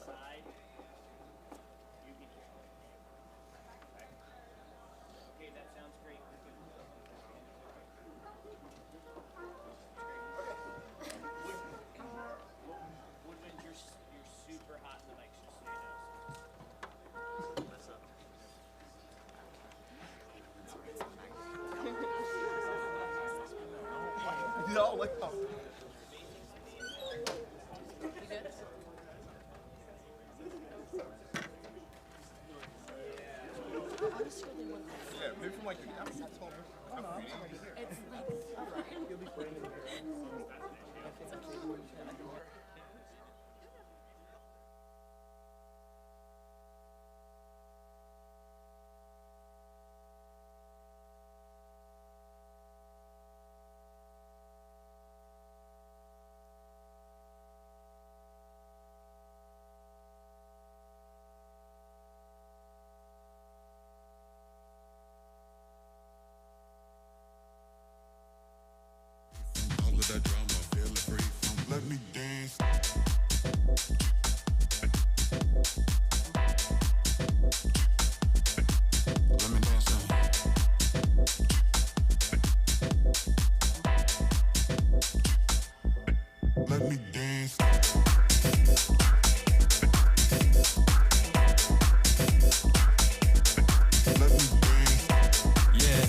side. You can hear. Okay, that sounds great. Woodwind, you're super hot in the mic, just so you know. What's up? No, like how? Yeah, maybe from like the outside. It's like, you'll be putting it All of that drama, feeling free from. Let me dance. Let me dance now. Let me dance. Let me dance. Yeah.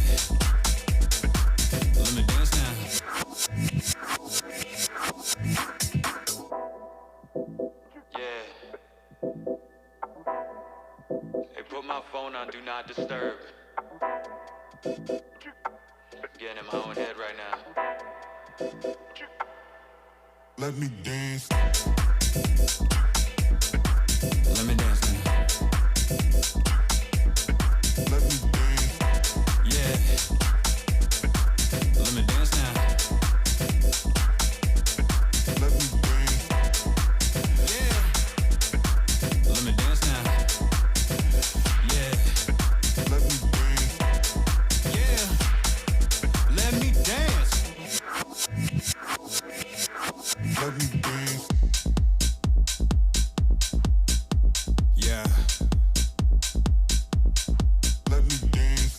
Let me dance now. Yeah. Hey, put my phone on Do Not Disturb. Getting in my own head right now. Let me dance. Let me dance now. Let me dance. Yeah. Let me dance now. Let me dance. Yeah. Let me dance now. Yeah. Let me dance. Yeah. Let me dance. Let me dance. Yeah. Let me dance.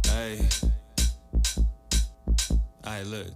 Hey. Alright, look.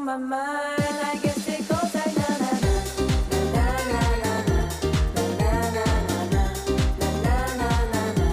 my mind. I guess it goes like na na na na na na na na na na na na na na.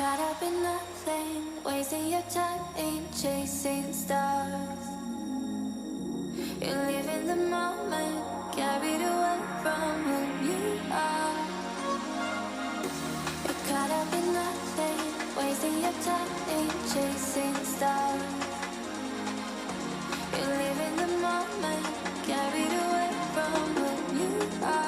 caught up in nothing, wasting your time in chasing stars. You live in the moment, carried away from who you are. You're caught up in nothing, wasting your time in chasing stars. You live in the moment, carried away from who you are.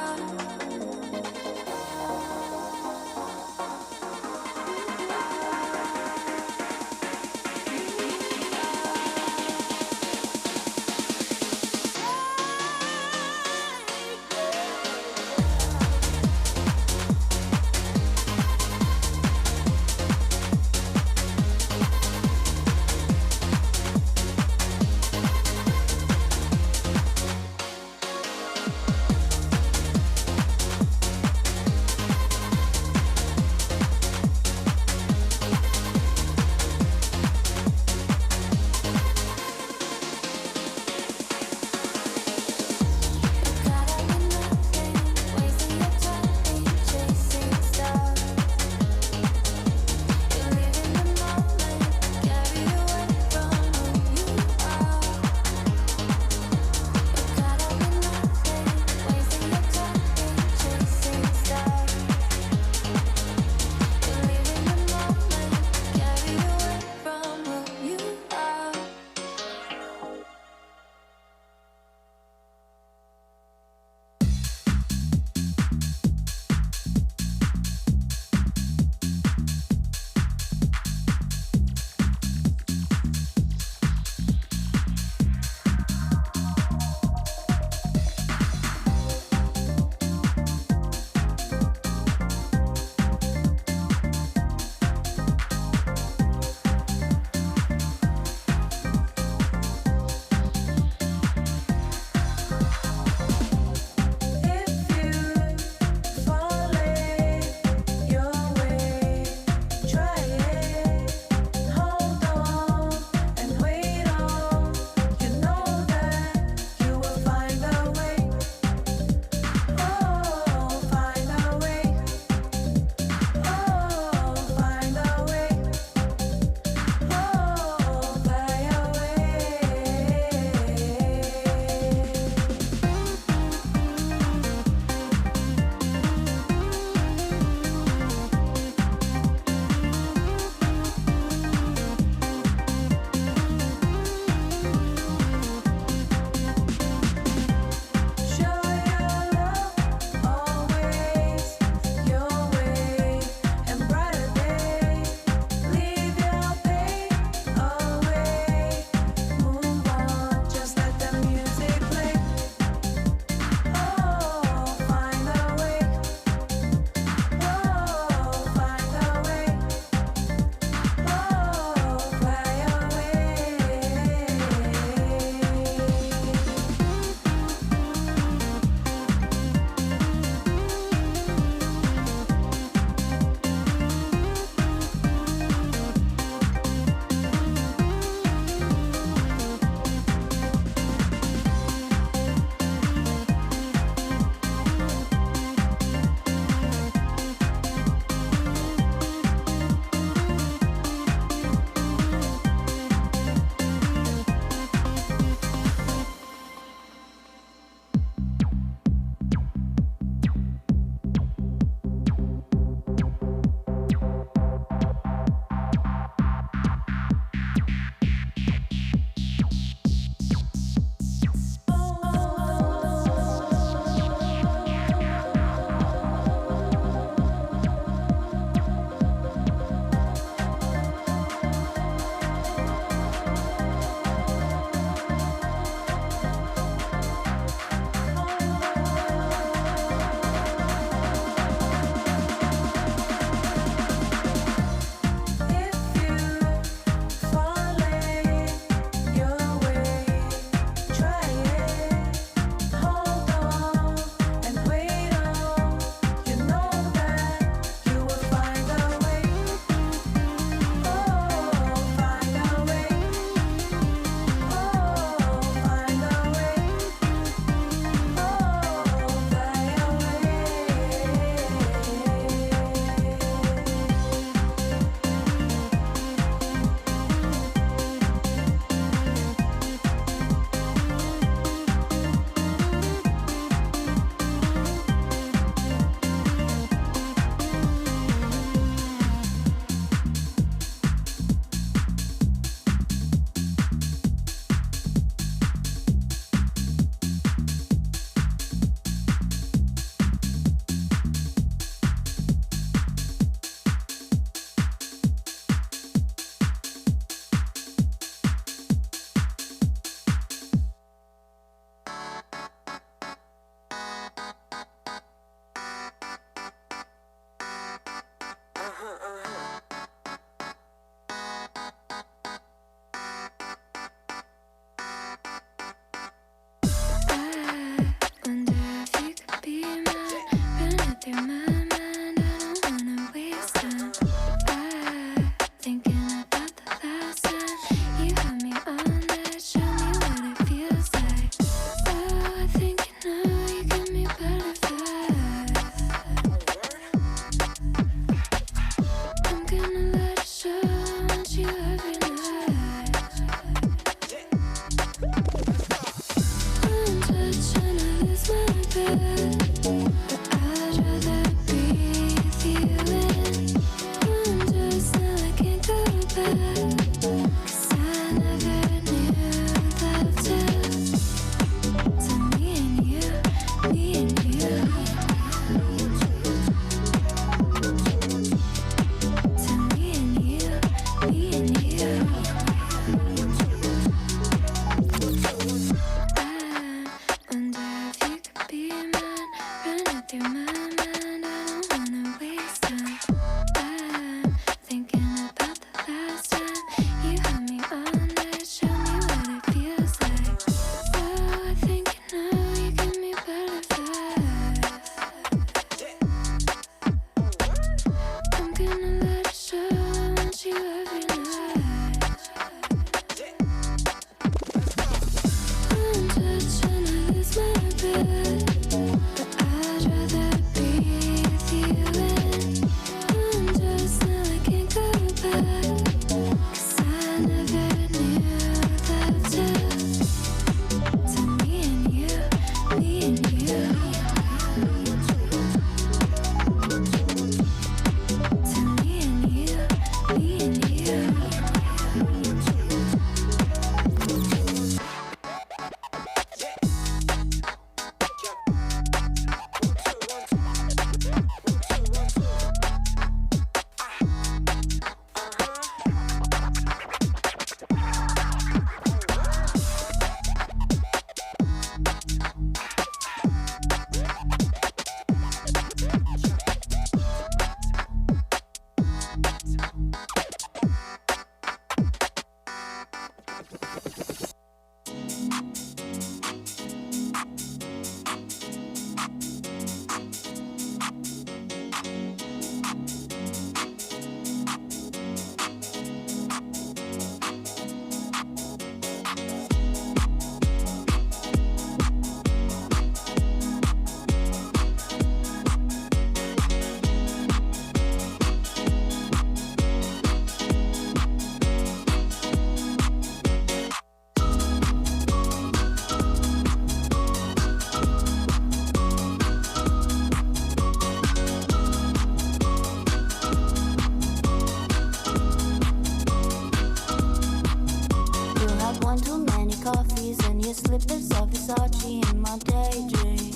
slippers of Versace in my daydream.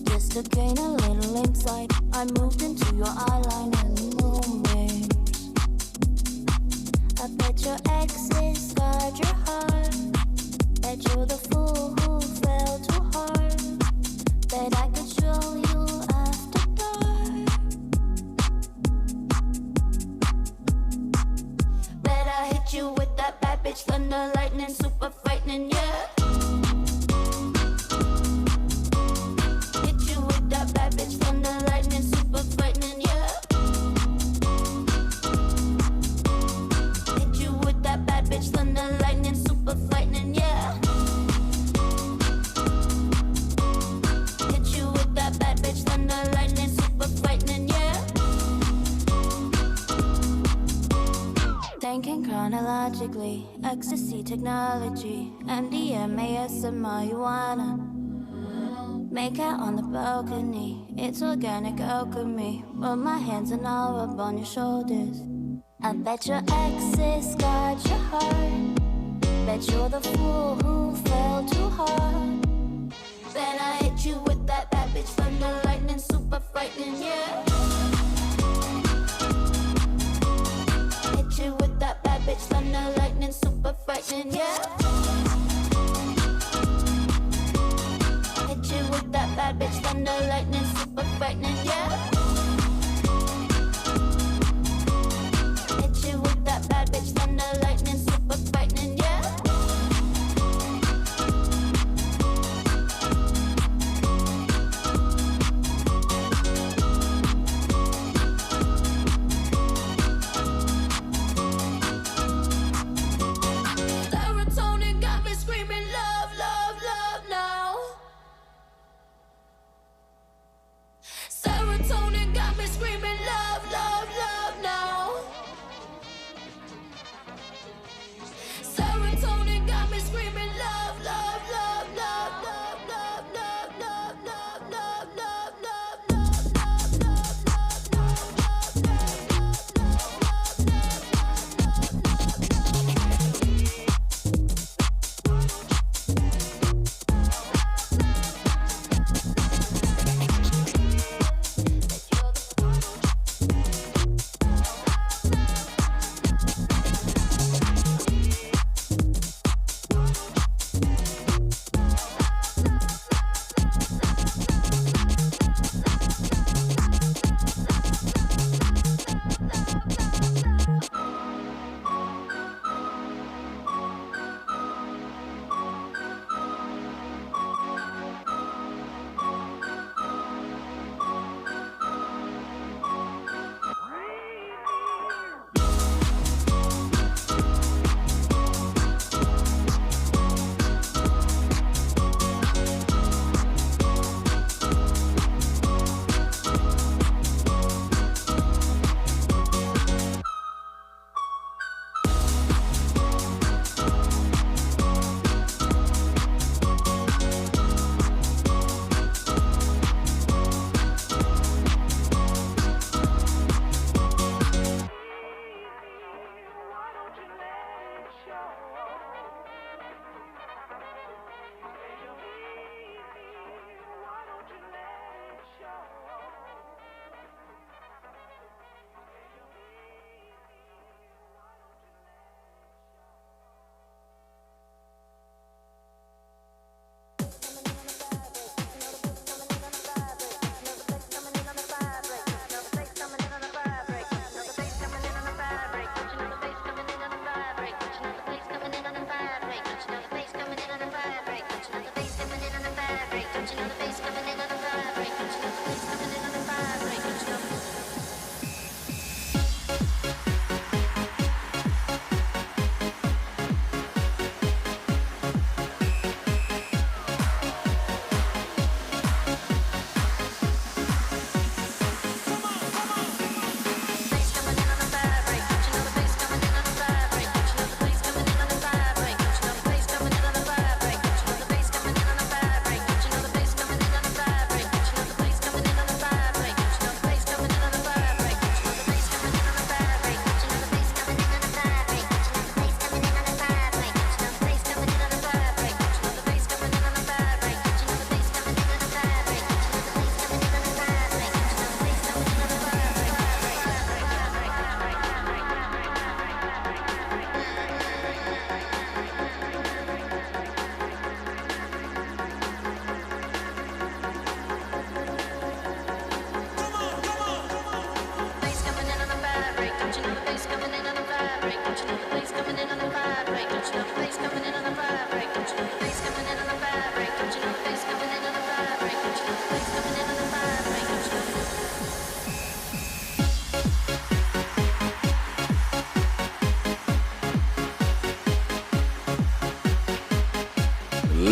Just to gain a little insight, I moved into your eyeline and moonbeams. I bet your exes scarred your heart. Bet you're the fool who fell too hard. Bet I could show you after dark. Bet I hit you with that bad bitch thunder lightning, super frightening, yeah. Hit you with that bad bitch thunder lightning, super frightening, yeah. Hit you with that bad bitch thunder lightning, super frightening, yeah. Hit you with that bad bitch thunder lightning, super frightening, yeah. Thinking chronologically, ecstasy technology, MDMA, and marijuana. Make out on the balcony, it's organic alchemy. Rub my hands and I'll rub on your shoulders. I bet your exes scarred your heart. Bet you're the fool who fell too hard. Bet I hit you with that bad bitch thunder lightning, super frightening, yeah. Hit you with that bad bitch thunder lightning, super frightening, yeah. Hit you with that bad bitch thunder lightning, super frightening, yeah. Hit you with that bad bitch thunder lightning, super frightening, yeah. Serotonin got me screaming love, love, love now. Serotonin got me screaming love, love, love now. Serotonin got me screaming love, love, love, love, love, love, love, love, love, love, love, love, love, love, love, love.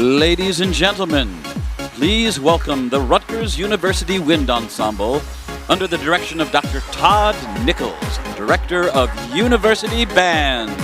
Ladies and gentlemen, please welcome the Rutgers University Wind Ensemble under the direction of Dr. Todd Nichols, Director of University Bands.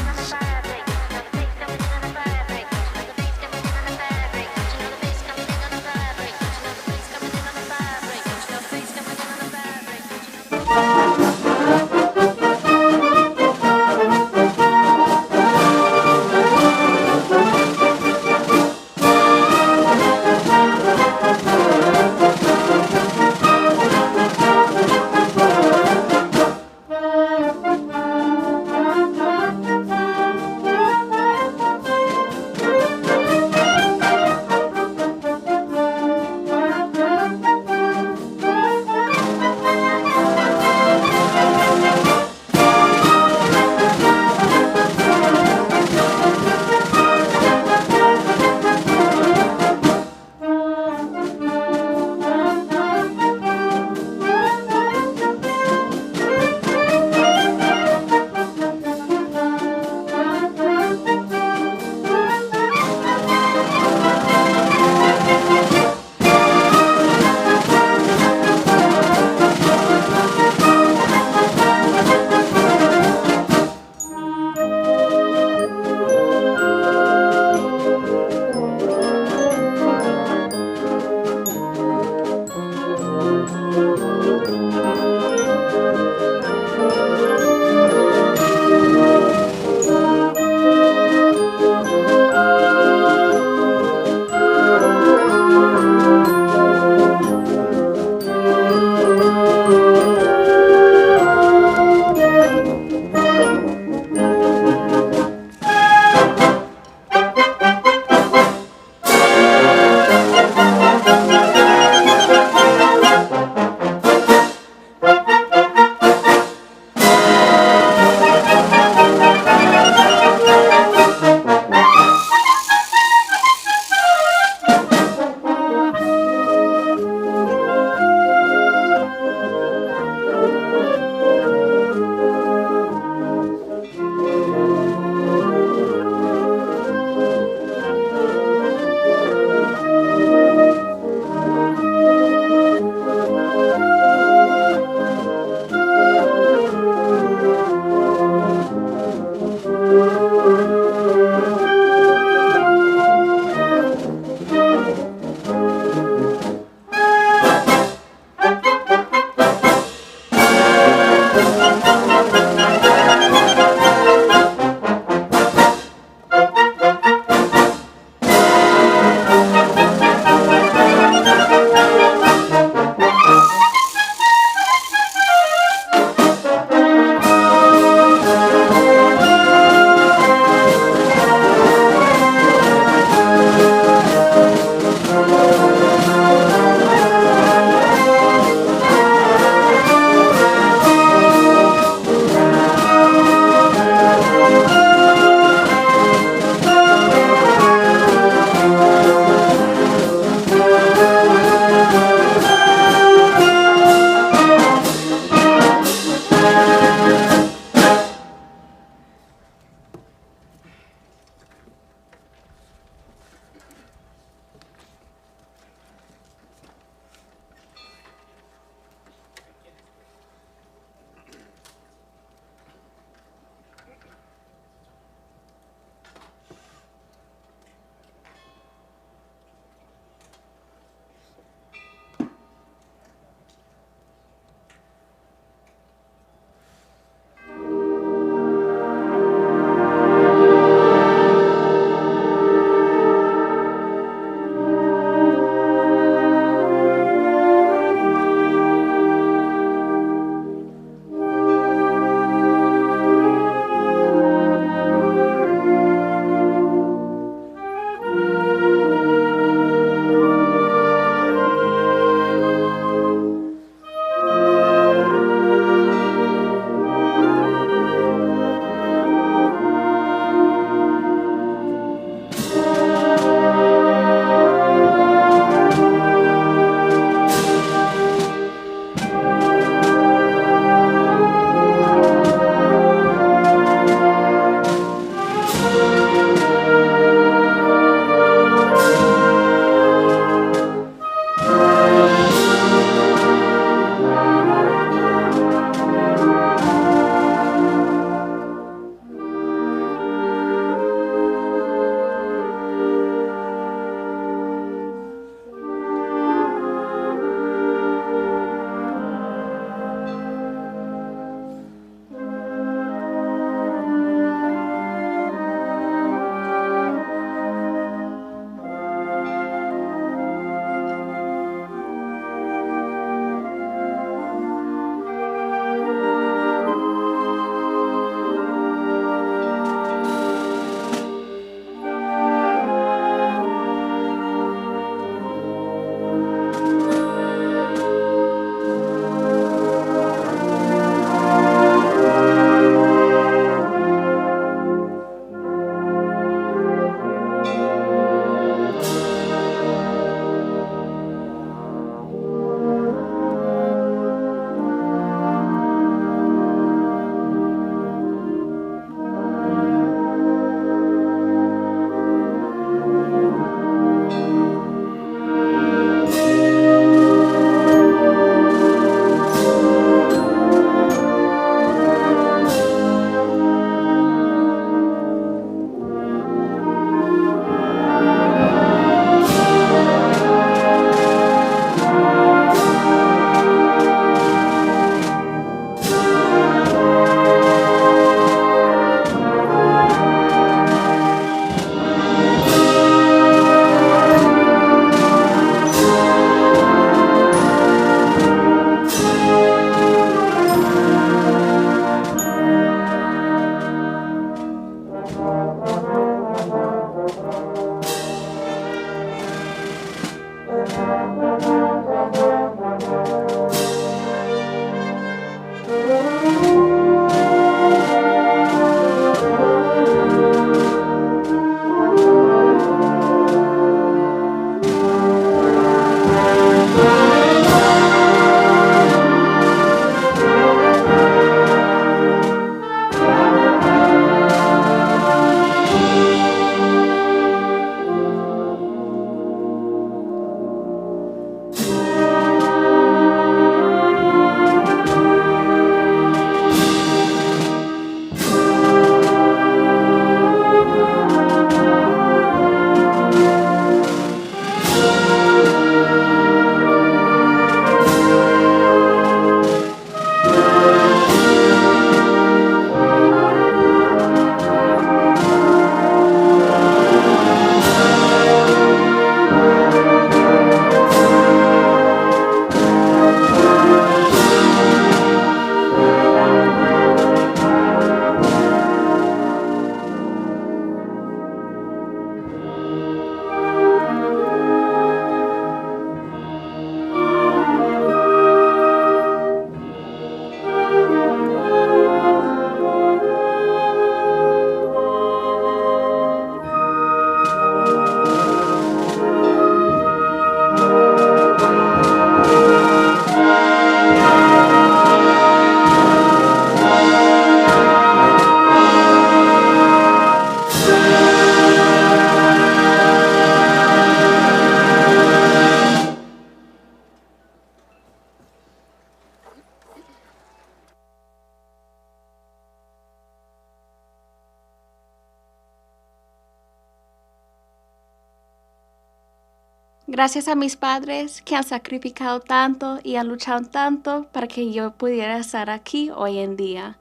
Gracias a mis padres que han sacrificado tanto y han luchado tanto para que yo pudiera estar aquí hoy en día.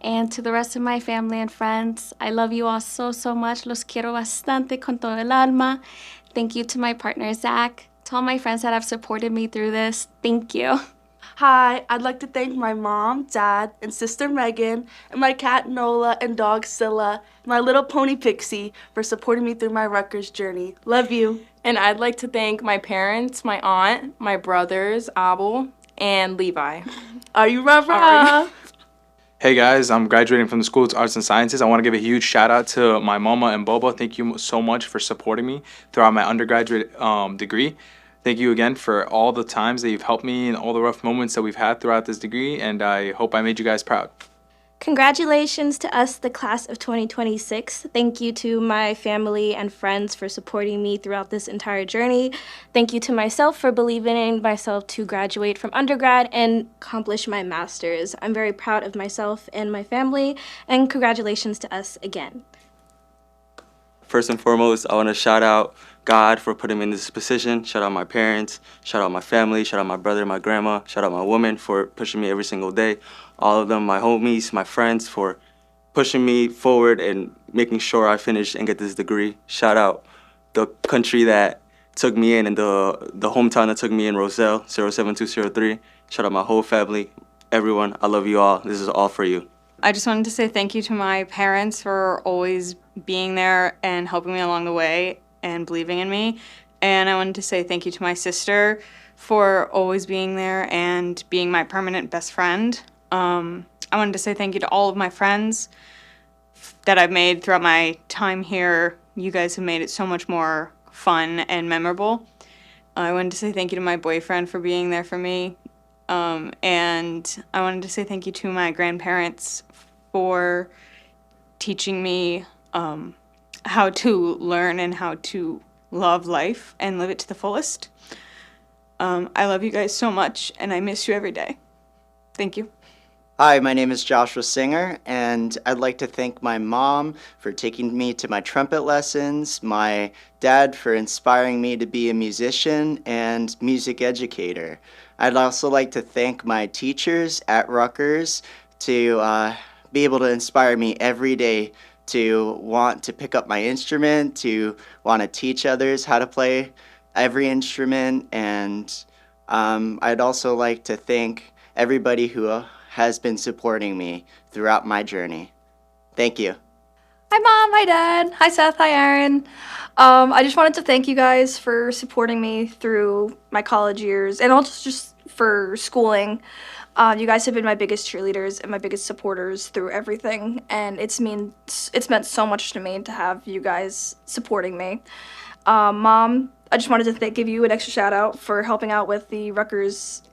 And to the rest of my family and friends, I love you all so, so much. Los quiero bastante con todo el alma. Thank you to my partner, Zach. To all my friends that have supported me through this, thank you. Hi, I'd like to thank my mom, dad, and sister Megan, and my cat Nola and dog Scylla, and my little pony Pixie for supporting me through my Rutgers journey. Love you. And I'd like to thank my parents, my aunt, my brothers, Abel, and Levi. Are you rah-rah? Hey guys, I'm graduating from the School of Arts and Sciences. I want to give a huge shout out to my mama and Bobo. Thank you so much for supporting me throughout my undergraduate degree. Thank you again for all the times that you've helped me and all the rough moments that we've had throughout this degree, and I hope I made you guys proud. Congratulations to us, the class of 2026. Thank you to my family and friends for supporting me throughout this entire journey. Thank you to myself for believing in myself to graduate from undergrad and accomplish my master's. I'm very proud of myself and my family, and congratulations to us again. First and foremost, I want to shout out God for putting me in this position. Shout out my parents, shout out my family, shout out my brother, my grandma, shout out my woman for pushing me every single day. All of them, my homies, my friends for pushing me forward and making sure I finish and get this degree. Shout out the country that took me in and the hometown that took me in, Roselle, 07203. Shout out my whole family, everyone. I love you all. This is all for you. I just wanted to say thank you to my parents for always being there and helping me along the way and believing in me. And I wanted to say thank you to my sister for always being there and being my permanent best friend. I wanted to say thank you to all of my friends that I've made throughout my time here. You guys have made it so much more fun and memorable. I wanted to say thank you to my boyfriend for being there for me. And I wanted to say thank you to my grandparents for teaching me how to learn and how to love life and live it to the fullest. I love you guys so much, and I miss you every day. Thank you. Hi, my name is Joshua Singer, and I'd like to thank my mom for taking me to my trumpet lessons, my dad for inspiring me to be a musician and music educator. I'd also like to thank my teachers at Rutgers to be able to inspire me every day to want to pick up my instrument, to want to teach others how to play every instrument, and I'd also like to thank everybody who has been supporting me throughout my journey. Thank you. Hi, Mom. Hi, Dad. Hi, Seth. Hi, Aaron. I just wanted to thank you guys for supporting me through my college years and also just for schooling. You guys have been my biggest cheerleaders and my biggest supporters through everything, and it's meant so much to me to have you guys supporting me. Mom, I just wanted to give you an extra shout out for helping out with the Rutgers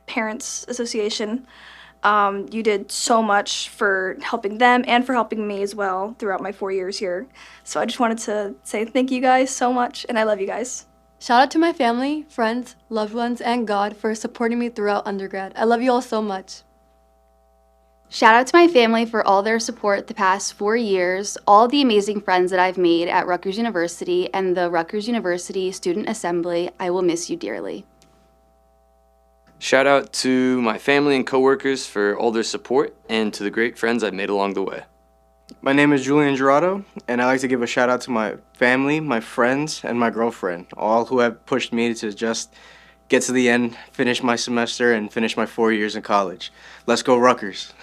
Parents Association. You did so much for helping them and for helping me as well throughout my 4 years here. So I just wanted to say thank you guys so much, and I love you guys. Shout out to my family, friends, loved ones, and God for supporting me throughout undergrad. I love you all so much. Shout out to my family for all their support the past 4 years, all the amazing friends that I've made at Rutgers University and the Rutgers University Student Assembly. I will miss you dearly. Shout out to my family and coworkers for all their support and to the great friends I've made along the way. My name is Julian Gerardo, and I'd like to give a shout out to my family, my friends, and my girlfriend, all who have pushed me to just get to the end, finish my semester, and finish my 4 years in college. Let's go Rutgers.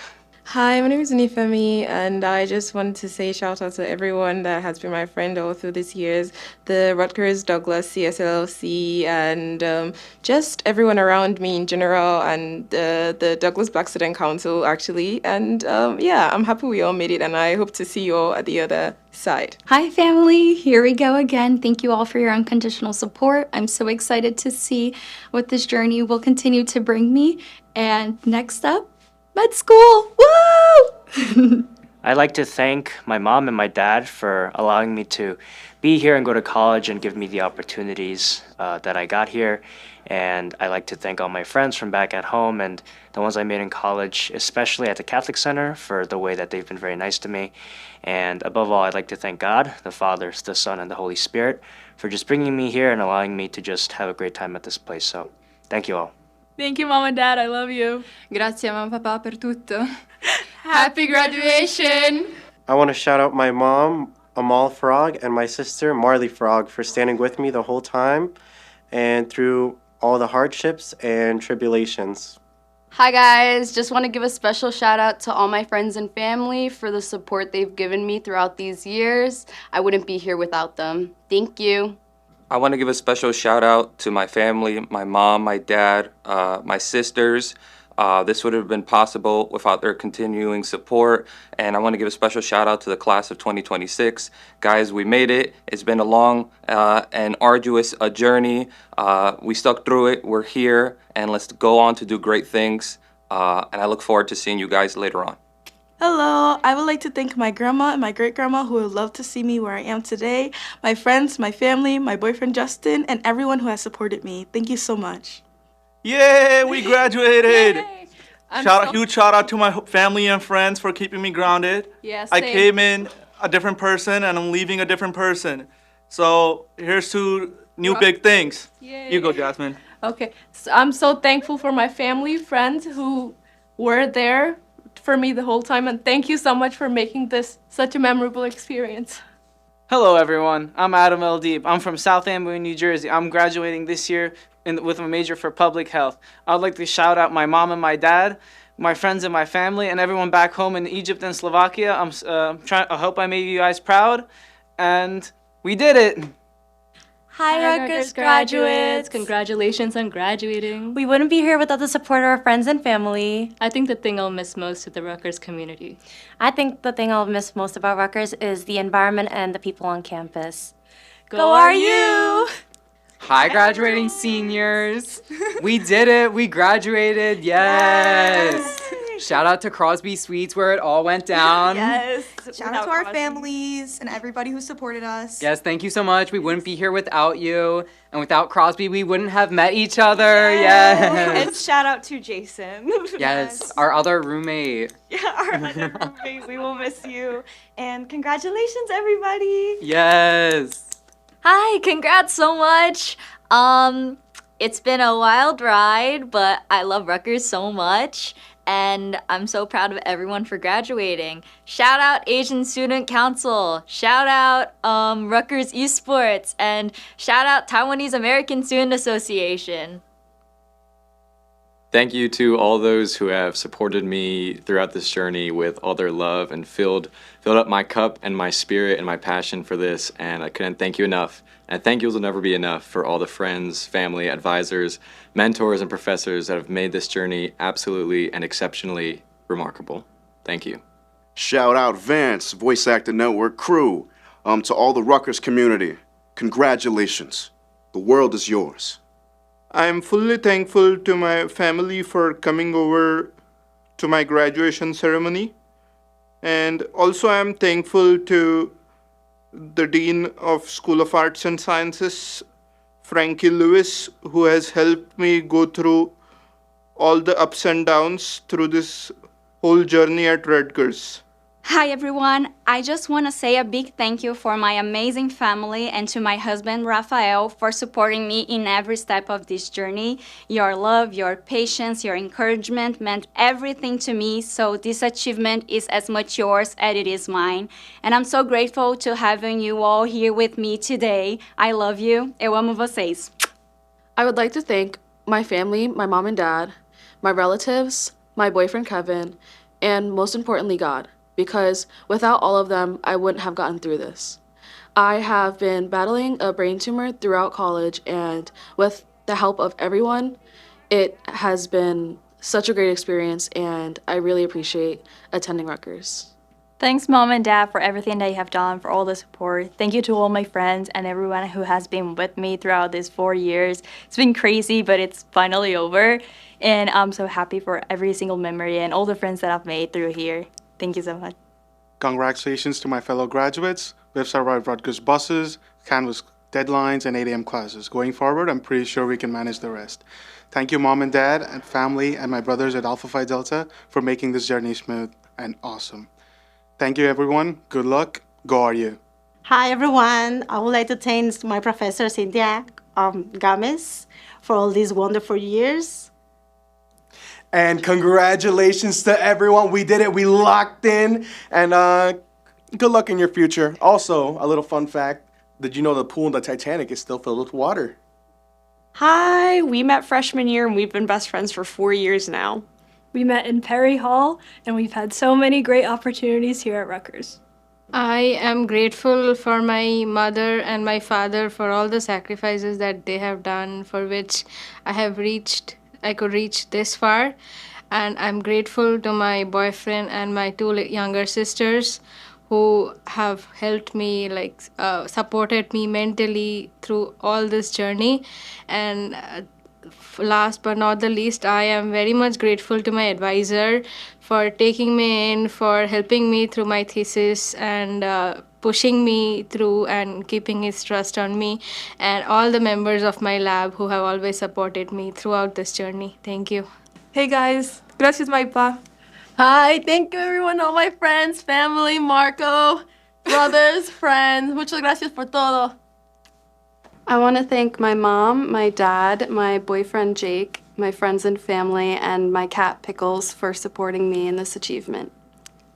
Hi, my name is Nifemi, and I just wanted to say shout out to everyone that has been my friend all through these years, the Rutgers Douglas CSLC, and just everyone around me in general, and the Douglas Black Student Council, actually. And yeah, I'm happy we all made it, and I hope to see you all at the other side. Hi, family. Here we go again. Thank you all for your unconditional support. I'm so excited to see what this journey will continue to bring me. And next up, med school! Woo! I'd like to thank my mom and my dad for allowing me to be here and go to college and give me the opportunities that I got here. And I'd like to thank all my friends from back at home and the ones I made in college, especially at the Catholic Center, for the way that they've been very nice to me. And above all, I'd like to thank God, the Father, the Son, and the Holy Spirit for just bringing me here and allowing me to just have a great time at this place. So thank you all. Thank you, Mom and Dad. I love you. Grazie, mamma e papà, per tutto. Happy graduation! I want to shout out my mom, Amal Frog, and my sister, Marley Frog, for standing with me the whole time and through all the hardships and tribulations. Hi guys, just want to give a special shout out to all my friends and family for the support they've given me throughout these years. I wouldn't be here without them. Thank you. I want to give a special shout out to my family, my mom, my dad, my sisters. This would have been possible without their continuing support. And I want to give a special shout out to the class of 2026. Guys, we made it. It's been a long and arduous journey. We stuck through it. We're here. And let's go on to do great things. And I look forward to seeing you guys later on. Hello, I would like to thank my grandma and my great-grandma who would love to see me where I am today, my friends, my family, my boyfriend Justin, and everyone who has supported me. Thank you so much. Yay, we graduated! Yay. Huge shout out to my family and friends for keeping me grounded. Yes, I came in a different person and I'm leaving a different person. So here's to new big things. Yay. You go, Jasmine. Okay, so I'm so thankful for my family, friends who were there for me the whole time, and thank you so much for making this such a memorable experience. Hello everyone, I'm Adam L. Deep. I'm from South Amboy, New Jersey. I'm graduating this year with a major for public health. I'd like to shout out my mom and my dad, my friends and my family, and everyone back home in Egypt and Slovakia. I hope I made you guys proud, and we did it! Hi, Rutgers graduates! Congratulations on graduating. We wouldn't be here without the support of our friends and family. I think the thing I'll miss most is the Rutgers community. I think the thing I'll miss most about Rutgers is the environment and the people on campus. Go are you! Hi, graduating seniors. We did it. We graduated. Yes. Shout out to Crosby Suites where it all went down. Yes. Shout out to our families and everybody who supported us. Yes, thank you so much. We wouldn't be here without you. And without Crosby, we wouldn't have met each other. Yes. And shout out to Jason. Yes, our other roommate. Yeah, our other roommate. We will miss you. And congratulations, everybody. Yes. Hi, congrats so much. It's been a wild ride, but I love Rutgers so much. And I'm so proud of everyone for graduating. Shout out Asian Student Council. Shout out Rutgers Esports. And shout out Taiwanese American Student Association. Thank you to all those who have supported me throughout this journey with all their love and filled up my cup and my spirit and my passion for this. And I couldn't thank you enough. And thank yous will never be enough for all the friends, family, advisors, mentors, and professors that have made this journey absolutely and exceptionally remarkable. Thank you. Shout out Vance, Voice Actor Network crew, to all the Rutgers community. Congratulations. The world is yours. I'm fully thankful to my family for coming over to my graduation ceremony. And also I'm thankful to the Dean of School of Arts and Sciences, Frankie Lewis, who has helped me go through all the ups and downs through this whole journey at Rutgers. Hi everyone, I just want to say a big thank you for my amazing family and to my husband Rafael for supporting me in every step of this journey. Your love, your patience, your encouragement meant everything to me, so this achievement is as much yours as it is mine. And I'm so grateful to having you all here with me today. I love you. Eu amo vocês. I would like to thank my family, my mom and dad, my relatives, my boyfriend Kevin, and most importantly God. Because without all of them, I wouldn't have gotten through this. I have been battling a brain tumor throughout college, and with the help of everyone, it has been such a great experience, and I really appreciate attending Rutgers. Thanks, Mom and Dad, for everything that you have done, for all the support. Thank you to all my friends and everyone who has been with me throughout these 4 years. It's been crazy, but it's finally over, and I'm so happy for every single memory and all the friends that I've made through here. Thank you so much. Congratulations to my fellow graduates. We've survived Rutgers buses, Canvas deadlines, and 8 a.m. classes. Going forward, I'm pretty sure we can manage the rest. Thank you, Mom and Dad, and family, and my brothers at Alpha Phi Delta for making this journey smooth and awesome. Thank you, everyone. Good luck. Go RU. Hi, everyone. I would like to thank my professor, Cynthia Gomez, for all these wonderful years. And congratulations to everyone. We did it. We locked in. And good luck in your future. Also, a little fun fact. Did you know the pool in the Titanic is still filled with water? Hi, we met freshman year and we've been best friends for 4 years now. We met in Perry Hall and we've had so many great opportunities here at Rutgers. I am grateful for my mother and my father for all the sacrifices that they have done, for which I could reach this far. And I'm grateful to my boyfriend and my 2 younger sisters who have helped me, supported me mentally through all this journey. And last but not the least, I am very much grateful to my advisor for taking me in, for helping me through my thesis and pushing me through and keeping his trust on me, and all the members of my lab who have always supported me throughout this journey. Thank you. Hey guys, gracias Maipa. Hi, thank you everyone, all my friends, family, Marco, brothers, friends. Muchas gracias por todo. I want to thank my mom, my dad, my boyfriend Jake, my friends and family, and my cat Pickles for supporting me in this achievement.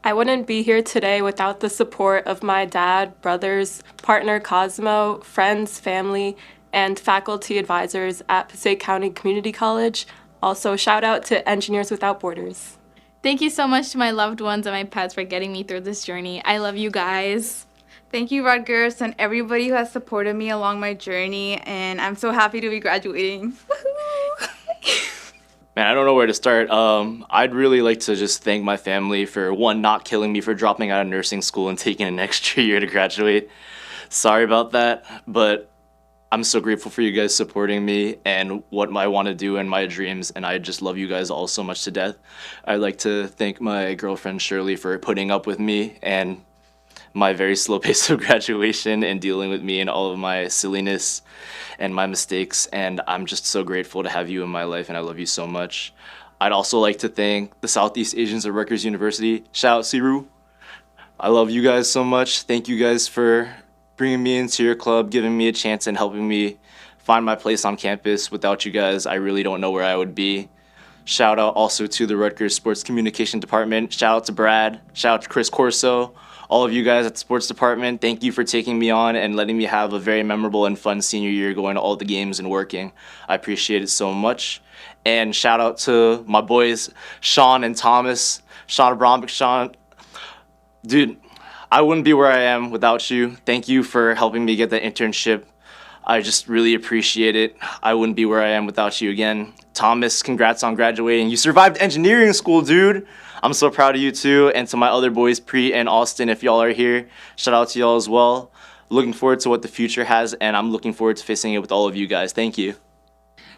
I wouldn't be here today without the support of my dad, brothers, partner Cosmo, friends, family, and faculty advisors at Passaic County Community College. Also, shout out to Engineers Without Borders. Thank you so much to my loved ones and my pets for getting me through this journey. I love you guys. Thank you, Rutgers, and everybody who has supported me along my journey, and I'm so happy to be graduating. Man, I don't know where to start. I'd really like to just thank my family for, one, not killing me for dropping out of nursing school and taking an extra year to graduate. Sorry about that, but I'm so grateful for you guys supporting me and what I want to do and my dreams, and I just love you guys all so much to death. I'd like to thank my girlfriend Shirley for putting up with me and my very slow pace of graduation and dealing with me and all of my silliness and my mistakes, and I'm just so grateful to have you in my life, and I love you so much. I'd also like to thank the Southeast Asians at Rutgers University. Shout out Siru. I love you guys so much. Thank you guys for bringing me into your club, giving me a chance, and helping me find my place on campus. Without you guys, I really don't know where I would be. Shout out also to the Rutgers Sports Communication Department. Shout out to Brad. Shout out to Chris Corso. All of you guys at the sports department, thank you for taking me on and letting me have a very memorable and fun senior year going to all the games and working. I appreciate it so much. And shout out to my boys, Sean and Thomas. Sean Brombick, Sean. Dude, I wouldn't be where I am without you. Thank you for helping me get the internship. I just really appreciate it. I wouldn't be where I am without you again. Thomas, congrats on graduating. You survived engineering school, dude. I'm so proud of you too. And to my other boys, Pre and Austin, if y'all are here, shout out to y'all as well. Looking forward to what the future has, and I'm looking forward to facing it with all of you guys. Thank you.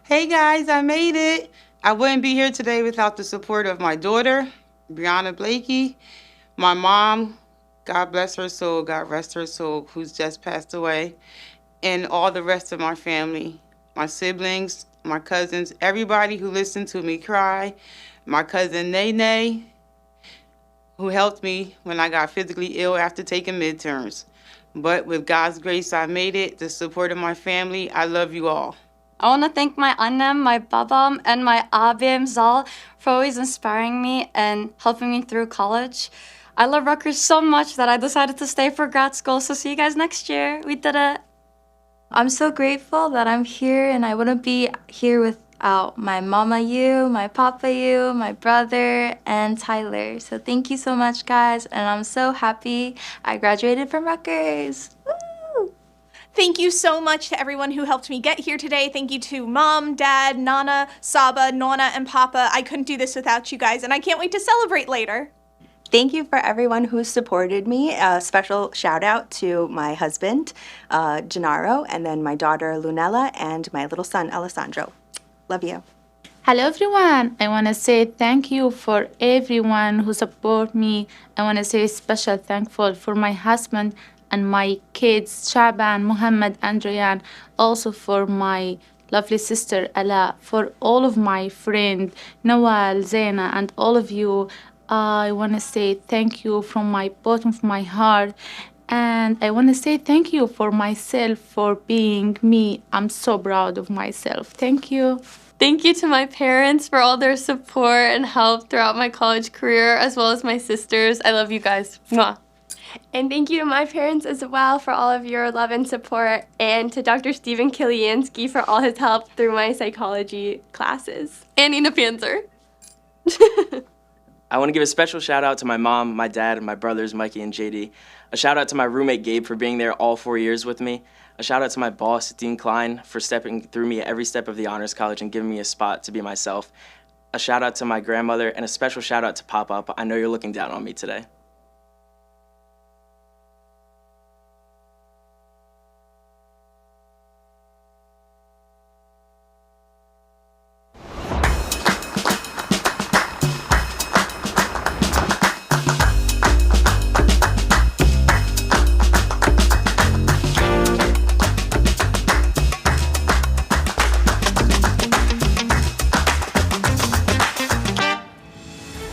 Hey guys, I made it. I wouldn't be here today without the support of my daughter, Brianna Blakey, my mom, God bless her soul, God rest her soul, who's just passed away, and all the rest of my family, my siblings, my cousins, everybody who listened to me cry, my cousin Nene, who helped me when I got physically ill after taking midterms. But with God's grace, I made it. The support of my family, I love you all. I want to thank my annem, my babam, and my abim Zal for always inspiring me and helping me through college. I love Rutgers so much that I decided to stay for grad school, so see you guys next year. We did it. I'm so grateful that I'm here, and I wouldn't be here without my mama you, my papa you, my brother, and Tyler. So thank you so much, guys, and I'm so happy I graduated from Rutgers. Woo! Thank you so much to everyone who helped me get here today. Thank you to Mom, Dad, Nana, Saba, Nona, and Papa. I couldn't do this without you guys, and I can't wait to celebrate later. Thank you for everyone who supported me. A special shout out to my husband, Gennaro, and then my daughter, Lunella, and my little son, Alessandro. Love you. Hello everyone. I want to say thank you for everyone who support me. I want to say special thankful for my husband and my kids, Shaban, Muhammad, and Rayan. Also for my lovely sister Ala, for all of my friends, Nawal, Zaina, and all of you. I want to say thank you from my bottom of my heart. And I want to say thank you for myself for being me. I'm so proud of myself. Thank you. Thank you to my parents for all their support and help throughout my college career, as well as my sisters. I love you guys. Mwah. And thank you to my parents as well for all of your love and support, and to Dr. Stephen Kiliansky for all his help through my psychology classes. And Nina Panzer. I want to give a special shout out to my mom, my dad, and my brothers, Mikey and JD. A shout out to my roommate, Gabe, for being there all 4 years with me. A shout out to my boss, Dean Klein, for stepping through me at every step of the Honors College and giving me a spot to be myself. A shout out to my grandmother, and a special shout out to Papa. I know you're looking down on me today.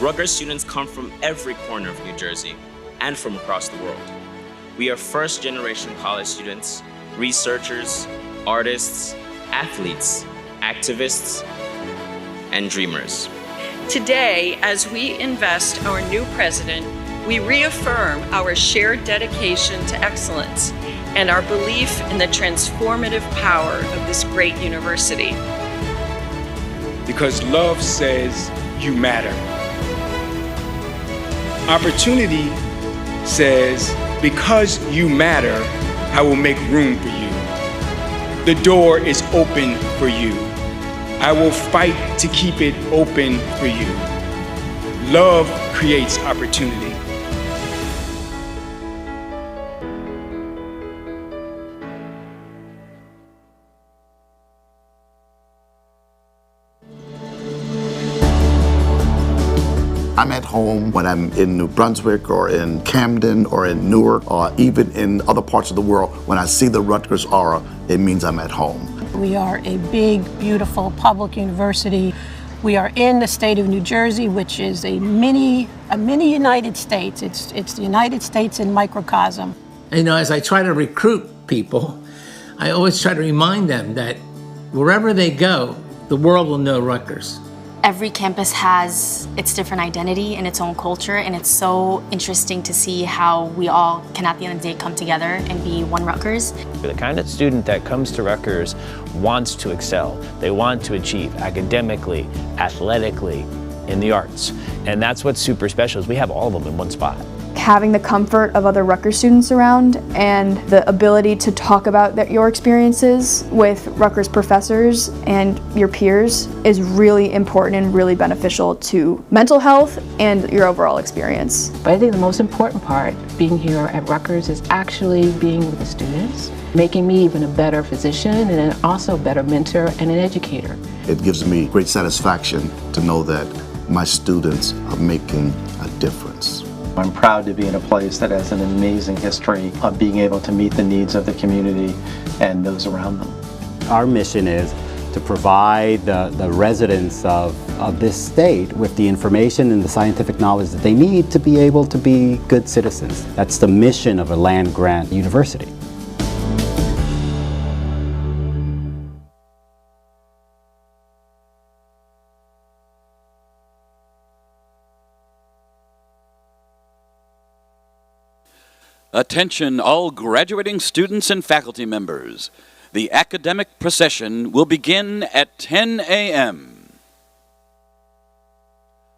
Rutgers students come from every corner of New Jersey and from across the world. We are first-generation college students, researchers, artists, athletes, activists, and dreamers. Today, as we invest our new president, we reaffirm our shared dedication to excellence and our belief in the transformative power of this great university. Because love says you matter. Opportunity says, because you matter, I will make room for you. The door is open for you. I will fight to keep it open for you. Love creates opportunity. I'm at home when I'm in New Brunswick or in Camden or in Newark or even in other parts of the world. When I see the Rutgers aura, it means I'm at home. We are a big, beautiful public university. We are in the state of New Jersey, which is a mini United States. It's the United States in microcosm. You know, as I try to recruit people, I always try to remind them that wherever they go, the world will know Rutgers. Every campus has its different identity and its own culture, and it's so interesting to see how we all can at the end of the day come together and be one Rutgers. The kind of student that comes to Rutgers wants to excel. They want to achieve academically, athletically, in the arts. And that's what's super special is we have all of them in one spot. Having the comfort of other Rutgers students around and the ability to talk about your experiences with Rutgers professors and your peers is really important and really beneficial to mental health and your overall experience. But I think the most important part being here at Rutgers is actually being with the students, making me even a better physician and then also a better mentor and an educator. It gives me great satisfaction to know that my students are making a difference. I'm proud to be in a place that has an amazing history of being able to meet the needs of the community and those around them. Our mission is to provide the residents of this state with the information and the scientific knowledge that they need to be able to be good citizens. That's the mission of a land-grant university. Attention all graduating students and faculty members. The academic procession will begin at 10 a.m.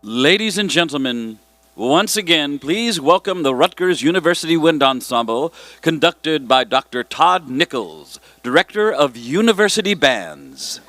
Ladies and gentlemen, once again, please welcome the Rutgers University Wind Ensemble, conducted by Dr. Todd Nichols, Director of University Bands.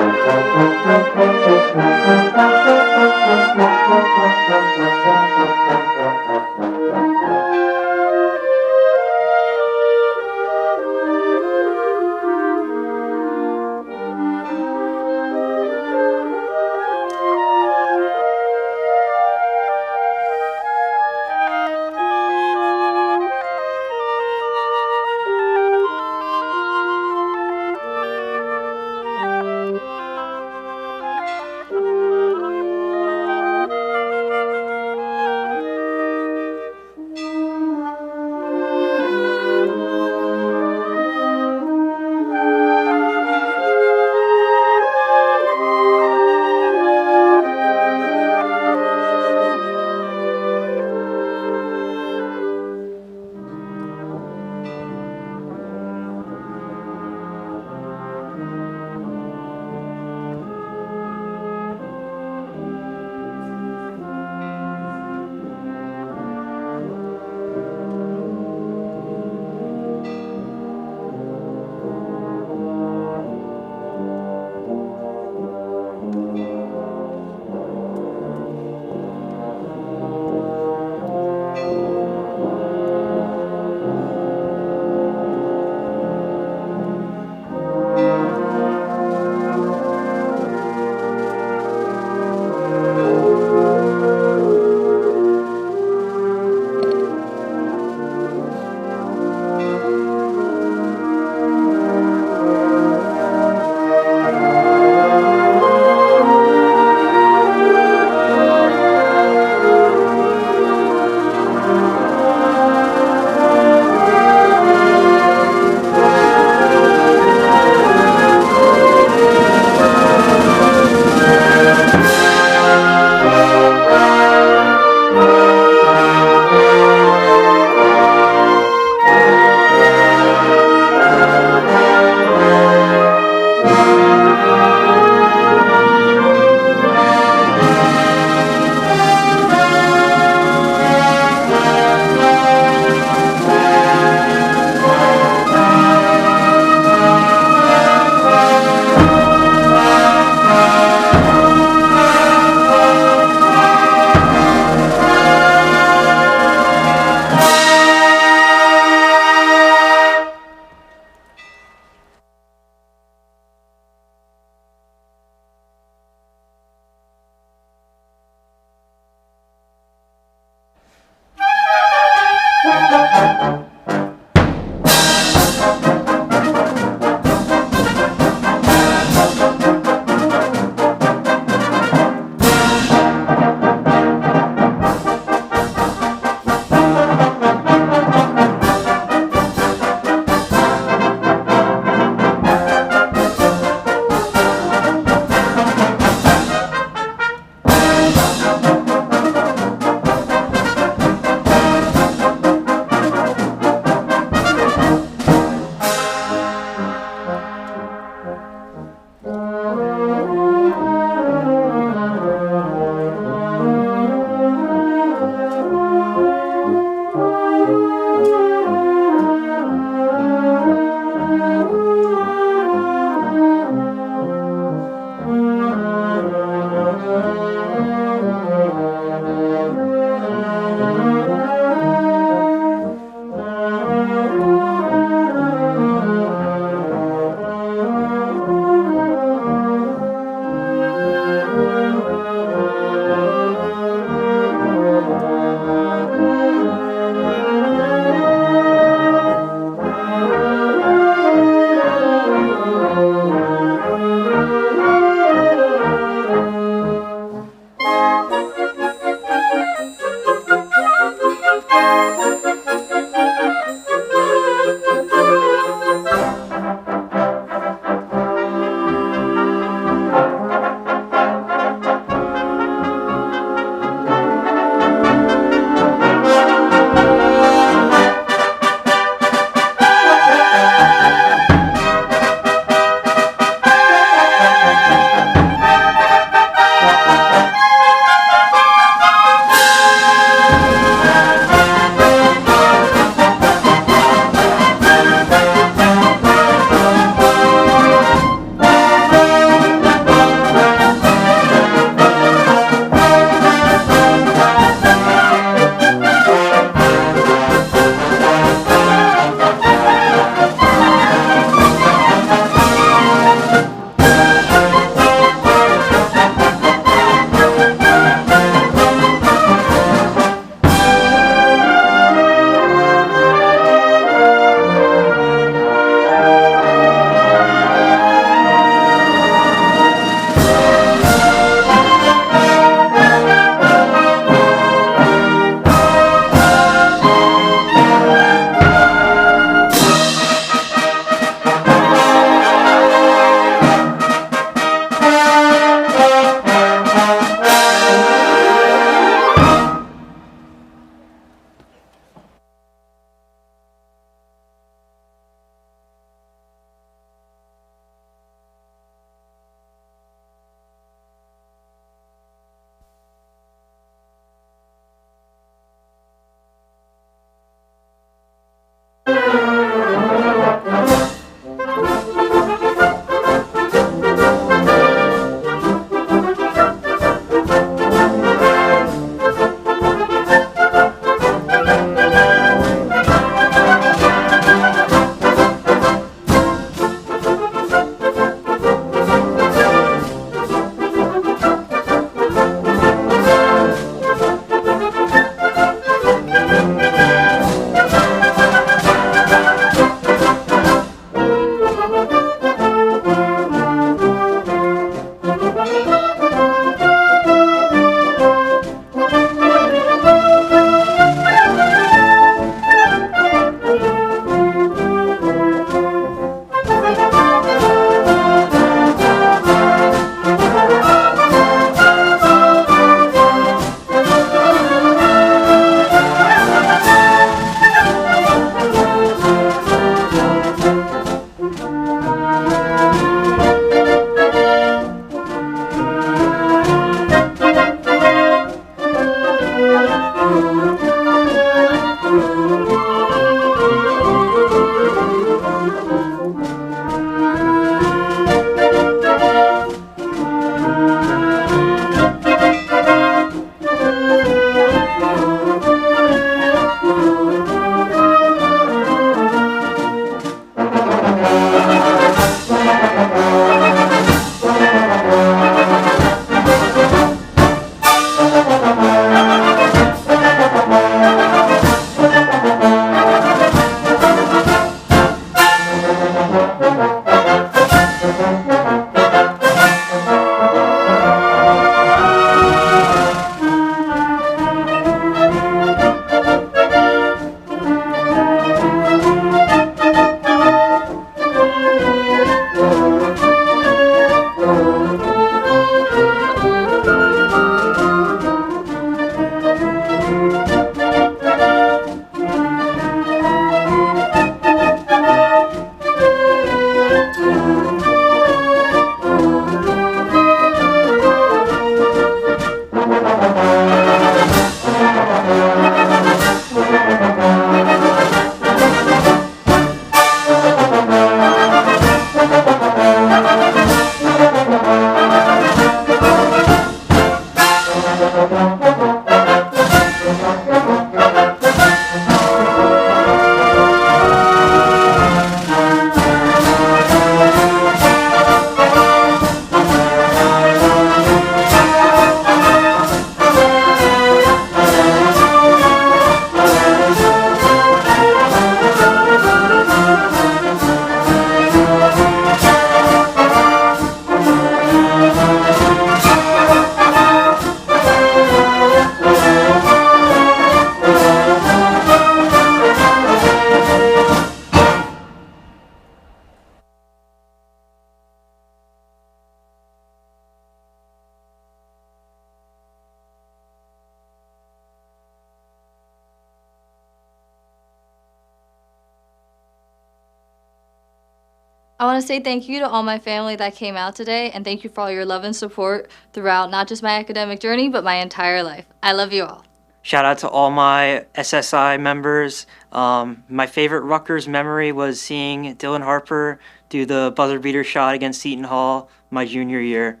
I want to say thank you to all my family that came out today, and thank you for all your love and support throughout not just my academic journey, but my entire life. I love you all. Shout out to all my SSI members. My favorite Rutgers memory was seeing Dylan Harper do the buzzer beater shot against Seton Hall my junior year.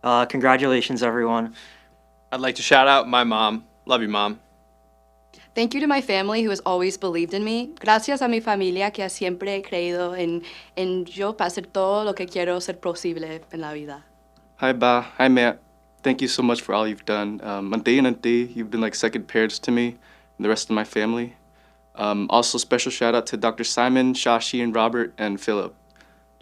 Congratulations, everyone. I'd like to shout out my mom. Love you, Mom. Thank you to my family who has always believed in me. Gracias a mi familia que siempre he creído en yo para hacer todo lo que quiero ser posible en la vida. Hi, Ba. Hi, Matt. Thank you so much for all you've done. Ante and Ante, you've been like second parents to me and the rest of my family. Also, special shout out to Dr. Simon, Shashi, and Robert, and Philip.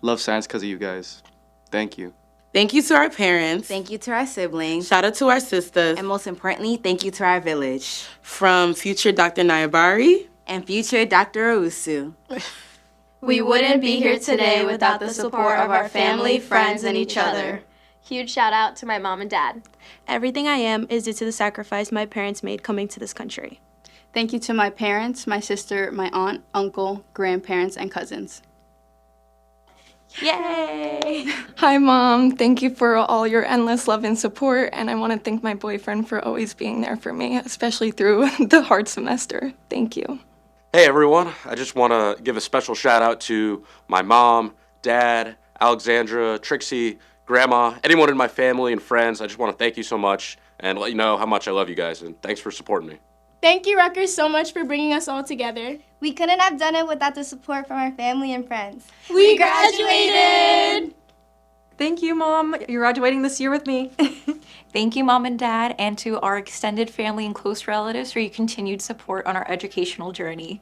Love science because of you guys. Thank you. Thank you to our parents. Thank you to our siblings. Shout out to our sisters. And most importantly, thank you to our village. From future Dr. Nyabari. And future Dr. Owusu. We wouldn't be here today without the support of our family, friends, and each other. Huge shout out to my mom and dad. Everything I am is due to the sacrifice my parents made coming to this country. Thank you to my parents, my sister, my aunt, uncle, grandparents, and cousins. Yay! Hi, Mom. Thank you for all your endless love and support, and I want to thank my boyfriend for always being there for me, especially through the hard semester. Thank you. Hey, everyone. I just want to give a special shout out to my mom, dad, Alexandra, Trixie, Grandma, anyone in my family and friends. I just want to thank you so much and let you know how much I love you guys, and thanks for supporting me. Thank you, Rutgers, so much for bringing us all together. We couldn't have done it without the support from our family and friends. We graduated! Thank you, Mom. You're graduating this year with me. Thank you, Mom and Dad, and to our extended family and close relatives for your continued support on our educational journey.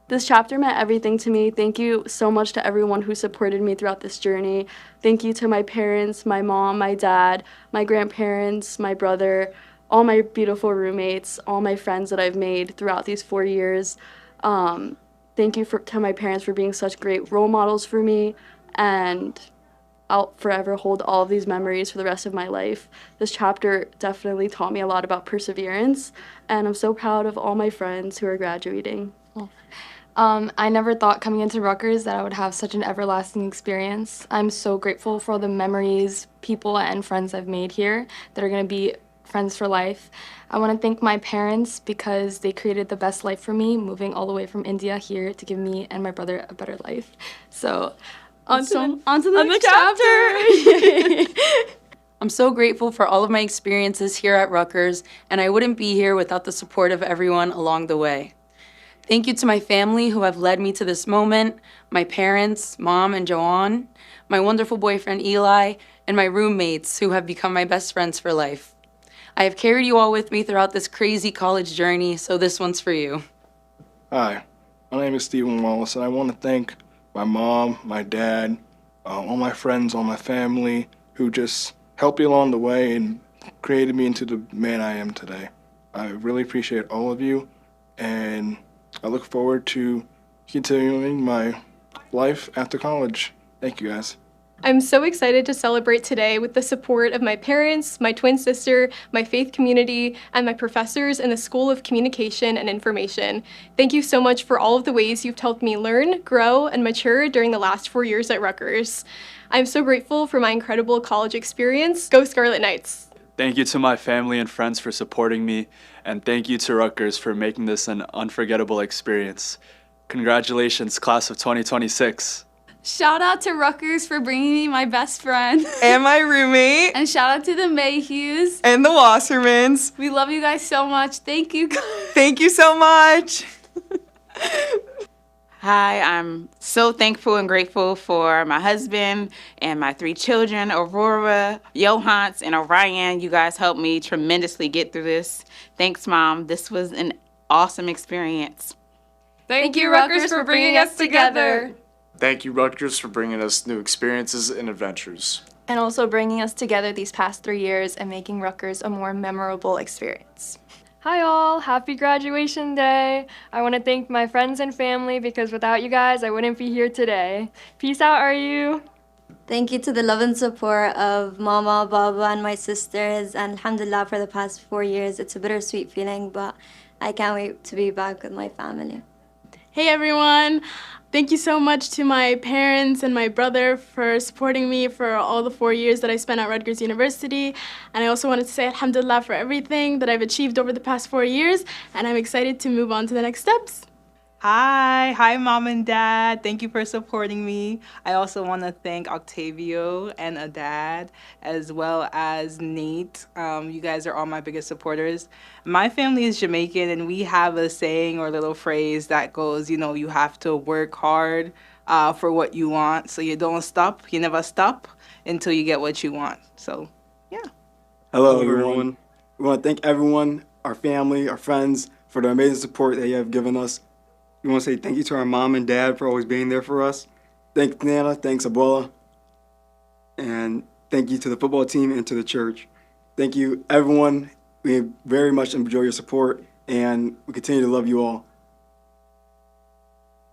This chapter meant everything to me. Thank you so much to everyone who supported me throughout this journey. Thank you to my parents, my mom, my dad, my grandparents, my brother, all my beautiful roommates, all my friends that I've made throughout these 4 years. Thank you to my parents for being such great role models for me, and I'll forever hold all of these memories for the rest of my life. This chapter definitely taught me a lot about perseverance, and I'm so proud of all my friends who are graduating. I never thought coming into Rutgers that I would have such an everlasting experience. I'm so grateful for all the memories, people, and friends I've made here that are going to be friends for life. I want to thank my parents because they created the best life for me, moving all the way from India here to give me and my brother a better life. So, on to the next chapter. I'm so grateful for all of my experiences here at Rutgers, and I wouldn't be here without the support of everyone along the way. Thank you to my family who have led me to this moment, my parents, Mom and Joanne, my wonderful boyfriend Eli, and my roommates who have become my best friends for life. I have carried you all with me throughout this crazy college journey, so this one's for you. Hi, my name is Stephen Wallace, and I want to thank my mom, my dad, all my friends, all my family who just helped me along the way and created me into the man I am today. I really appreciate all of you, and I look forward to continuing my life after college. Thank you, guys. I'm so excited to celebrate today with the support of my parents, my twin sister, my faith community, and my professors in the School of Communication and Information. Thank you so much for all of the ways you've helped me learn, grow, and mature during the last 4 years at Rutgers. I'm so grateful for my incredible college experience. Go Scarlet Knights! Thank you to my family and friends for supporting me, and thank you to Rutgers for making this an unforgettable experience. Congratulations, class of 2026. Shout out to Rutgers for bringing me my best friend. And my roommate. And shout out to the Mayhews. And the Wassermans. We love you guys so much. Thank you guys. Thank you so much. Hi, I'm so thankful and grateful for my husband and my 3 children, Aurora, Johans, and Orion. You guys helped me tremendously get through this. Thanks, Mom. This was an awesome experience. Thank you, Rutgers, for bringing us together. Thank you, Rutgers, for bringing us new experiences and adventures. And also bringing us together these past 3 years and making Rutgers a more memorable experience. Hi all, happy graduation day. I want to thank my friends and family because without you guys, I wouldn't be here today. Peace out, RU. Thank you to the love and support of Mama, Baba, and my sisters, and alhamdulillah for the past 4 years. It's a bittersweet feeling, but I can't wait to be back with my family. Hey everyone! Thank you so much to my parents and my brother for supporting me for all the 4 years that I spent at Rutgers University. And I also wanted to say alhamdulillah for everything that I've achieved over the past 4 years, and I'm excited to move on to the next steps. Hi, Mom and Dad. Thank you for supporting me. I also want to thank Octavio and Adad, as well as Nate. You guys are all my biggest supporters. My family is Jamaican, and we have a saying or little phrase that goes, you know, you have to work hard for what you want. So you don't stop. You never stop until you get what you want. So, yeah. Hello, everyone. We want to thank everyone, our family, our friends, for the amazing support that you have given us. We want to say thank you to our mom and dad for always being there for us. Thanks, Nana. Thanks, Abuela. And thank you to the football team and to the church. Thank you, everyone. We very much enjoy your support, and we continue to love you all.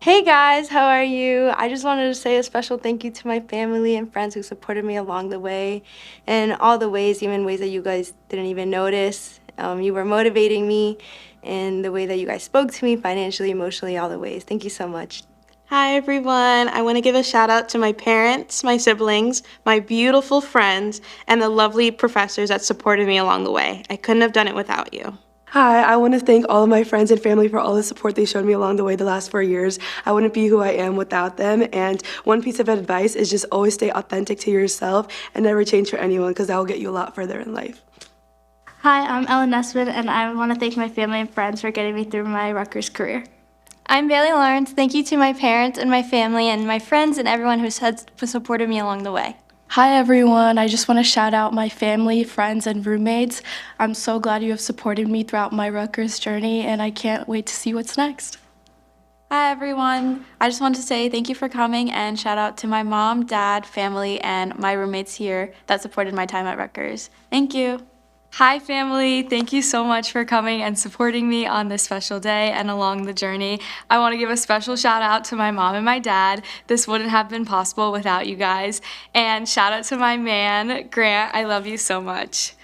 Hey guys, how are you? I just wanted to say a special thank you to my family and friends who supported me along the way, and all the ways, even ways that you guys didn't even notice. You were motivating me in the way that you guys spoke to me, financially, emotionally, all the ways. Thank you so much. Hi everyone. I want to give a shout out to my parents, my siblings, my beautiful friends, and the lovely professors that supported me along the way. I couldn't have done it without you. Hi, I want to thank all of my friends and family for all the support they showed me along the way the last 4 years. I wouldn't be who I am without them, and one piece of advice is just always stay authentic to yourself and never change for anyone, because that will get you a lot further in life. Hi, I'm Ellen Nesbitt, and I want to thank my family and friends for getting me through my Rutgers career. I'm Bailey Lawrence. Thank you to my parents and my family and my friends and everyone who supported me along the way. Hi everyone, I just want to shout out my family, friends, and roommates. I'm so glad you have supported me throughout my Rutgers journey, and I can't wait to see what's next. Hi, everyone. I just wanted to say thank you for coming and shout out to my mom, dad, family, and my roommates here that supported my time at Rutgers. Thank you. Hi, family. Thank you so much for coming and supporting me on this special day and along the journey. I want to give a special shout out to my mom and my dad. This wouldn't have been possible without you guys. And shout out to my man, Grant. I love you so much.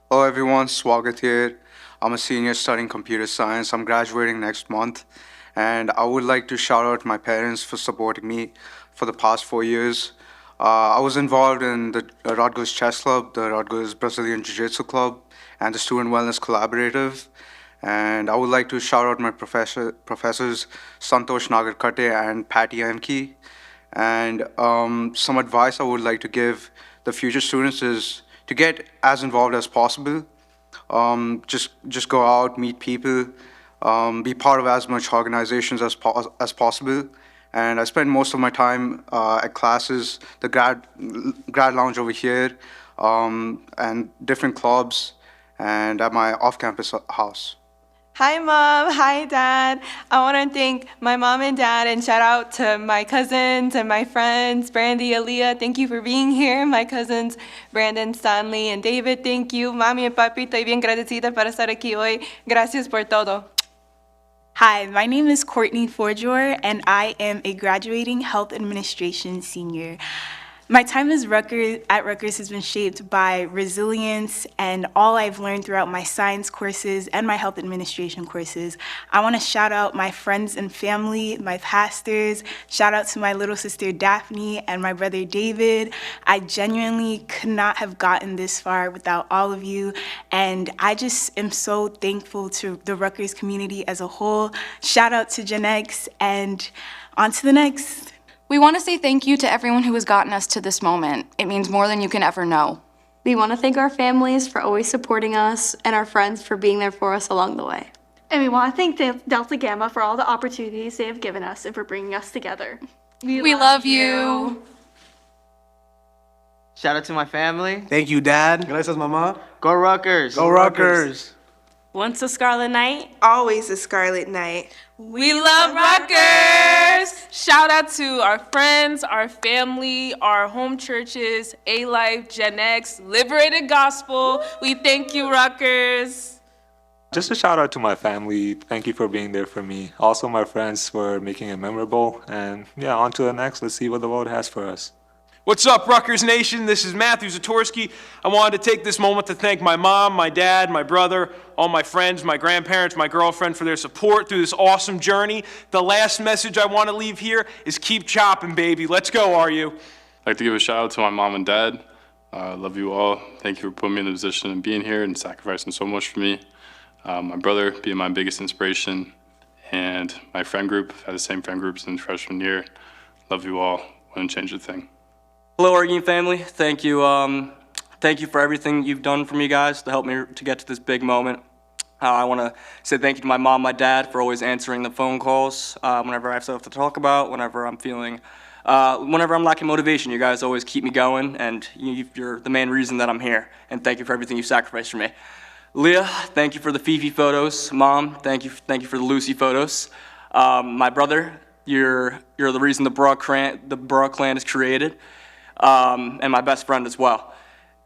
Hello everyone, Swagat here. I'm a senior studying computer science. I'm graduating next month. And I would like to shout out my parents for supporting me for the past 4 years. I was involved in the Rutgers Chess Club, the Rutgers Brazilian Jiu-Jitsu Club, and the Student Wellness Collaborative. And I would like to shout out my professors, Santosh Nagarkate and Patty Emke. And some advice I would like to give the future students is to get as involved as possible. Just go out, meet people, be part of as much organizations as possible. And I spend most of my time at classes, the grad lounge over here, and different clubs, and at my off-campus house. Hi, Mom. Hi, Dad. I want to thank my mom and dad and shout out to my cousins and my friends, Brandy, Aaliyah. Thank you for being here. My cousins, Brandon, Stanley, and David, thank you. Mami y papi, estoy bien agradecida para estar aquí hoy. Gracias por todo. Hi, my name is Courtney Forjor, and I am a graduating health administration senior. My time at Rutgers has been shaped by resilience and all I've learned throughout my science courses and my health administration courses. I want to shout out my friends and family, my pastors, shout out to my little sister Daphne and my brother David. I genuinely could not have gotten this far without all of you, and I just am so thankful to the Rutgers community as a whole. Shout out to Gen X, and on to the next. We want to say thank you to everyone who has gotten us to this moment. It means more than you can ever know. We want to thank our families for always supporting us and our friends for being there for us along the way. And we want to thank Delta Gamma for all the opportunities they have given us and for bringing us together. We love you. Shout out to my family. Thank you, Dad. Gracias, Mama. Go Rutgers. Go Rutgers. Once a Scarlet Night. Always a Scarlet Night. We love Rutgers! Shout out to our friends, our family, our home churches, A-Life, Gen X, Liberated Gospel. We thank you, Rutgers. Just a shout out to my family. Thank you for being there for me. Also my friends for making it memorable. And yeah, on to the next. Let's see what the world has for us. What's up, Rutgers Nation? This is Matthew Zatorsky. I wanted to take this moment to thank my mom, my dad, my brother, all my friends, my grandparents, my girlfriend for their support through this awesome journey. The last message I want to leave here is keep chopping, baby. Let's go, are you? I'd like to give a shout out to my mom and dad. I love you all. Thank you for putting me in the position of being here and sacrificing so much for me. My brother being my biggest inspiration, and my friend group. I've had the same friend group since freshman year. Love you all. Wouldn't change a thing. Hello, Oregon family. Thank you. Thank you for everything you've done for me, guys, to help me to get to this big moment. I want to say thank you to my mom, my dad, for always answering the phone calls whenever I have stuff to talk about, whenever I'm lacking motivation. You guys always keep me going, and you're the main reason that I'm here. And thank you for everything you sacrificed for me. Leah, thank you for the Fifi photos. Mom, thank you for the Lucy photos. My brother, you're the reason the Bra Clan is created. And my best friend as well.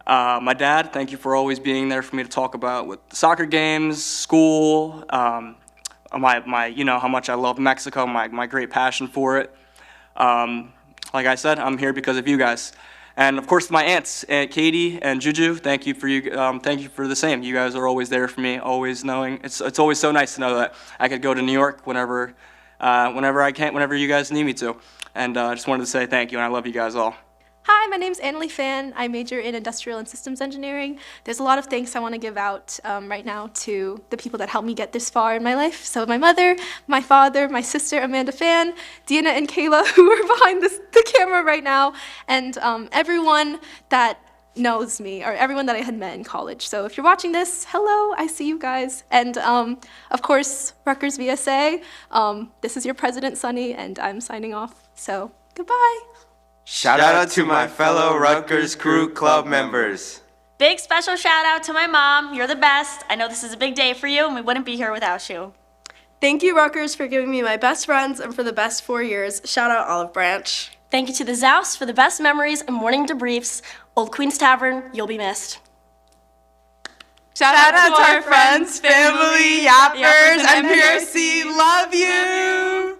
My dad, thank you for always being there for me to talk about with the soccer games, school, you know how much I love Mexico, my great passion for it. Like I said, I'm here because of you guys. And of course, my aunts, Aunt Katie and Juju, thank you for the same. You guys are always there for me, always knowing. It's always so nice to know that I could go to New York whenever I can, whenever you guys need me to. And I just wanted to say thank you, and I love you guys all. Hi, my name's Annalie Fan. I major in Industrial and Systems Engineering. There's a lot of thanks I want to give out right now to the people that helped me get this far in my life. So my mother, my father, my sister Amanda Fan, Deanna and Kayla, who are behind the camera right now, and everyone that knows me, or everyone that I had met in college. So if you're watching this, hello, I see you guys. And of course, Rutgers VSA. This is your president, Sunny, and I'm signing off. So goodbye. Shout out to my fellow Rutgers Crew Club members. Big special shout out to my mom. You're the best. I know this is a big day for you, and we wouldn't be here without you. Thank you, Rutgers, for giving me my best friends and for the best 4 years. Shout out Olive Branch. Thank you to the Zouse for the best memories and morning debriefs. Old Queen's Tavern, you'll be missed. Shout out to our friends, family, yappers, and PRC. Love you.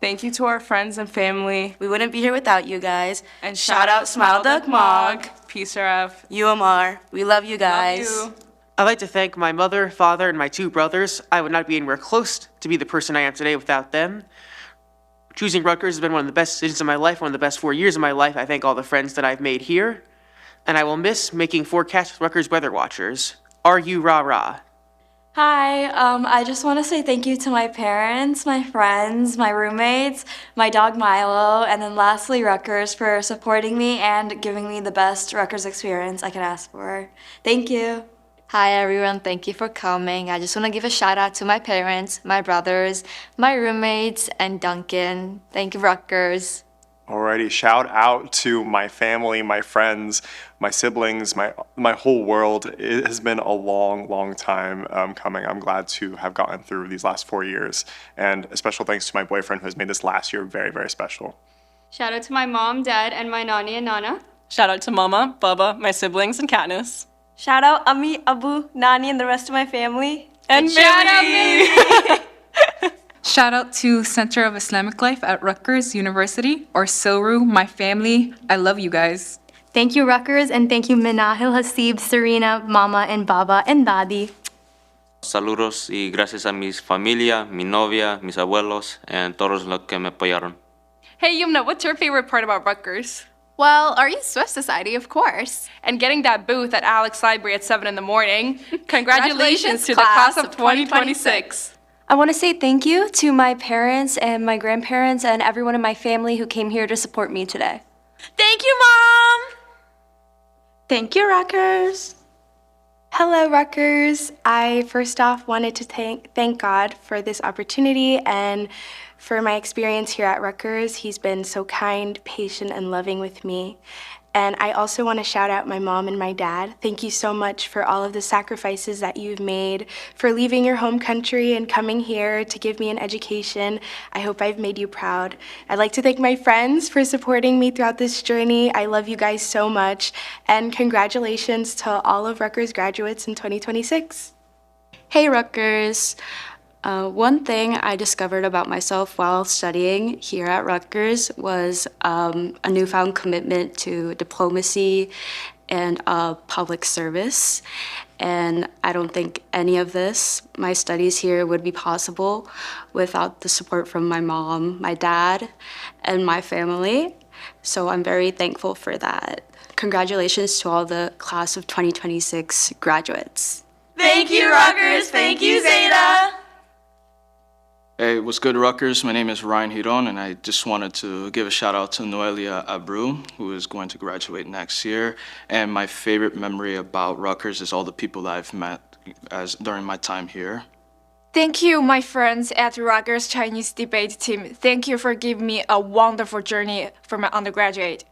Thank you to our friends and family. We wouldn't be here without you guys. And shout out Smile Duck Mog. Peace RF. UMR, we love you guys. Love you. I'd like to thank my mother, father, and my 2 brothers. I would not be anywhere close to be the person I am today without them. Choosing Rutgers has been one of the best decisions of my life, one of the best 4 years of my life. I thank all the friends that I've made here. And I will miss making forecasts with Rutgers weather watchers. Are you rah-rah? Hi, I just want to say thank you to my parents, my friends, my roommates, my dog Milo, and then lastly Rutgers for supporting me and giving me the best Rutgers experience I could ask for. Thank you. Hi everyone, thank you for coming. I just want to give a shout out to my parents, my brothers, my roommates, and Duncan. Thank you, Rutgers. Alrighty, shout out to my family, my friends, my siblings, my whole world. It has been a long time coming. I'm glad to have gotten through these last 4 years. And a special thanks to my boyfriend who has made this last year very special. Shout out to my mom, dad, and my Nani and Nana. Shout out to Mama, Bubba, my siblings, and Katniss. Shout out Ami, Abu, Nani, and the rest of my family. And shout out Mimi. Shout out to Center of Islamic Life at Rutgers University, or SILRU, my family. I love you guys. Thank you, Rutgers, and thank you, Minahil, Hasib, Serena, Mama, and Baba, and Dadi. Saludos y gracias a mis familia, mi novia, mis abuelos, and todos los que me apoyaron. Hey, Yumna, what's your favorite part about Rutgers? Well, our East West Society, of course. And getting that booth at Alex Library at 7 in the morning. Congratulations to the class of 2026. I want to say thank you to my parents and my grandparents and everyone in my family who came here to support me today. Thank you, Mom! Thank you, Rutgers. Hello, Rutgers. I first off wanted to thank God for this opportunity and for my experience here at Rutgers. He's been so kind, patient, and loving with me. And I also want to shout out my mom and my dad. Thank you so much for all of the sacrifices that you've made, for leaving your home country and coming here to give me an education. I hope I've made you proud. I'd like to thank my friends for supporting me throughout this journey. I love you guys so much. And congratulations to all of Rutgers graduates in 2026. Hey, Rutgers. One thing I discovered about myself while studying here at Rutgers was a newfound commitment to diplomacy and public service. And I don't think any of this, my studies here, would be possible without the support from my mom, my dad, and my family. So I'm very thankful for that. Congratulations to all the class of 2026 graduates. Thank you, Rutgers. Thank you, Zeta. Hey, what's good, Rutgers? My name is Ryan Hiron, and I just wanted to give a shout out to Noelia Abreu, who is going to graduate next year. And my favorite memory about Rutgers is all the people that I've met during my time here. Thank you, my friends at Rutgers Chinese debate team. Thank you for giving me a wonderful journey for my undergraduate.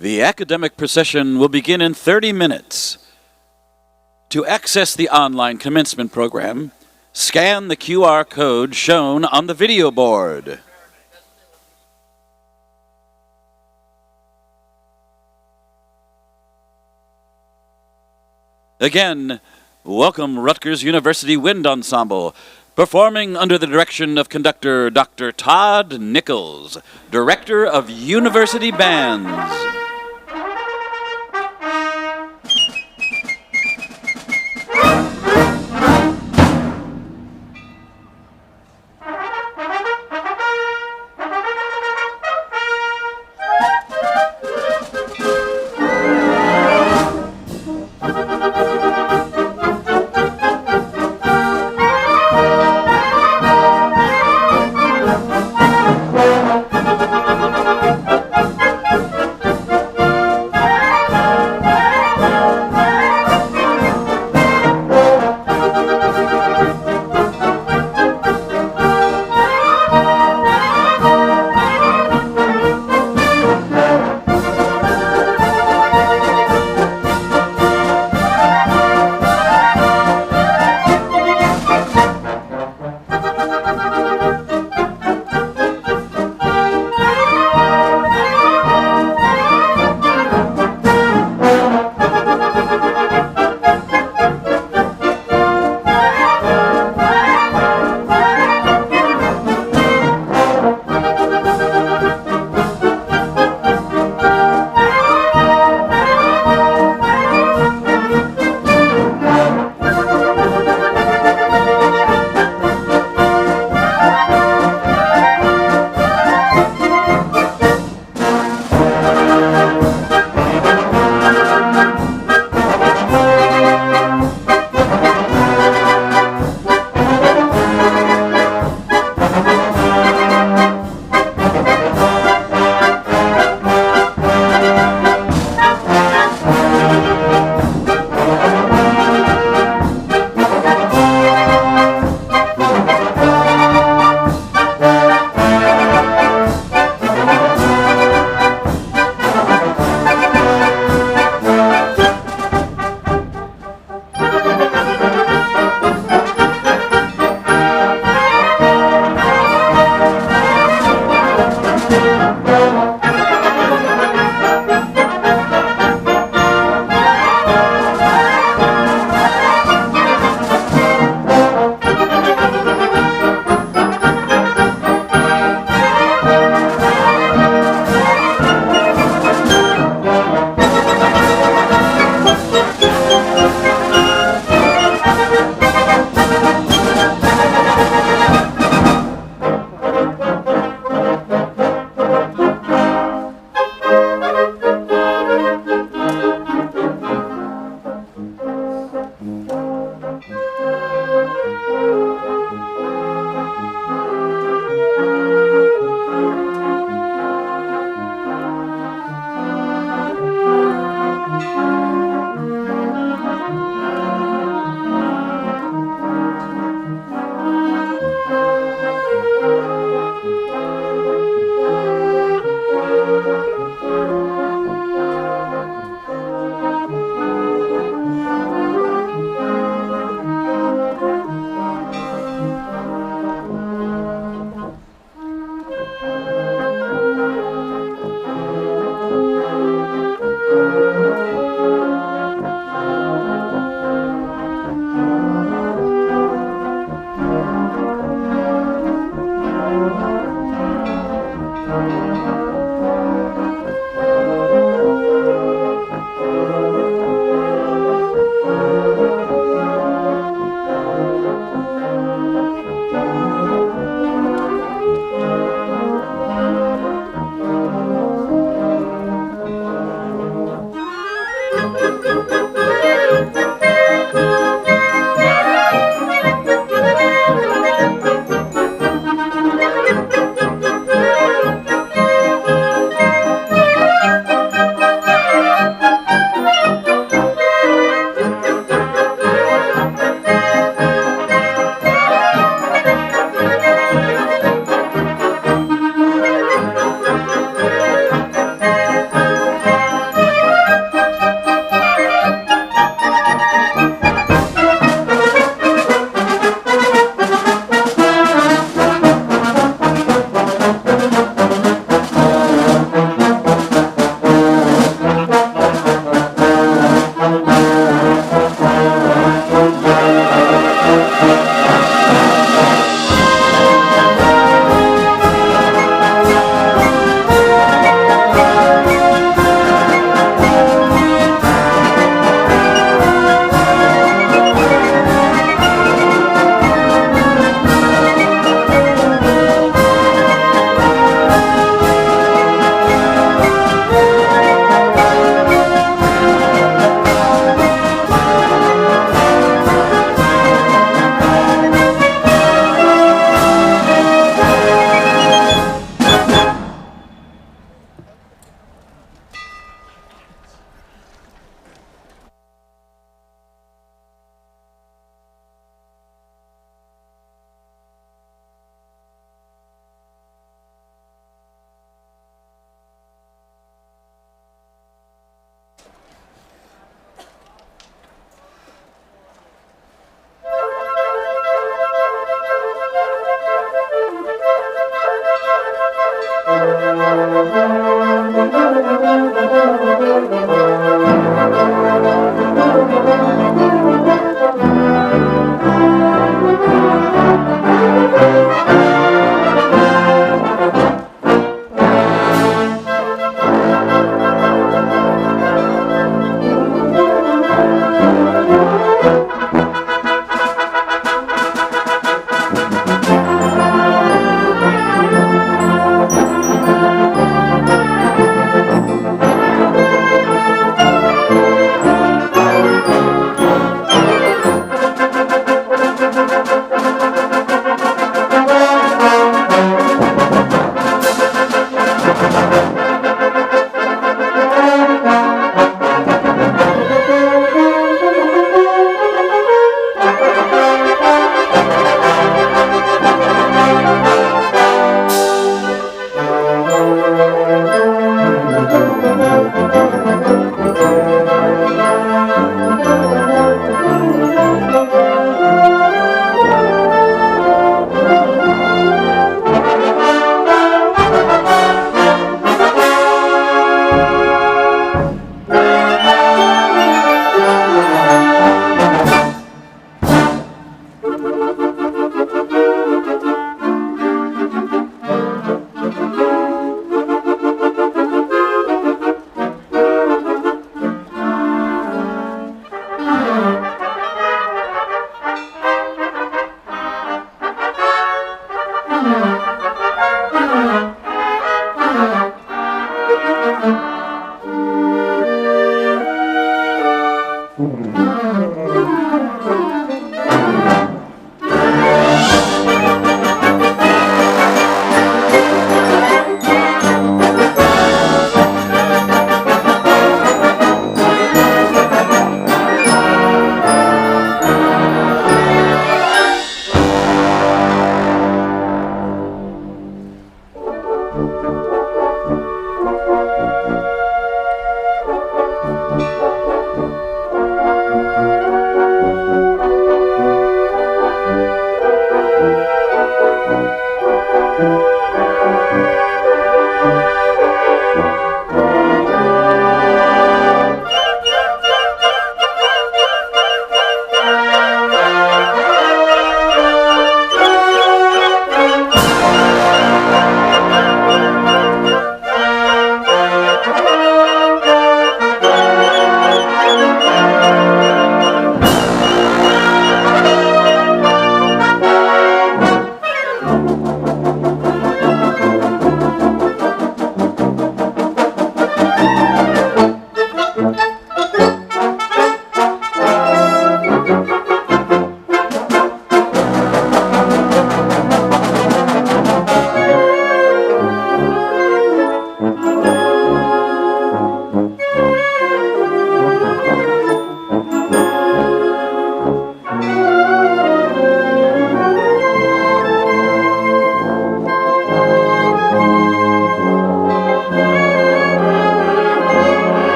The academic procession will begin in 30 minutes. To access the online commencement program, scan the QR code shown on the video board. Again, welcome Rutgers University Wind Ensemble, performing under the direction of conductor Dr. Todd Nichols, Director of University Bands.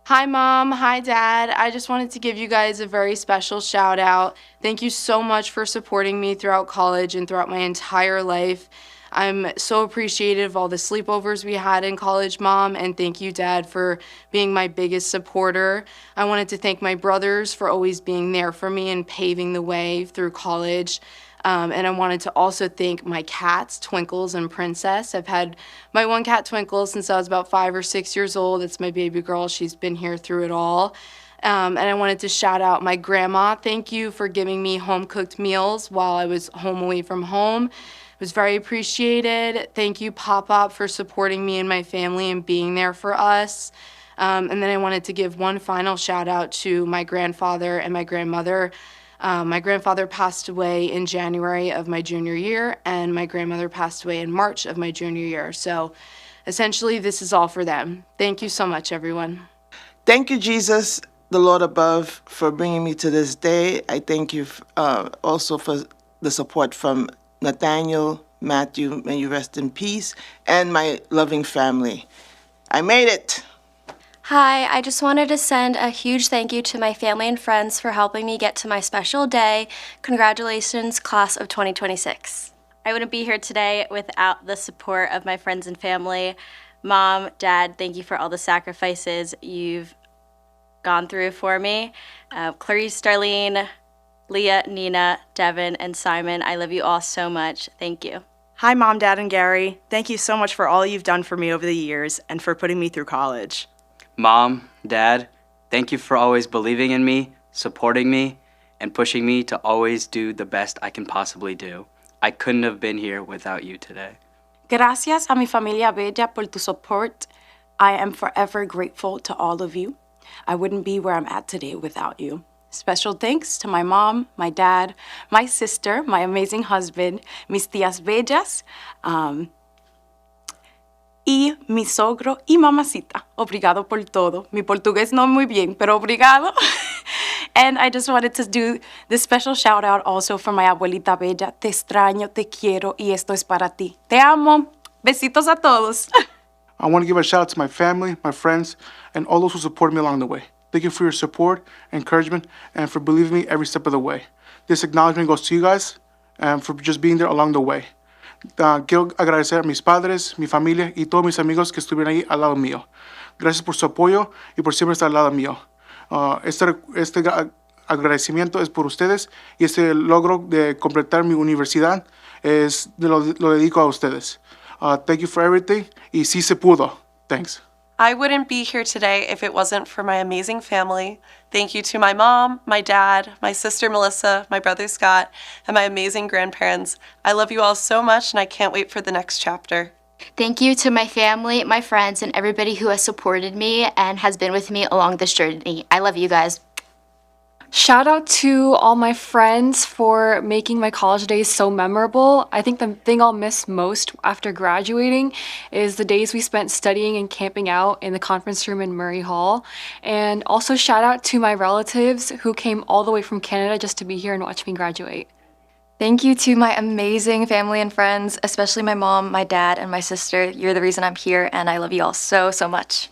Hi, Mom. Hi, Dad. I just wanted to give you guys a very special shout out. Thank you so much for supporting me throughout college and throughout my entire life. I'm so appreciative of all the sleepovers we had in college, Mom, and thank you, Dad, for being my biggest supporter. I wanted to thank my brothers for always being there for me and paving the way through college. And I wanted to also thank my cats, Twinkles and Princess. I've had my one cat, Twinkles, since I was about 5 or 6 years old. It's my baby girl. She's been here through it all. And I wanted to shout out my grandma. Thank you for giving me home-cooked meals while I was home away from home. It was very appreciated. Thank you, Pop-Pop, for supporting me and my family and being there for us. And then I wanted to give one final shout out to my grandfather and my grandmother. My grandfather passed away in January of my junior year, and my grandmother passed away in March of my junior year. So essentially, this is all for them. Thank you so much, everyone. Thank you, Jesus, the Lord above, for bringing me to this day. I thank you also for the support from Nathaniel, Matthew, may you rest in peace, and my loving family. I made it. Hi, I just wanted to send a huge thank you to my family and friends for helping me get to my special day. Congratulations, class of 2026. I wouldn't be here today without the support of my friends and family. Mom, Dad, thank you for all the sacrifices you've gone through for me. Clarice, Darlene, Leah, Nina, Devin, and Simon, I love you all so much. Thank you. Hi, Mom, Dad, and Gary. Thank you so much for all you've done for me over the years and for putting me through college. Mom, Dad, thank you for always believing in me, supporting me, and pushing me to always do the best I can possibly do. I couldn't have been here without you today. Gracias a mi familia bella por tu support. I am forever grateful to all of you. I wouldn't be where I'm at today without you. Special thanks to my mom, my dad, my sister, my amazing husband, mis tías bellas, y mi sogro y mamacita. Obrigado por todo. Mi portugués no muy bien, pero obrigado. And I just wanted to do this special shout out also for my abuelita bella. Te extraño, te quiero, y esto es para ti. Te amo. Besitos a todos. I want to give a shout out to my family, my friends, and all those who support me along the way. Thank you for your support, encouragement, and for believing me every step of the way. This acknowledgement goes to you guys and for just being there along the way. Quiero agradecer a mis padres, mi familia y todos mis amigos que estuvieron ahí al lado mío. Gracias por su apoyo y por siempre estar al lado mío. Este agradecimiento es por ustedes y este logro de completar mi universidad lo dedico a ustedes. Thank you for everything y sí se pudo. Thanks. I wouldn't be here today if it wasn't for my amazing family. Thank you to my mom, my dad, my sister Melissa, my brother Scott, and my amazing grandparents. I love you all so much and I can't wait for the next chapter. Thank you to my family, my friends, and everybody who has supported me and has been with me along this journey. I love you guys. Shout out to all my friends for making my college days so memorable. I think the thing I'll miss most after graduating is the days we spent studying and camping out in the conference room in Murray Hall. And also shout out to my relatives who came all the way from Canada just to be here and watch me graduate. Thank you to my amazing family and friends, especially my mom, my dad, and my sister. You're the reason I'm here, and I love you all so, so much.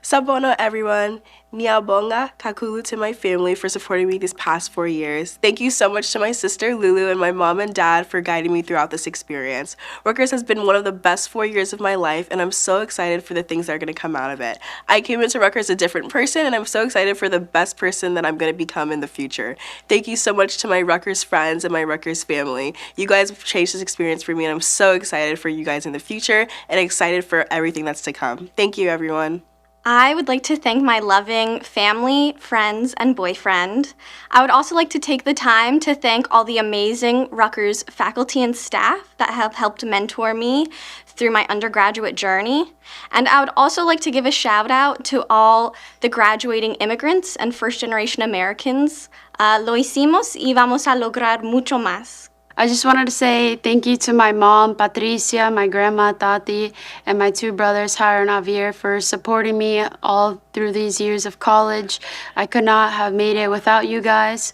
Sabono, everyone. Niabonga kakulu to my family for supporting me these past 4 years. Thank you so much to my sister Lulu and my mom and dad for guiding me throughout this experience. Rutgers has been one of the best 4 years of my life, and I'm so excited for the things that are going to come out of it. I came into Rutgers a different person, and I'm so excited for the best person that I'm going to become in the future. Thank you so much to my Rutgers friends and my Rutgers family. You guys have changed this experience for me, and I'm so excited for you guys in the future and excited for everything that's to come. Thank you, everyone. I would like to thank my loving family, friends, and boyfriend. I would also like to take the time to thank all the amazing Rutgers faculty and staff that have helped mentor me through my undergraduate journey. And I would also like to give a shout out to all the graduating immigrants and first-generation Americans. Lo hicimos y vamos a lograr mucho más. I just wanted to say thank you to my mom, Patricia, my grandma, Tati, and my two brothers, Jair and Javier, for supporting me all through these years of college. I could not have made it without you guys.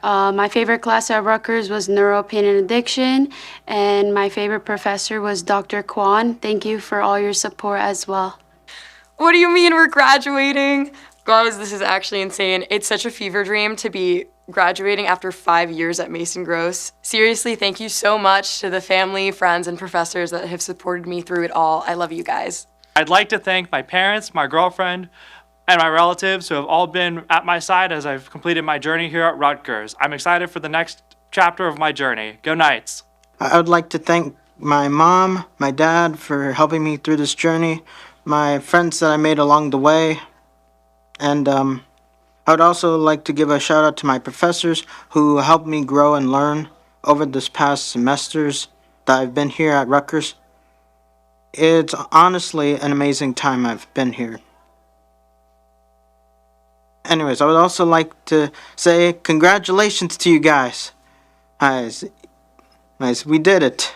My favorite class at Rutgers was Neuro, Pain, and Addiction, and my favorite professor was Dr. Kwan. Thank you for all your support as well. What do you mean we're graduating? Guys, this is actually insane. It's such a fever dream to be graduating after 5 years at Mason Gross. Seriously, thank you so much to the family, friends, and professors that have supported me through it all. I love you guys. I'd like to thank my parents, my girlfriend, and my relatives who have all been at my side as I've completed my journey here at Rutgers. I'm excited for the next chapter of my journey. Go Knights! I would like to thank my mom, my dad for helping me through this journey, my friends that I made along the way, and I would also like to give a shout out to my professors who helped me grow and learn over this past semesters that I've been here at Rutgers. It's honestly an amazing time I've been here. Anyways, I would also like to say congratulations to you guys. Guys, we did it.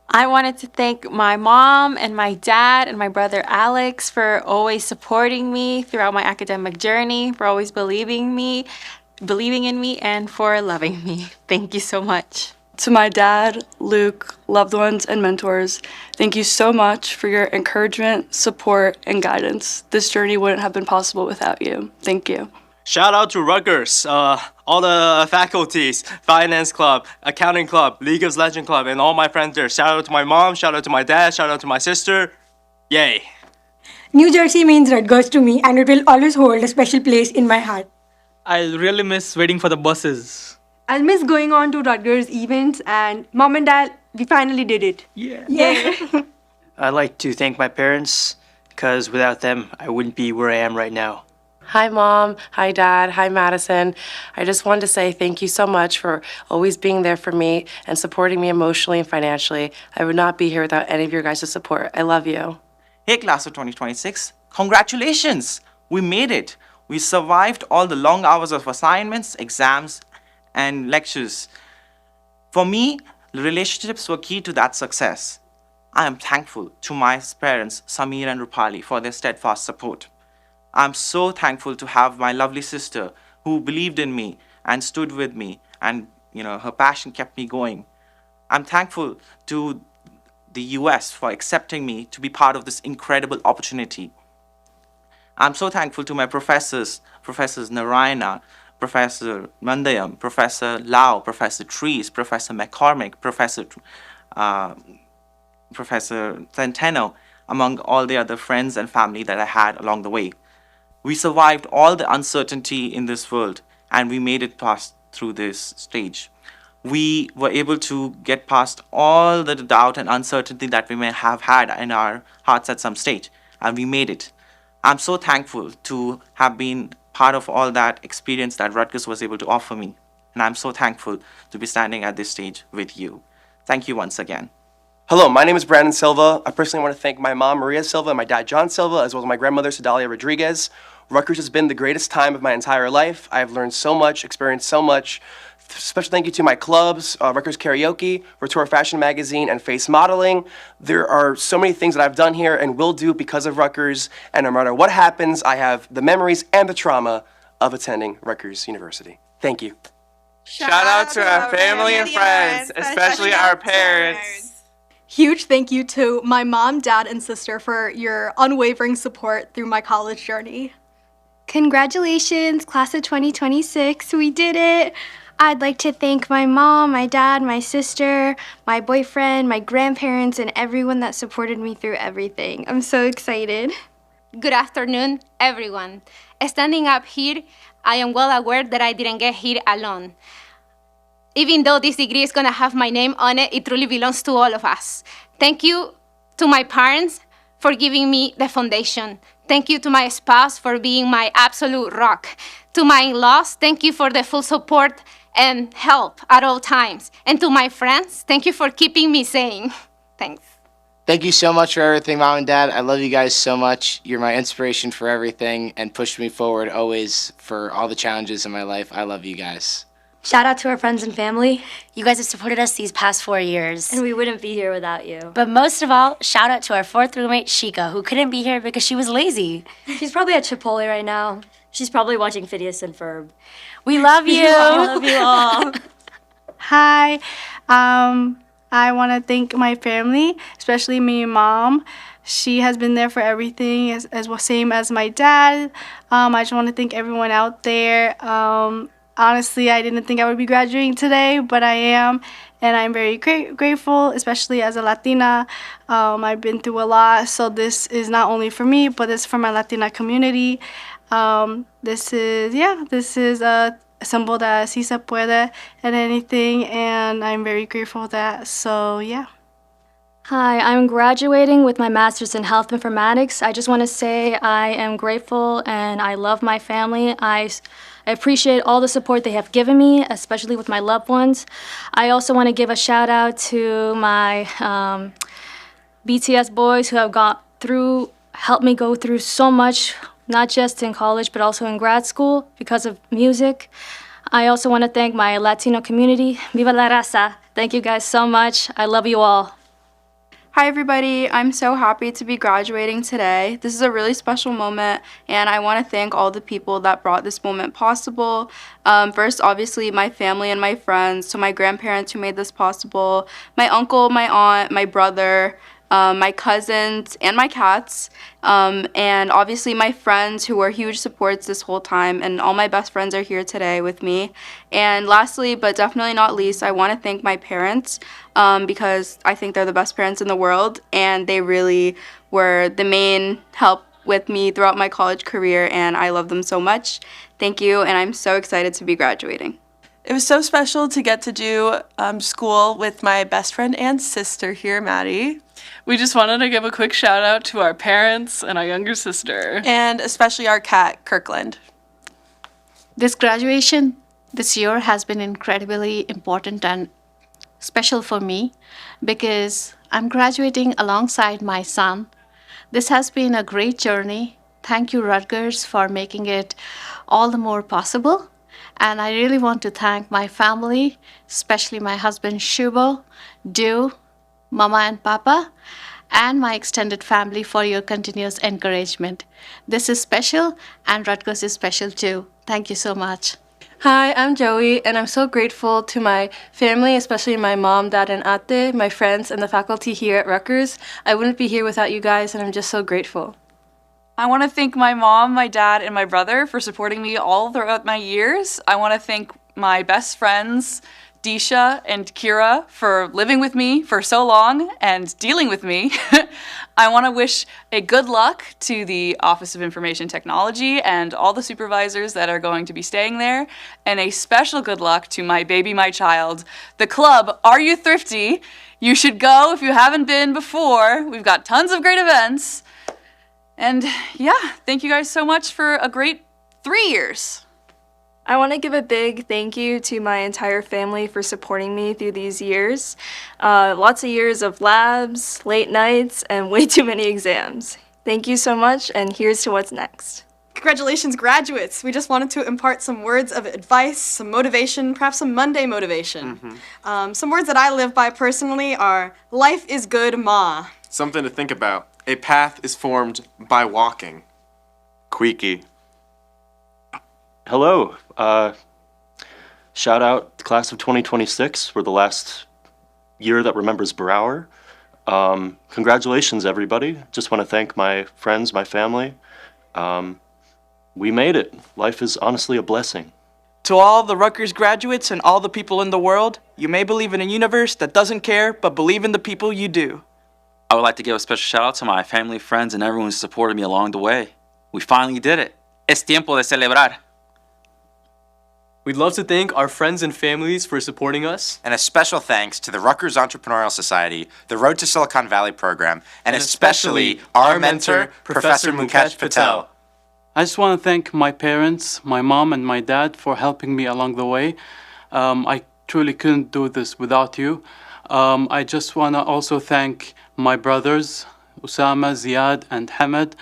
I wanted to thank my mom and my dad and my brother Alex for always supporting me throughout my academic journey, for always believing in me, and for loving me. Thank you so much. To my dad, Luke, loved ones, and mentors, thank you so much for your encouragement, support, and guidance. This journey wouldn't have been possible without you. Thank you. Shout out to Rutgers, all the faculties, Finance Club, Accounting Club, League of Legends Club, and all my friends there. Shout out to my mom, shout out to my dad, shout out to my sister. Yay. New Jersey means Rutgers to me, and it will always hold a special place in my heart. I'll really miss waiting for the buses. I'll miss going on to Rutgers events, and Mom and Dad, we finally did it. Yeah. I'd like to thank my parents, because without them, I wouldn't be where I am right now. Hi, Mom. Hi, Dad. Hi, Madison. I just wanted to say thank you so much for always being there for me and supporting me emotionally and financially. I would not be here without any of your guys' support. I love you. Hey, class of 2026. Congratulations. We made it. We survived all the long hours of assignments, exams, and lectures. For me, the relationships were key to that success. I am thankful to my parents, Samir and Rupali, for their steadfast support. I'm so thankful to have my lovely sister who believed in me and stood with me, and her passion kept me going. I'm thankful to the US for accepting me to be part of this incredible opportunity. I'm so thankful to my professors, Professors Narayana, Professor Mandayam, Professor Lau, Professor Trees, Professor McCormick, Professor Centeno, among all the other friends and family that I had along the way. We survived all the uncertainty in this world, and we made it past through this stage. We were able to get past all the doubt and uncertainty that we may have had in our hearts at some stage, and we made it. I'm so thankful to have been part of all that experience that Rutgers was able to offer me, and I'm so thankful to be standing at this stage with you. Thank you once again. Hello, my name is Brandon Silva. I personally want to thank my mom, Maria Silva, and my dad, John Silva, as well as my grandmother, Sedalia Rodriguez. Rutgers has been the greatest time of my entire life. I have learned so much, experienced so much. Special thank you to my clubs, Rutgers Karaoke, Retour Fashion Magazine, and Face Modeling. There are so many things that I've done here and will do because of Rutgers, and no matter what happens, I have the memories and the trauma of attending Rutgers University. Thank you. Shout out to our family and friends, especially our parents. Huge thank you to my mom, dad, and sister for your unwavering support through my college journey. Congratulations, class of 2026. We did it. I'd like to thank my mom, my dad, my sister, my boyfriend, my grandparents, and everyone that supported me through everything. I'm so excited. Good afternoon, everyone. Standing up here, I am well aware that I didn't get here alone. Even though this degree is gonna have my name on it, it truly belongs to all of us. Thank you to my parents for giving me the foundation. Thank you to my spouse for being my absolute rock. To my in-laws, thank you for the full support and help at all times. And to my friends, thank you for keeping me sane. Thanks. Thank you so much for everything, Mom and Dad. I love you guys so much. You're my inspiration for everything and push me forward always for all the challenges in my life. I love you guys. Shout out to our friends and family. You guys have supported us these past 4 years. And we wouldn't be here without you. But most of all, shout out to our fourth roommate, Shika, who couldn't be here because she was lazy. She's probably at Chipotle right now. She's probably watching Phineas and Ferb. We love you. I love you all. Hi. I want to thank my family, especially my mom. She has been there for everything, as well, same as my dad. I just want to thank everyone out there. Honestly, I didn't think I would be graduating today, but I am, and I'm very grateful, especially as a Latina. I've been through a lot, so this is not only for me, but it's for my Latina community. This is a symbol that sí se puede and anything, and I'm very grateful for that, so yeah. Hi, I'm graduating with my master's in health informatics. I just want to say I am grateful and I love my family. I appreciate all the support they have given me, especially with my loved ones. I also want to give a shout out to my BTS boys who have helped me go through so much not just in college, but also in grad school because of music. I also want to thank my Latino community. Viva la raza. Thank you guys so much. I love you all. Hi everybody, I'm so happy to be graduating today. This is a really special moment and I want to thank all the people that brought this moment possible. First, obviously, my family and my friends, so my grandparents who made this possible, my uncle, my aunt, my brother, my cousins, and my cats, and obviously my friends who were huge supports this whole time, and all my best friends are here today with me. And lastly, but definitely not least, I want to thank my parents because I think they're the best parents in the world, and they really were the main help with me throughout my college career, and I love them so much. Thank you, and I'm so excited to be graduating. It was so special to get to do school with my best friend and sister here, Maddie. We just wanted to give a quick shout out to our parents and our younger sister. And especially our cat, Kirkland. This graduation this year has been incredibly important and special for me because I'm graduating alongside my son. This has been a great journey. Thank you, Rutgers, for making it all the more possible. And I really want to thank my family, especially my husband Shubo, Du, Mama and Papa, and my extended family for your continuous encouragement. This is special, and Rutgers is special too. Thank you so much. Hi, I'm Joey, and I'm so grateful to my family, especially my mom, dad, and ate, my friends, and the faculty here at Rutgers. I wouldn't be here without you guys, and I'm just so grateful. I want to thank my mom, my dad, and my brother for supporting me all throughout my years. I want to thank my best friends, Disha and Kira, for living with me for so long and dealing with me. I want to wish a good luck to the Office of Information Technology and all the supervisors that are going to be staying there, and a special good luck to my baby, my child, the club, Are You Thrifty? You should go if you haven't been before. We've got tons of great events. And yeah, thank you guys so much for a great 3 years. I want to give a big thank you to my entire family for supporting me through these years. Lots of years of labs, late nights, and way too many exams. Thank you so much, and here's to what's next. Congratulations, graduates. We just wanted to impart some words of advice, some motivation, perhaps some Monday motivation. Some words that I live by personally are, life is good, ma. Something to think about. A path is formed by walking. Queeky. Hello. Shout out the class of 2026 for the last year that remembers Brower. Congratulations, everybody. Just want to thank my friends, my family. We made it. Life is honestly a blessing. To all the Rutgers graduates and all the people in the world, you may believe in a universe that doesn't care, but believe in the people you do. I would like to give a special shout out to my family, friends, and everyone who supported me along the way. We finally did it. Es tiempo de celebrar. We'd love to thank our friends and families for supporting us. And a special thanks to the Rutgers Entrepreneurial Society, the Road to Silicon Valley program, and especially our mentor, Professor Mukesh Patel. I just want to thank my parents, my mom and my dad for helping me along the way. I truly couldn't do this without you. I just want to also thank my brothers, Usama, Ziad, and Hamad,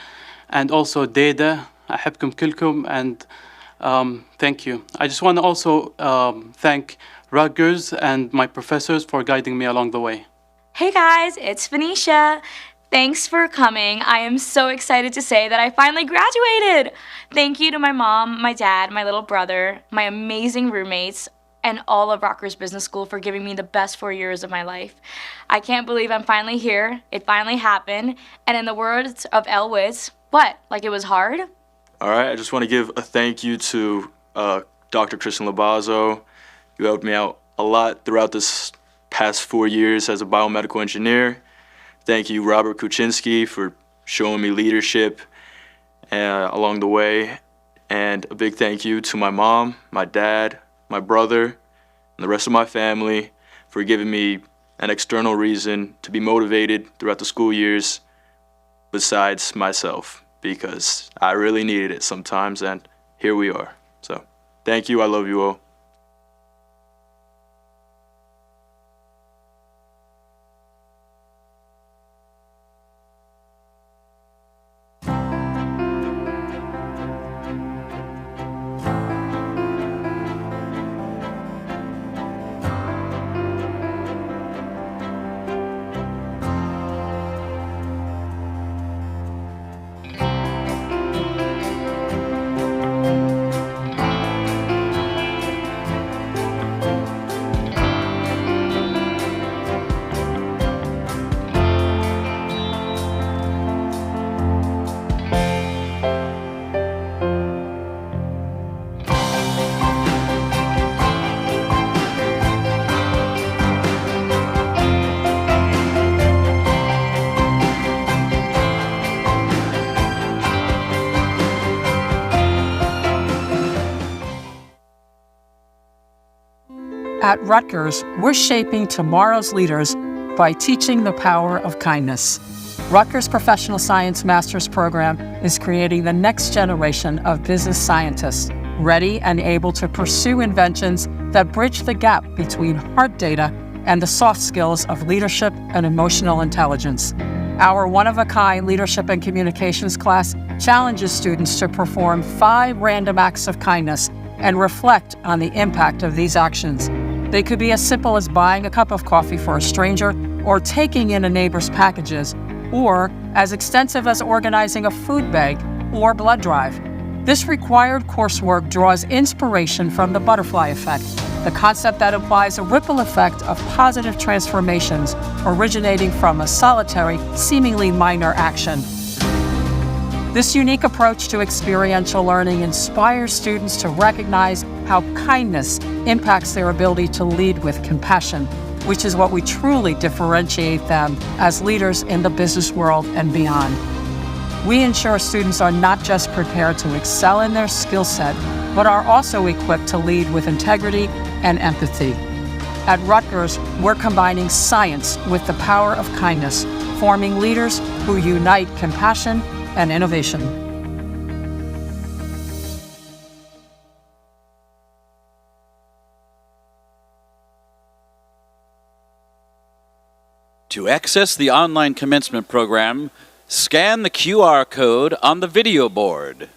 and also Deda. أحبكم كلكم, and thank you. I just want to also thank Rutgers and my professors for guiding me along the way. Hey guys, it's Phoenicia. Thanks for coming. I am so excited to say that I finally graduated. Thank you to my mom, my dad, my little brother, my amazing roommates, and all of Rutgers Business School for giving me the best 4 years of my life. I can't believe I'm finally here. It finally happened. And in the words of El Wiz, what? Like it was hard? All right, I just want to give a thank you to Dr. Christian Labazo. You helped me out a lot throughout this past 4 years as a biomedical engineer. Thank you, Robert Kuczynski, for showing me leadership along the way. And a big thank you to my mom, my dad, my brother, and the rest of my family for giving me an external reason to be motivated throughout the school years besides myself, because I really needed it sometimes, and here we are. So, thank you. I love you all. At Rutgers, we're shaping tomorrow's leaders by teaching the power of kindness. Rutgers Professional Science Master's Program is creating the next generation of business scientists, ready and able to pursue inventions that bridge the gap between hard data and the soft skills of leadership and emotional intelligence. Our one-of-a-kind leadership and communications class challenges students to perform 5 random acts of kindness and reflect on the impact of these actions. They could be as simple as buying a cup of coffee for a stranger or taking in a neighbor's packages, or as extensive as organizing a food bank or blood drive. This required coursework draws inspiration from the butterfly effect, the concept that implies a ripple effect of positive transformations originating from a solitary, seemingly minor action. This unique approach to experiential learning inspires students to recognize how kindness impacts their ability to lead with compassion, which is what we truly differentiate them as leaders in the business world and beyond. We ensure students are not just prepared to excel in their skill set, but are also equipped to lead with integrity and empathy. At Rutgers, we're combining science with the power of kindness, forming leaders who unite compassion and innovation. To access the online commencement program, scan the QR code on the video board.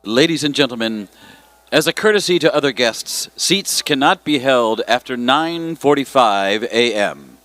Ladies and gentlemen, as a courtesy to other guests, seats cannot be held after 9:45 a.m.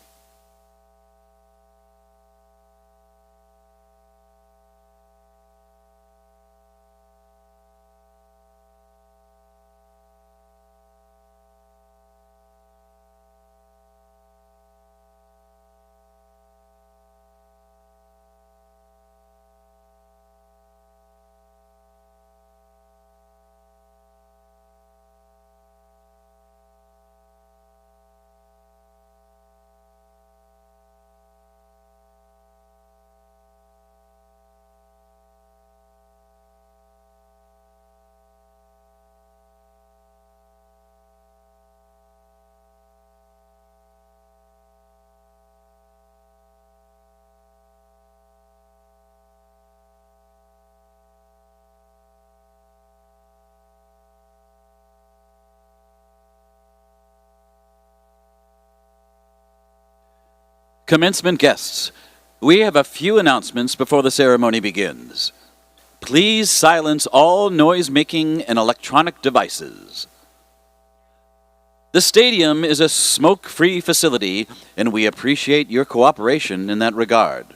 Commencement guests, we have a few announcements before the ceremony begins. Please silence all noise-making and electronic devices. The stadium is a smoke-free facility, and we appreciate your cooperation in that regard.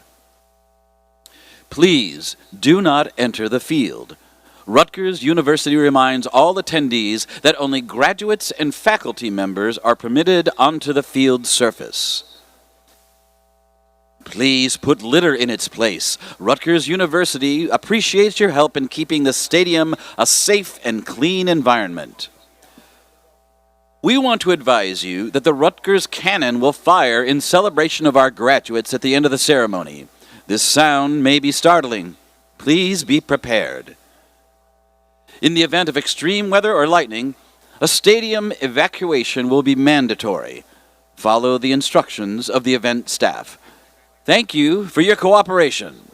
Please do not enter the field. Rutgers University reminds all attendees that only graduates and faculty members are permitted onto the field surface. Please put litter in its place. Rutgers University appreciates your help in keeping the stadium a safe and clean environment. We want to advise you that the Rutgers Cannon will fire in celebration of our graduates at the end of the ceremony. This sound may be startling. Please be prepared. In the event of extreme weather or lightning, a stadium evacuation will be mandatory. Follow the instructions of the event staff. Thank you for your cooperation.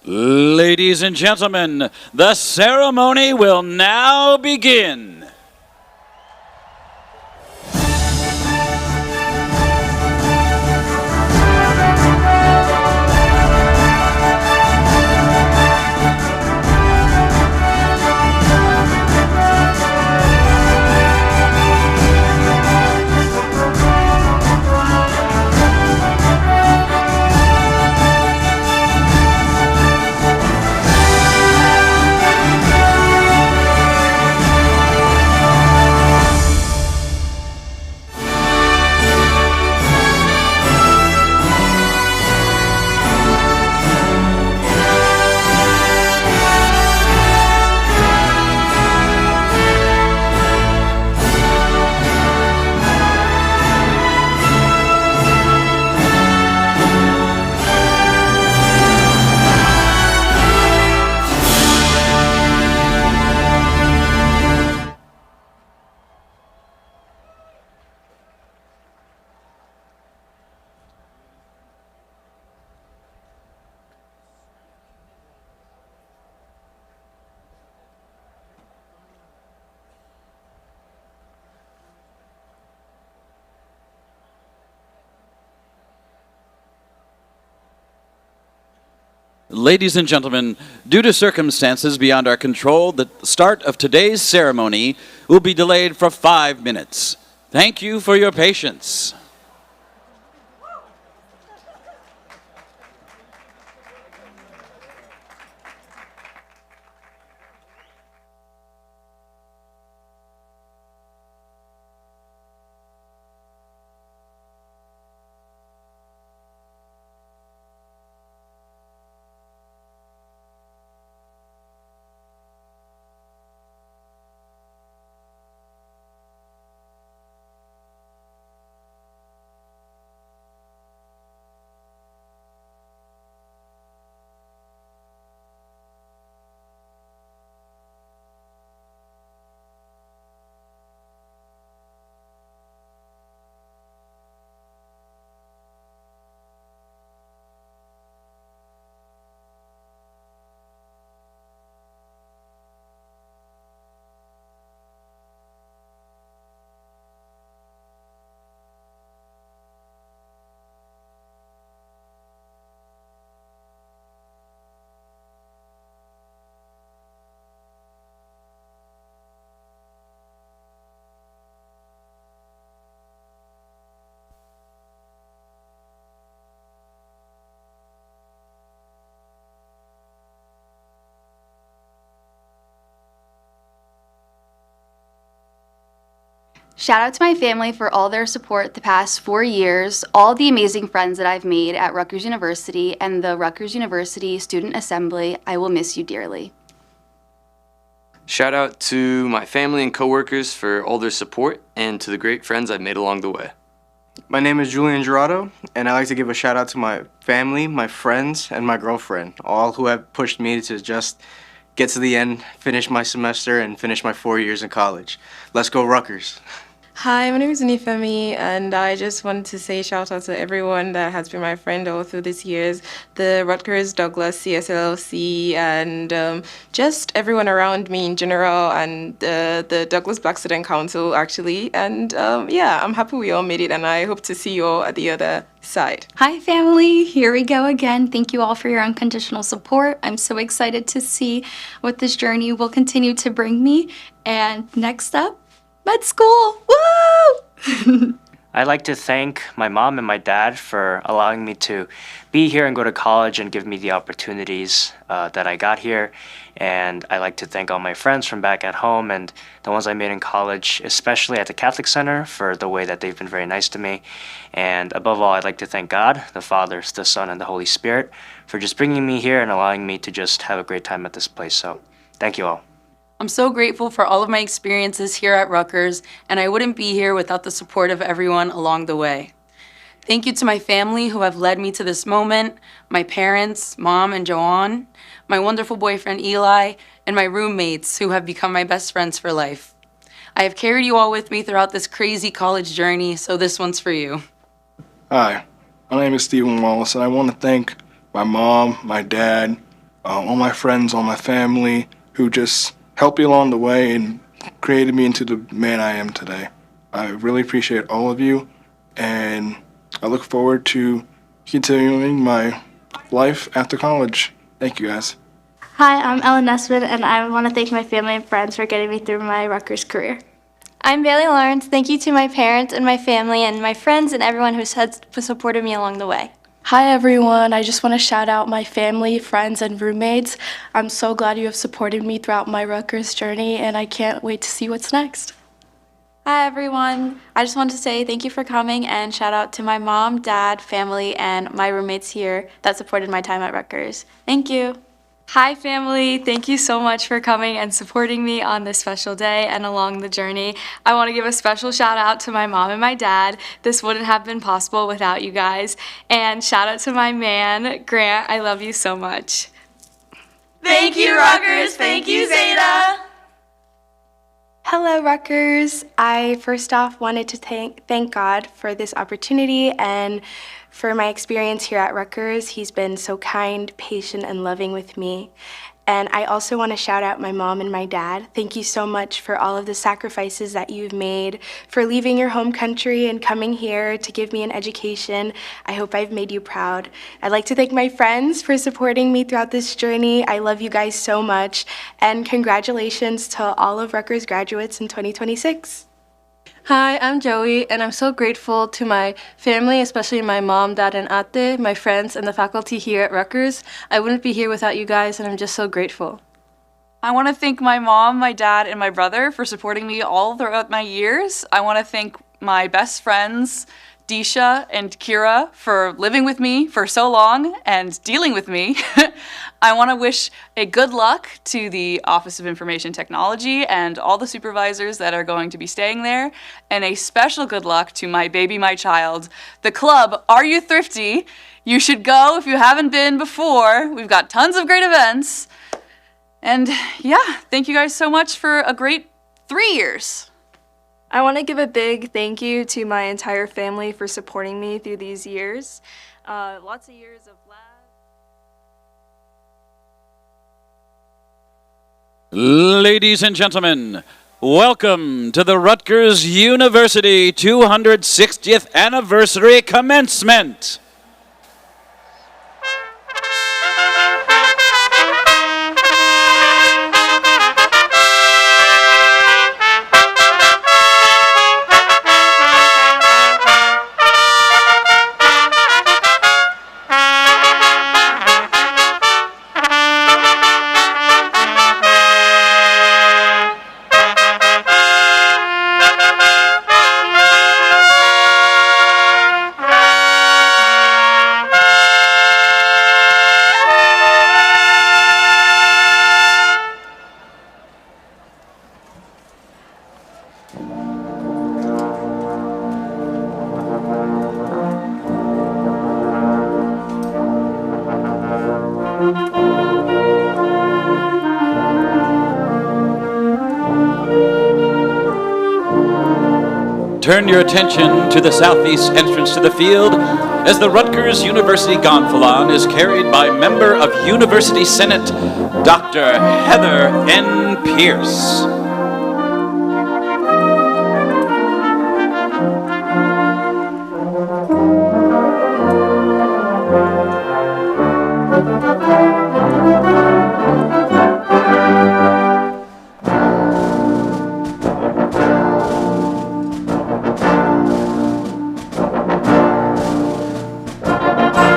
Ladies and gentlemen, the ceremony will now begin. Ladies and gentlemen, due to circumstances beyond our control, the start of today's ceremony will be delayed for 5 minutes. Thank you for your patience. Shout out to my family for all their support the past 4 years, all the amazing friends that I've made at Rutgers University and the Rutgers University Student Assembly. I will miss you dearly. Shout out to my family and coworkers for all their support and to the great friends I've made along the way. My name is Julian Gerardo, and I'd like to give a shout out to my family, my friends, and my girlfriend, all who have pushed me to just get to the end, finish my semester, and finish my 4 years in college. Let's go Rutgers. Hi, my name is Nifemi, and I just wanted to say shout out to everyone that has been my friend all through these years, the Rutgers Douglas CSLC, and just everyone around me in general, and the Douglas Black Student Council, actually. And yeah, I'm happy we all made it, and I hope to see you all at the other side. Hi, family. Here we go again. Thank you all for your unconditional support. I'm so excited to see what this journey will continue to bring me. And next up, med school! Woo! I'd like to thank my mom and my dad for allowing me to be here and go to college and give me the opportunities that I got here. And I'd like to thank all my friends from back at home and the ones I made in college, especially at the Catholic Center, for the way that they've been very nice to me. And above all, I'd like to thank God, the Father, the Son, and the Holy Spirit for just bringing me here and allowing me to just have a great time at this place. So thank you all. I'm so grateful for all of my experiences here at Rutgers, and I wouldn't be here without the support of everyone along the way. Thank you to my family who have led me to this moment, my parents, Mom and Joanne, my wonderful boyfriend Eli, and my roommates who have become my best friends for life. I have carried you all with me throughout this crazy college journey, so this one's for you. Hi, my name is Stephen Wallace, and I want to thank my mom, my dad, all my friends, all my family who just helped me along the way and created me into the man I am today. I really appreciate all of you, and I look forward to continuing my life after college. Thank you, guys. Hi, I'm Ellen Nesbitt, and I want to thank my family and friends for getting me through my Rutgers career. I'm Bailey Lawrence. Thank you to my parents and my family and my friends and everyone who supported me along the way. Hi everyone, I just want to shout out my family, friends, and roommates. I'm so glad you have supported me throughout my Rutgers journey, and I can't wait to see what's next. Hi everyone. I just want to say thank you for coming and shout out to my mom, dad, family, and my roommates here that supported my time at Rutgers. Thank you. Hi family, thank you so much for coming and supporting me on this special day and along the journey. I want to give a special shout out to my mom and my dad. This wouldn't have been possible without you guys. And shout out to my man, Grant. I love you so much. Thank you, Rutgers. Thank you, Zeta. Hello, Rutgers. I first off wanted to thank God for this opportunity and for my experience here at Rutgers. He's been so kind, patient, and loving with me. And I also want to shout out my mom and my dad. Thank you so much for all of the sacrifices that you've made, for leaving your home country and coming here to give me an education. I hope I've made you proud. I'd like to thank my friends for supporting me throughout this journey. I love you guys so much. And congratulations to all of Rutgers graduates in 2026. Hi, I'm Joey, and I'm so grateful to my family, especially my mom, dad, and ate, my friends, and the faculty here at Rutgers. I wouldn't be here without you guys, and I'm just so grateful. I want to thank my mom, my dad, and my brother for supporting me all throughout my years. I want to thank my best friends, Disha and Kira, for living with me for so long and dealing with me. I want to wish a good luck to the Office of Information Technology and all the supervisors that are going to be staying there, and a special good luck to my baby, my child. The club, Are You Thrifty? You should go if you haven't been before. We've got tons of great events. And yeah, thank you guys so much for a great 3 years. I want to give a big thank you to my entire family for supporting me through these years. Lots of years of Ladies and gentlemen, welcome to the Rutgers University 260th Anniversary Commencement. Turn your attention to the southeast entrance to the field as the Rutgers University Gonfalon is carried by member of University Senate, Dr. Heather N. Pierce.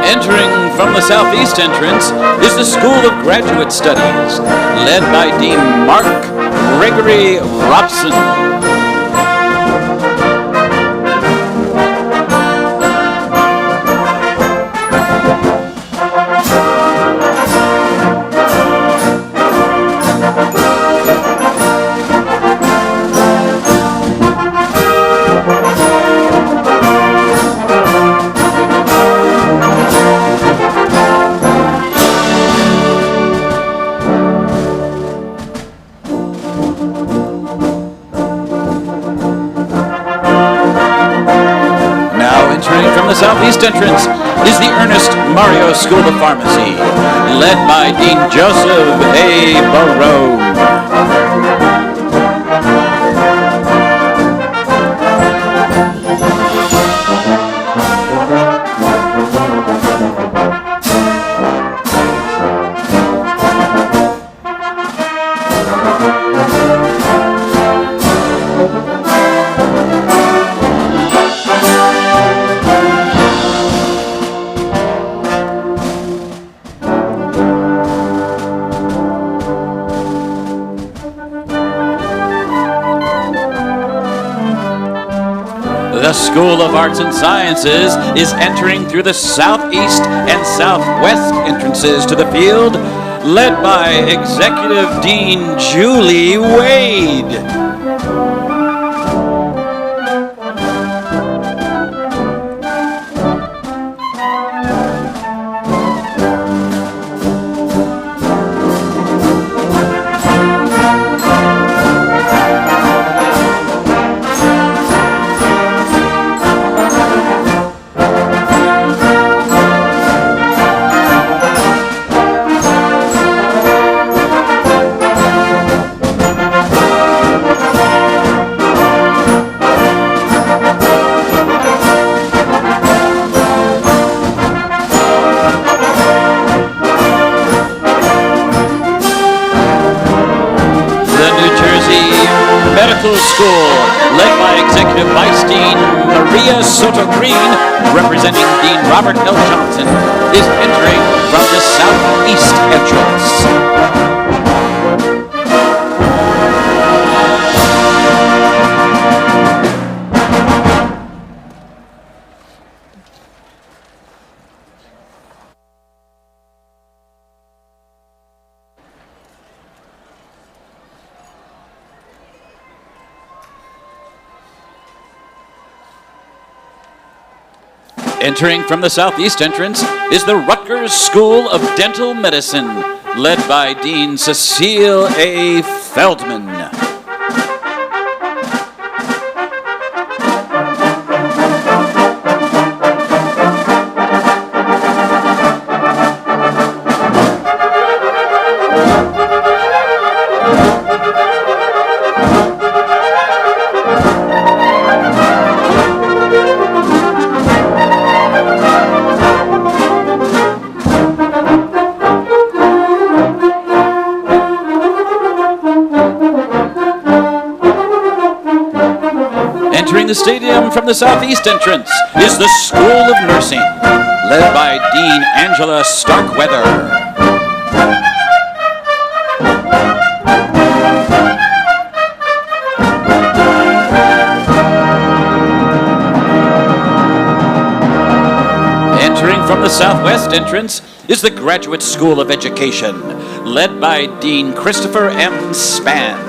Entering from the southeast entrance is the School of Graduate Studies, led by Dean Mark Gregory Robson. Entering from the southeast entrance is the Ernest Mario School of Pharmacy, led by Dean Joseph A. Barone. The School of Arts and Sciences is entering through the southeast and southwest entrances to the field, led by Executive Dean Julie Wade. School, led by Executive Vice Dean Maria Soto Green, representing Dean Robert L. Johnson, is entering from the southeast entrance. Entering from the southeast entrance is the Rutgers School of Dental Medicine, led by Dean Cecile A. Feldman. Entering the stadium from the southeast entrance is the School of Nursing, led by Dean Angela Starkweather. Entering from the southwest entrance is the Graduate School of Education, led by Dean Christopher M. Spann.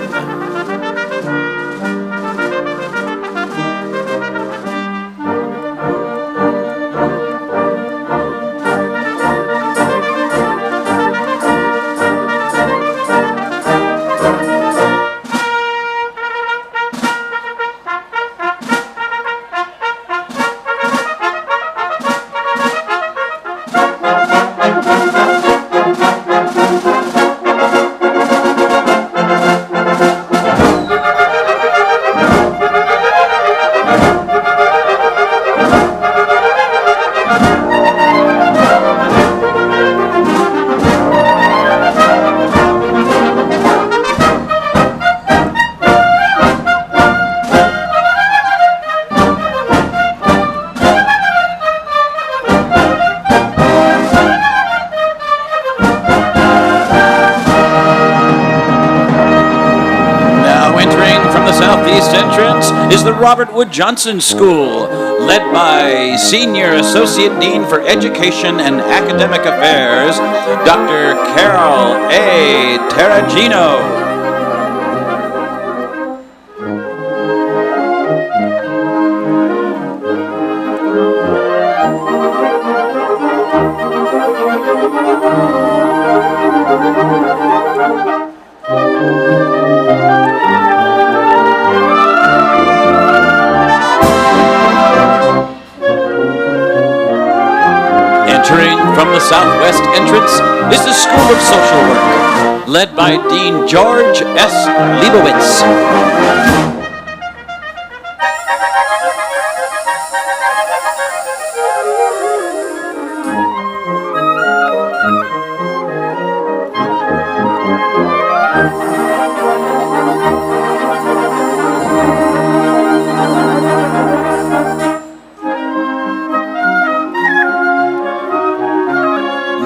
Is the Robert Wood Johnson School, led by Senior Associate Dean for Education and Academic Affairs, Dr. Carol A. Terragino. from the southwest entrance is the School of Social Work, led by Dean George S. Leibowitz.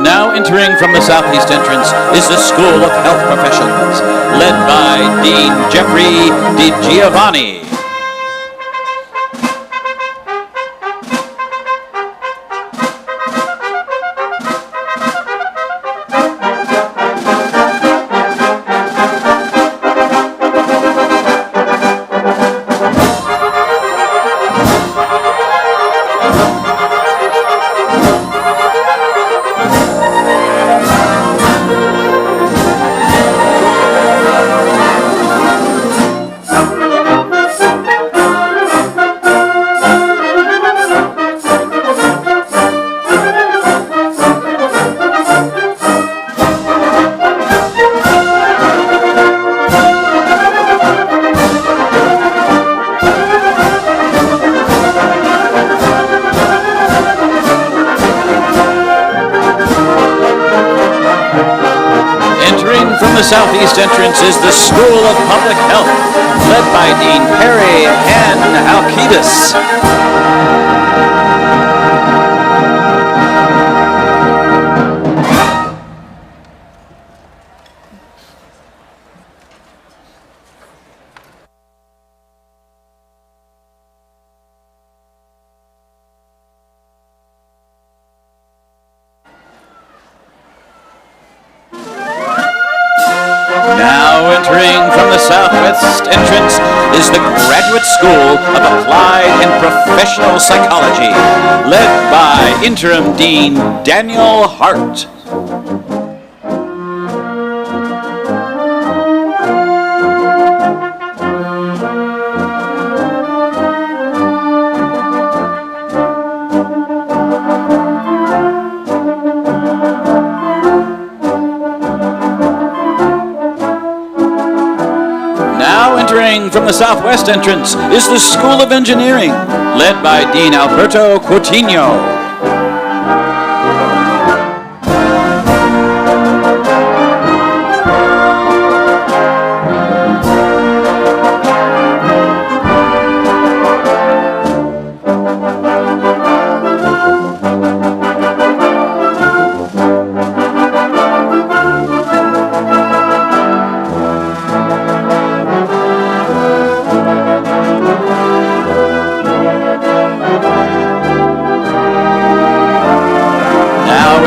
Now entering from the southeast entrance is the School of Health Professions, led by Dean Jeffrey DiGiovanni. The southeast entrance is the School of Public Health, led by Dean Perry N. Alcides. Entering from the southwest entrance is the Graduate School of Applied and Professional Psychology, led by Interim Dean Daniel Hart. Entering from the southwest entrance is the School of Engineering, led by Dean Alberto Coutinho.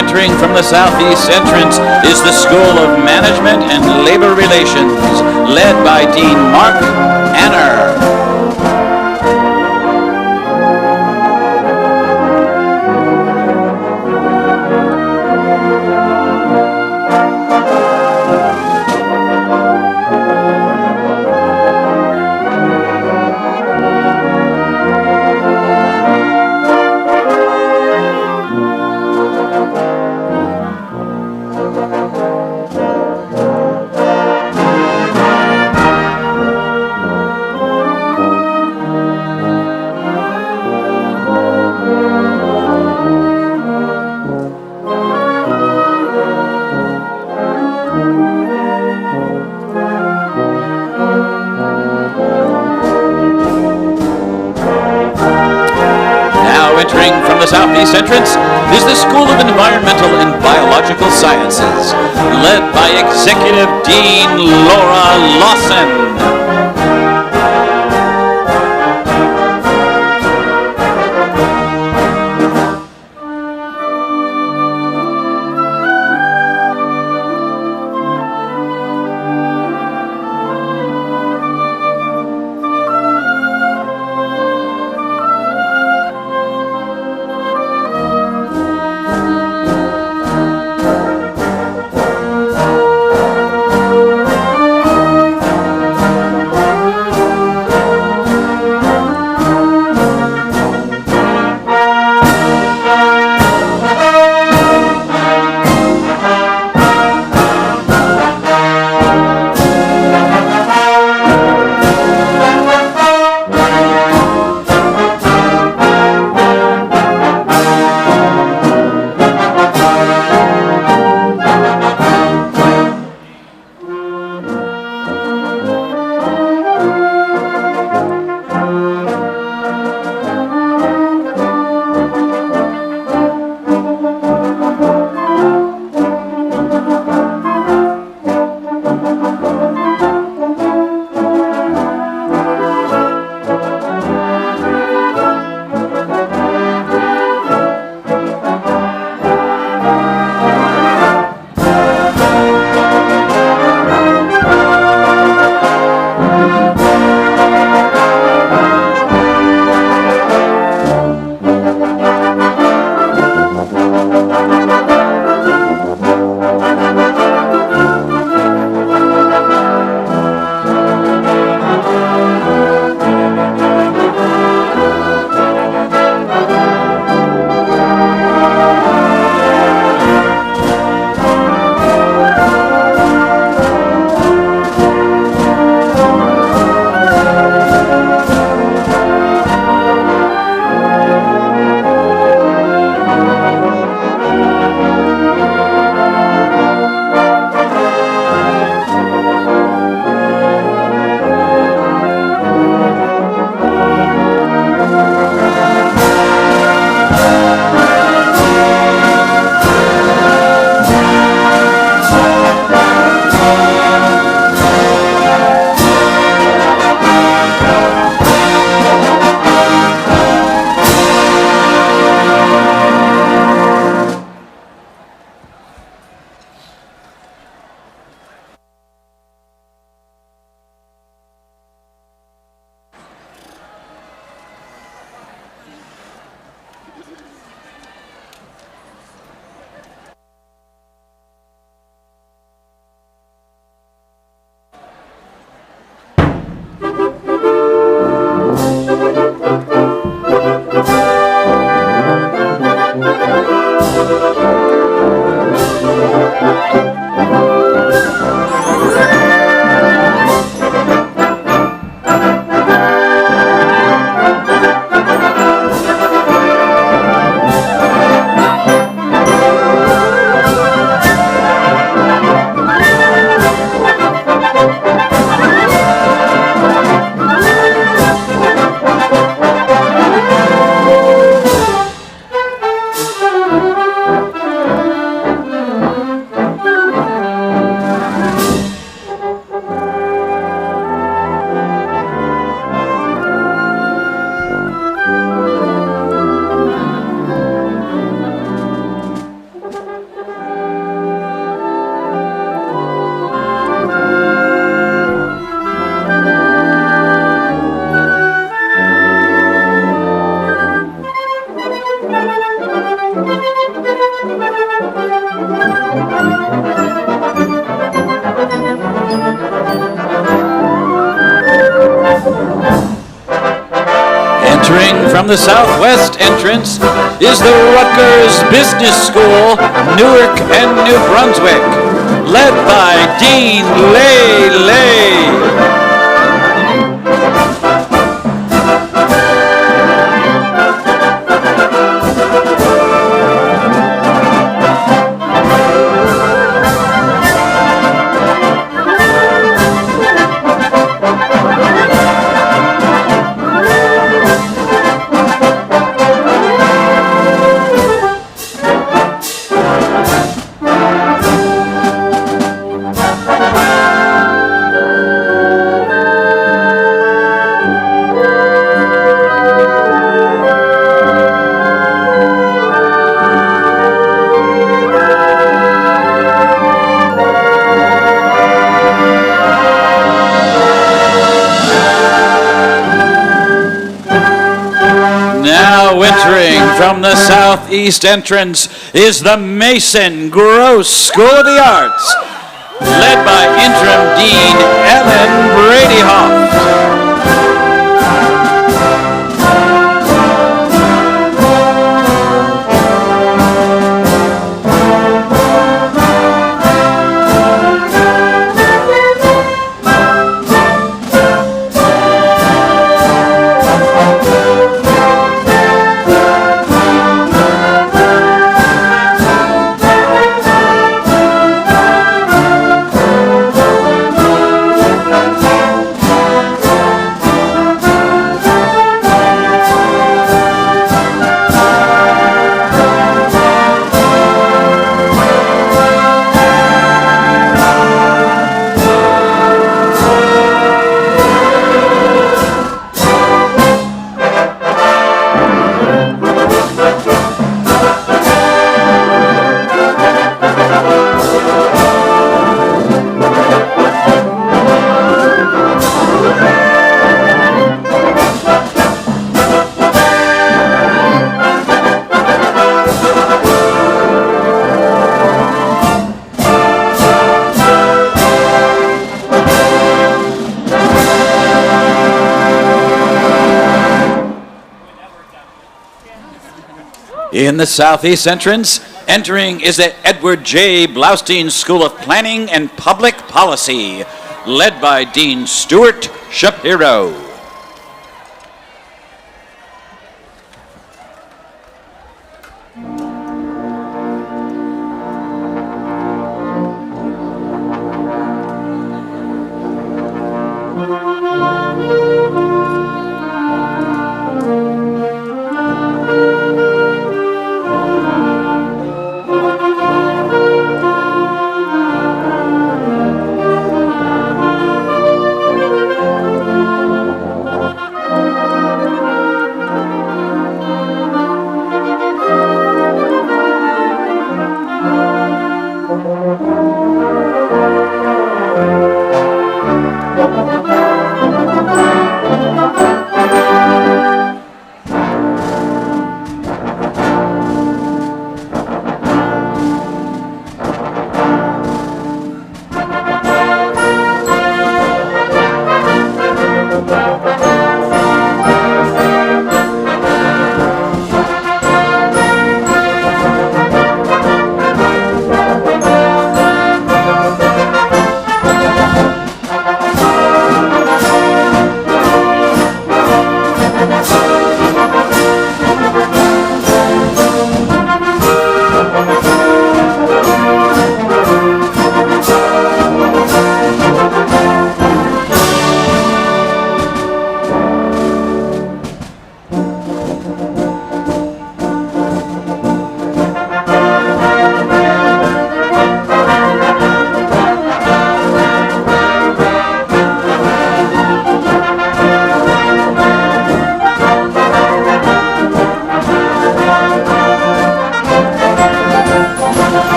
Entering from the southeast entrance is the School of Management and Labor Relations, led by Dean Mark Anner. Entering from the southeast entrance is the School of Environmental and Biological Sciences, led by Executive Dean Laura Lawson. Entering from the southwest entrance is the Rutgers Business School, Newark and New Brunswick, led by Dean Lay. Now entering from the southeast entrance is the Mason Gross School of the Arts, led by Interim Dean Ellen Bradyhoff. In the southeast entrance, entering is the Edward J. Blaustein School of Planning and Public Policy, led by Dean Stuart Shapiro.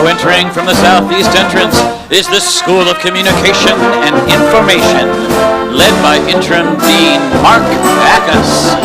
Entering from the southeast entrance is the School of Communication and Information, led by Interim Dean Mark Backus.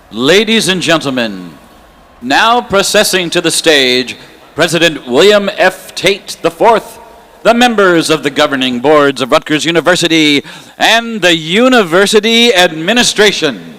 Ladies and gentlemen, now processing to the stage, President William F. Tate IV, the members of the governing boards of Rutgers University, and the university administration.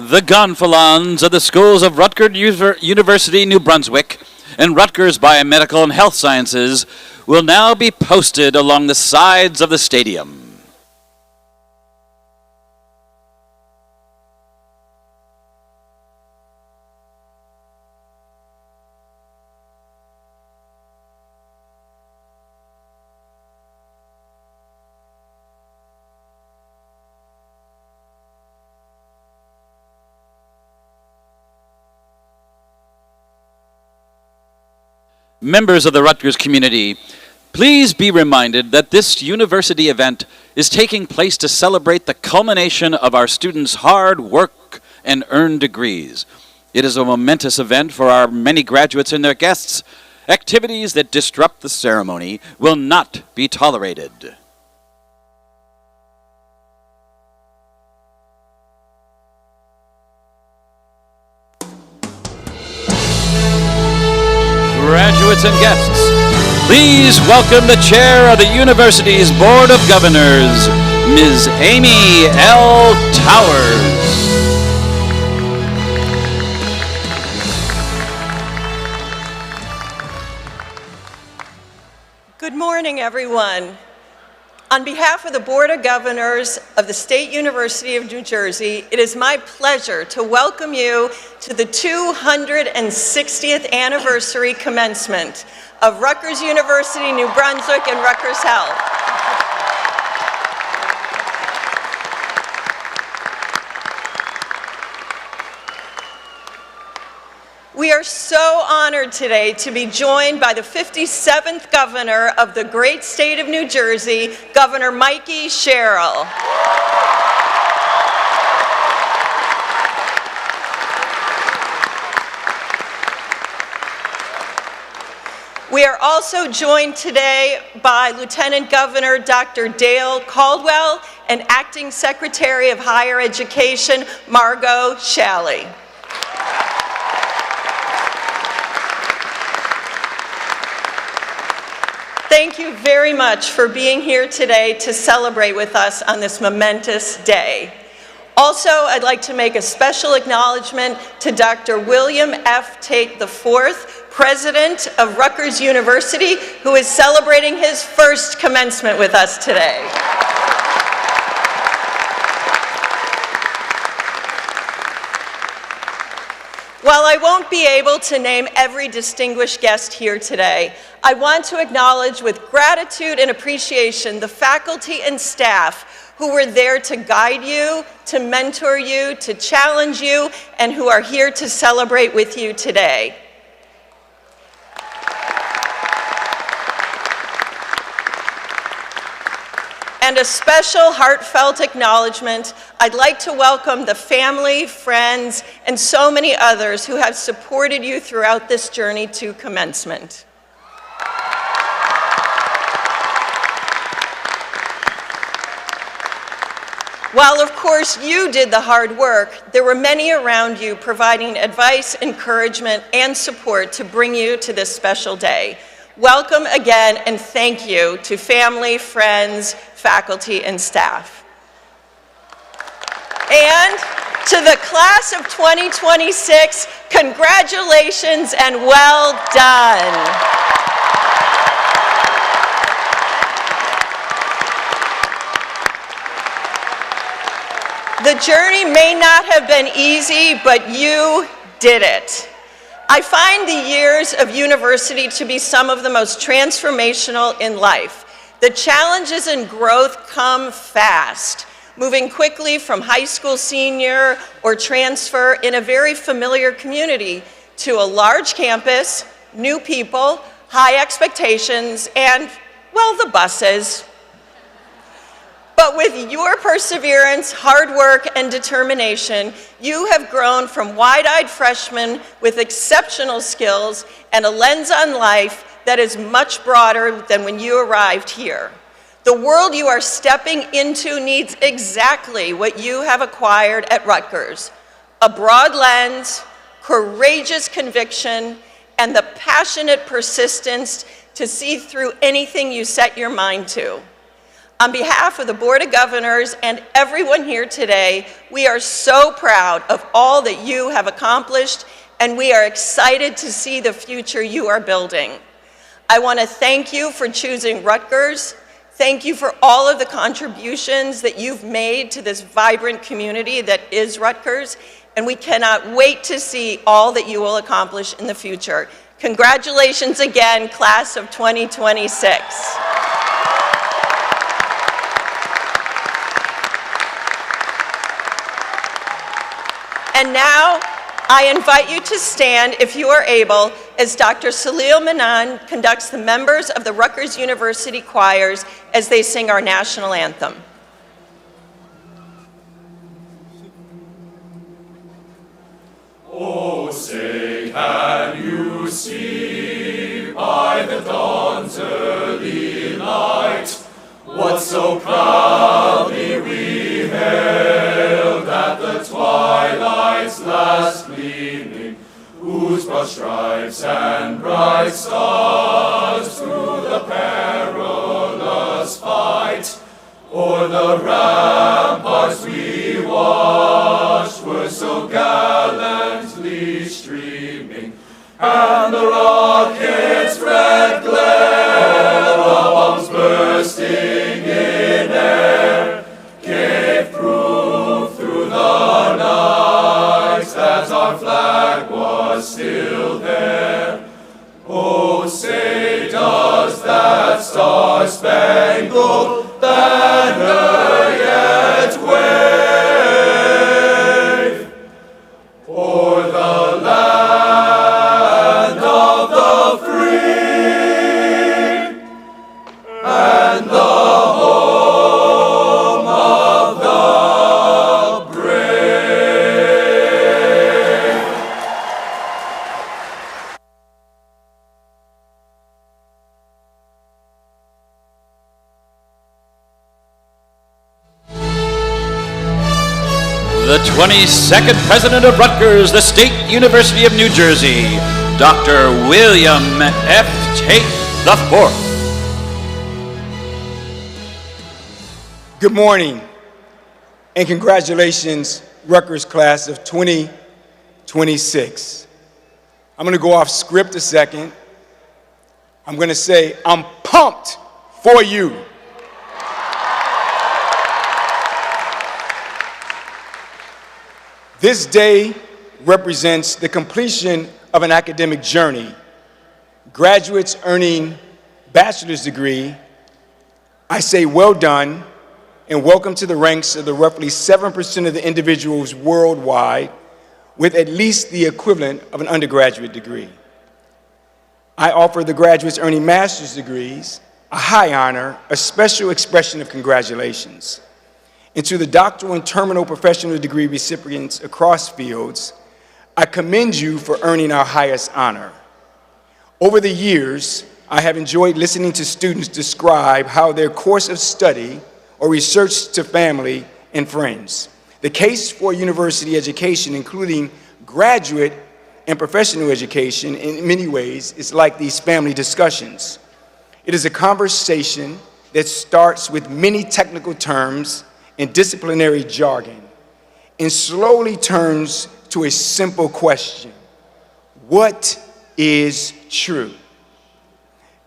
The gonfalons of the schools of Rutgers University, New Brunswick, and Rutgers Biomedical and Health Sciences will now be posted along the sides of the stadium. Members of the Rutgers community, please be reminded that this university event is taking place to celebrate the culmination of our students' hard work and earned degrees. It is a momentous event for our many graduates and their guests. Activities that disrupt the ceremony will not be tolerated. Graduates and guests, please welcome the chair of the university's Board of Governors, Ms. Amy L. Towers. Good morning, everyone. On behalf of the Board of Governors of the State University of New Jersey, it is my pleasure to welcome you to the 260th anniversary commencement of Rutgers University, New Brunswick and Rutgers Health. We are so honored today to be joined by the 57th governor of the great state of New Jersey, Governor Mikey Sherrill. We are also joined today by Lieutenant Governor Dr. Dale Caldwell and Acting Secretary of Higher Education, Margot Shalley. Thank you very much for being here today to celebrate with us on this momentous day. Also, I'd like to make a special acknowledgement to Dr. William F. Tate IV, President of Rutgers University, who is celebrating his first commencement with us today. While I won't be able to name every distinguished guest here today, I want to acknowledge with gratitude and appreciation the faculty and staff who were there to guide you, to mentor you, to challenge you, and who are here to celebrate with you today. And a special heartfelt acknowledgement, I'd like to welcome the family, friends, and so many others who have supported you throughout this journey to commencement. While, of course, you did the hard work, there were many around you providing advice, encouragement, and support to bring you to this special day. Welcome again, and thank you to family, friends, faculty, and staff. And to the class of 2026, congratulations and well done. The journey may not have been easy, but you did it. I find the years of university to be some of the most transformational in life. The challenges and growth come fast, moving quickly from high school senior or transfer in a very familiar community to a large campus, new people, high expectations, and, well, the buses. But with your perseverance, hard work, and determination, you have grown from wide-eyed freshmen with exceptional skills and a lens on life that is much broader than when you arrived here. The world you are stepping into needs exactly what you have acquired at Rutgers: a broad lens, courageous conviction, and the passionate persistence to see through anything you set your mind to. On behalf of the Board of Governors and everyone here today, we are so proud of all that you have accomplished, and we are excited to see the future you are building. I want to thank you for choosing Rutgers. Thank you for all of the contributions that you've made to this vibrant community that is Rutgers, and we cannot wait to see all that you will accomplish in the future. Congratulations again, class of 2026. And now, I invite you to stand, if you are able, as Dr. Salil Menon conducts the members of the Rutgers University choirs as they sing our national anthem. Oh, say, can you see by the dawn's early light what so proudly we hailed at the twilight's last gleaming, whose broad stripes and bright stars through the perilous fight o'er the ramparts we watched were so gallantly streaming, and the rocket's red glare, the bombs bursting in air, gave proof through the night that our flag was still there. Oh, say, does that star-spangled banner yet wave o'er the land of the free and the home of the brave? The 22nd President of Rutgers, the State University of New Jersey, Dr. William F. Tate IV. Good morning, and congratulations, Rutgers class of 2026. I'm going to go off script a second. I'm going to say, I'm pumped for you. This day represents the completion of an academic journey. Graduates earning bachelor's degree, I say well done, and welcome to the ranks of the roughly 7% of the individuals worldwide with at least the equivalent of an undergraduate degree. I offer the graduates earning master's degrees a high honor, a special expression of congratulations. And to the doctoral and terminal professional degree recipients across fields, I commend you for earning our highest honor. Over the years, I have enjoyed listening to students describe how their course of study or research to family and friends. The case for university education, including graduate and professional education, in many ways is like these family discussions. It is a conversation that starts with many technical terms and disciplinary jargon, and slowly turns to a simple question: what is true?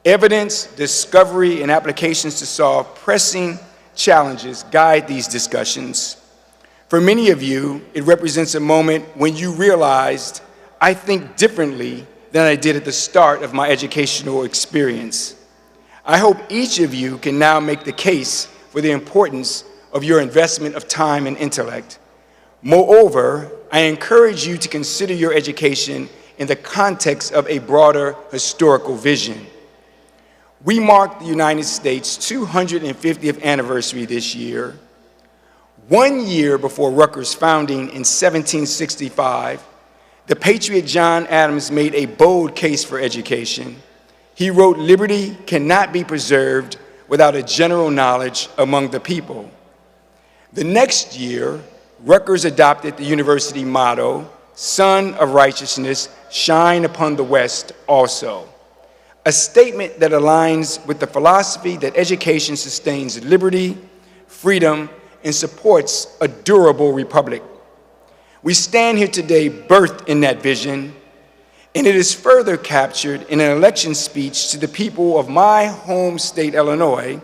Evidence, discovery, and applications to solve pressing challenges guide these discussions. For many of you, it represents a moment when you realized, I think differently than I did at the start of my educational experience. I hope each of you can now make the case for the importance of your investment of time and intellect. Moreover, I encourage you to consider your education in the context of a broader historical vision. We mark the United States' 250th anniversary this year. 1 year before Rutgers' founding in 1765, the patriot John Adams made a bold case for education. He wrote, "Liberty cannot be preserved without a general knowledge among the people." The next year, Rutgers adopted the university motto, "Sun of Righteousness, shine upon the West also," a statement that aligns with the philosophy that education sustains liberty, freedom, and supports a durable republic. We stand here today birthed in that vision, and it is further captured in an election speech to the people of my home state, Illinois,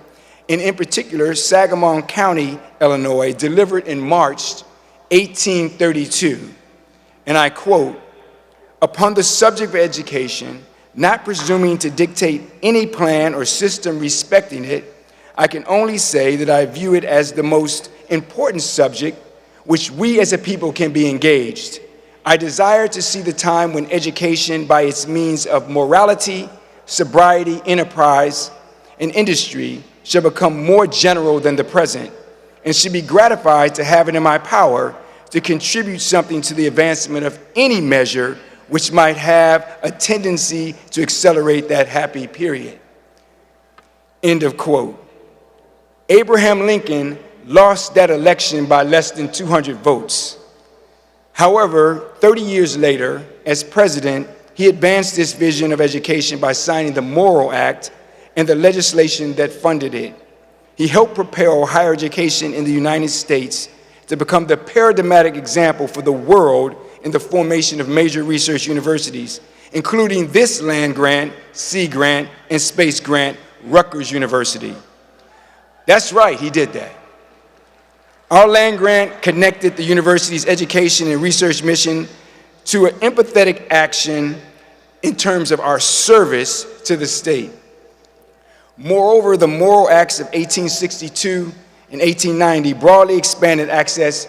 and in particular, Sangamon County, Illinois, delivered in March 1832. And I quote, "Upon the subject of education, not presuming to dictate any plan or system respecting it, I can only say that I view it as the most important subject which we as a people can be engaged. I desire to see the time when education, by its means of morality, sobriety, enterprise, and industry, shall become more general than the present, and should be gratified to have it in my power to contribute something to the advancement of any measure which might have a tendency to accelerate that happy period. End of quote. Abraham Lincoln lost that election by less than 200 votes. However, 30 years later, as president, he advanced this vision of education by signing the Morrill Act and the legislation that funded it. He helped propel higher education in the United States to become the paradigmatic example for the world in the formation of major research universities, including this land grant, sea grant, and space grant, Rutgers University. That's right, he did that. Our land grant connected the university's education and research mission to an empathetic action in terms of our service to the state. Moreover, the Morrill Acts of 1862 and 1890 broadly expanded access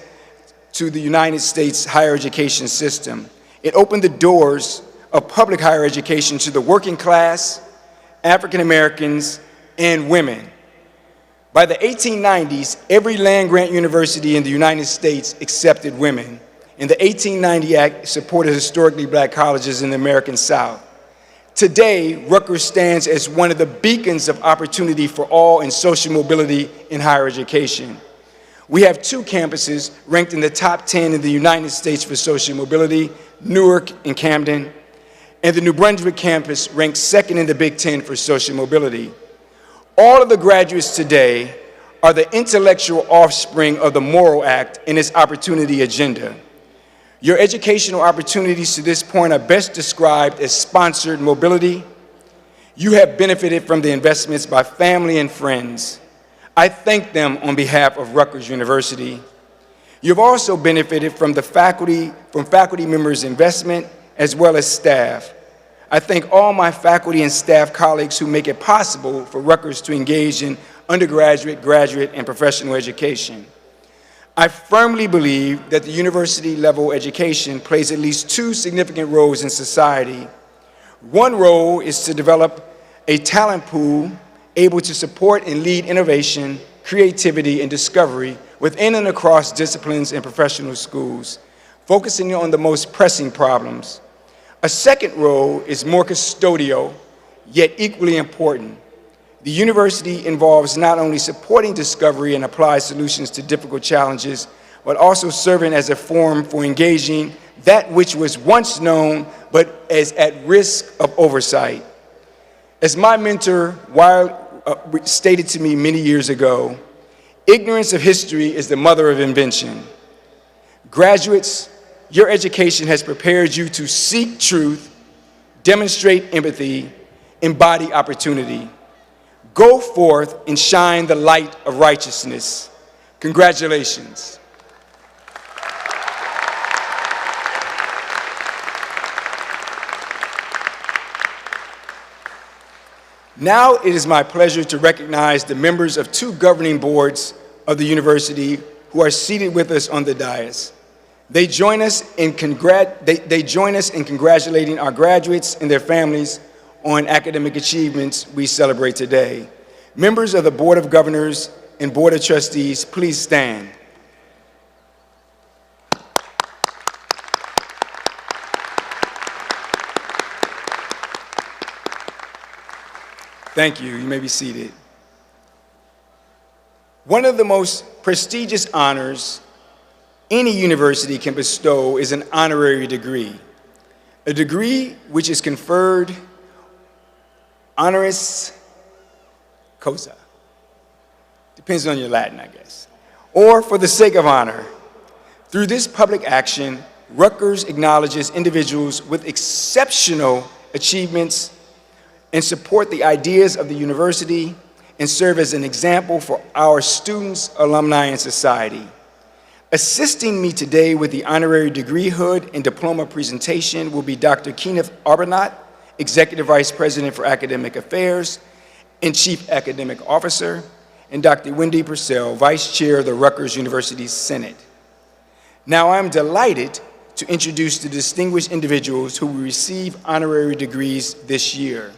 to the United States higher education system. It opened the doors of public higher education to the working class, African Americans, and women. By the 1890s, every land-grant university in the United States accepted women, and the 1890 Act supported historically black colleges in the American South. Today, Rutgers stands as one of the beacons of opportunity for all in social mobility in higher education. We have 2 campuses ranked in the top 10 in the United States for social mobility, Newark and Camden, and the New Brunswick campus ranked 2nd in the Big Ten for social mobility. All of the graduates today are the intellectual offspring of the Morrill Act and its opportunity agenda. Your educational opportunities to this point are best described as sponsored mobility. You have benefited from the investments by family and friends. I thank them on behalf of Rutgers University. You've also benefited from faculty members' investment as well as staff. I thank all my faculty and staff colleagues who make it possible for Rutgers to engage in undergraduate, graduate, and professional education. I firmly believe that the university-level education plays at least 2 significant roles in society. One role is to develop a talent pool able to support and lead innovation, creativity, and discovery within and across disciplines and professional schools, focusing on the most pressing problems. A second role is more custodial, yet equally important. The university involves not only supporting discovery and applied solutions to difficult challenges, but also serving as a forum for engaging that which was once known but is at risk of oversight. As my mentor stated to me many years ago, ignorance of history is the mother of invention. Graduates, your education has prepared you to seek truth, demonstrate empathy, embody opportunity. Go forth and shine the light of righteousness. Congratulations. Now it is my pleasure to recognize the members of 2 governing boards of the university who are seated with us on the dais. They join us in congratulating our graduates and their families on academic achievements we celebrate today. Members of the Board of Governors and Board of Trustees, please stand. Thank you. You may be seated. One of the most prestigious honors any university can bestow is an honorary degree, a degree which is conferred honoris causa, depends on your Latin, I guess, or for the sake of honor. Through this public action, Rutgers acknowledges individuals with exceptional achievements and support the ideas of the university and serve as an example for our students, alumni, and society. Assisting me today with the honorary degree hood and diploma presentation will be Dr. Kenneth Arbuthnot, Executive Vice President for Academic Affairs and Chief Academic Officer, and Dr. Wendy Purcell, Vice Chair of the Rutgers University Senate. Now I'm delighted to introduce the distinguished individuals who will receive honorary degrees this year.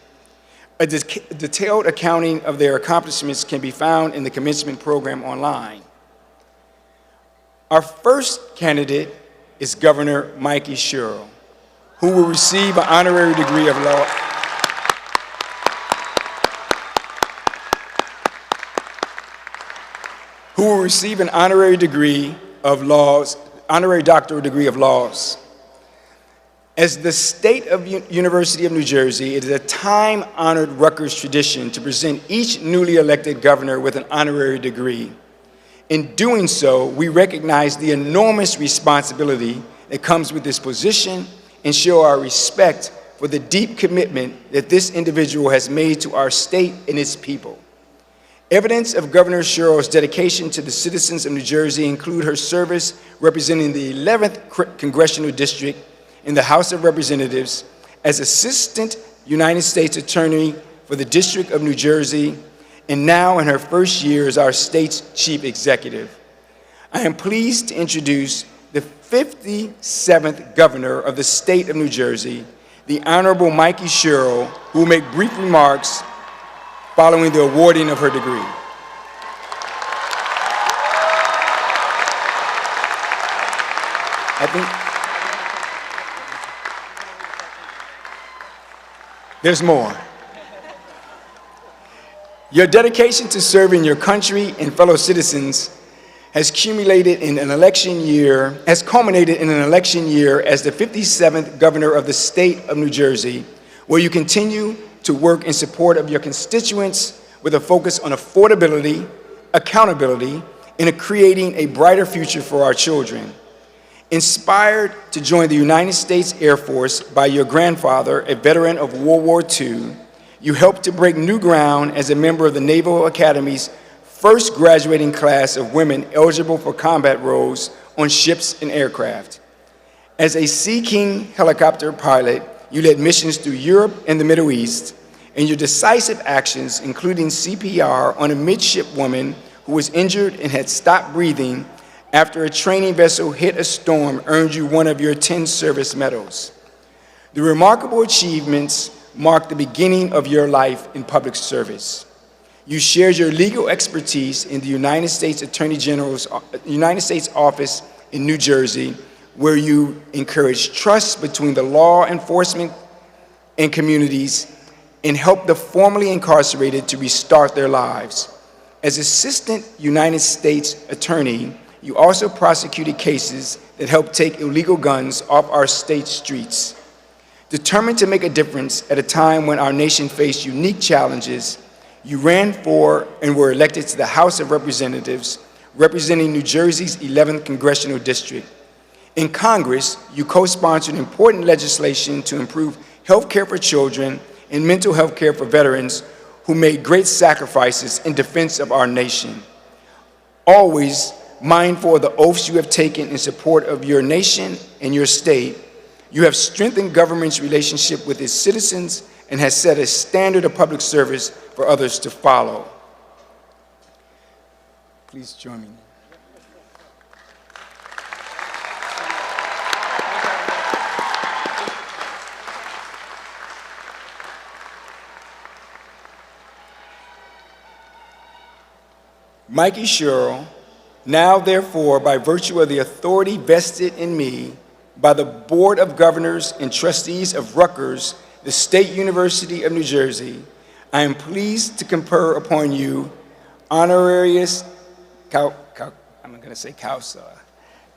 A detailed accounting of their accomplishments can be found in the commencement program online. Our first candidate is Governor Mikey Sherrill, who will receive an honorary degree of law. Who will receive an honorary degree of laws, honorary doctoral degree of laws. As the State University of New Jersey, it is a time-honored Rutgers tradition to present each newly elected governor with an honorary degree. In doing so, we recognize the enormous responsibility that comes with this position and show our respect for the deep commitment that this individual has made to our state and its people. Evidence of Governor Sherrill's dedication to the citizens of New Jersey include her service representing the 11th Congressional District in the House of Representatives as Assistant United States Attorney for the District of New Jersey, and now in her first year as our state's Chief Executive. I am pleased to introduce the 57th Governor of the State of New Jersey, the Honorable Mikey Sherrill, who will make brief remarks following the awarding of her degree. There's more. Your dedication to serving your country and fellow citizens has culminated in an election year as the 57th Governor of the State of New Jersey, where you continue to work in support of your constituents with a focus on affordability, accountability, and creating a brighter future for our children. Inspired to join the United States Air Force by your grandfather, a veteran of World War II, you helped to break new ground as a member of the Naval Academy's first graduating class of women eligible for combat roles on ships and aircraft. As a Sea King helicopter pilot, you led missions through Europe and the Middle East, and your decisive actions, including CPR on a midshipwoman who was injured and had stopped breathing after a training vessel hit a storm, earned you one of your 10 service medals. The remarkable achievements marked the beginning of your life in public service. You shared your legal expertise in the United States Attorney General's United States Office in New Jersey, where you encouraged trust between the law enforcement and communities and helped the formerly incarcerated to restart their lives. As Assistant United States Attorney, you also prosecuted cases that helped take illegal guns off our state streets. Determined to make a difference at a time when our nation faced unique challenges, you ran for and were elected to the House of Representatives, representing New Jersey's 11th Congressional District. In Congress, you co-sponsored important legislation to improve health care for children and mental health care for veterans who made great sacrifices in defense of our nation. Always mindful of the oaths you have taken in support of your nation and your state, you have strengthened government's relationship with its citizens and has set a standard of public service for others to follow. Please join me. Mikey Sherrill, now therefore, by virtue of the authority vested in me by the Board of Governors and Trustees of Rutgers, the State University of New Jersey, I am pleased to confer upon you honorarius, I'm going to say causa,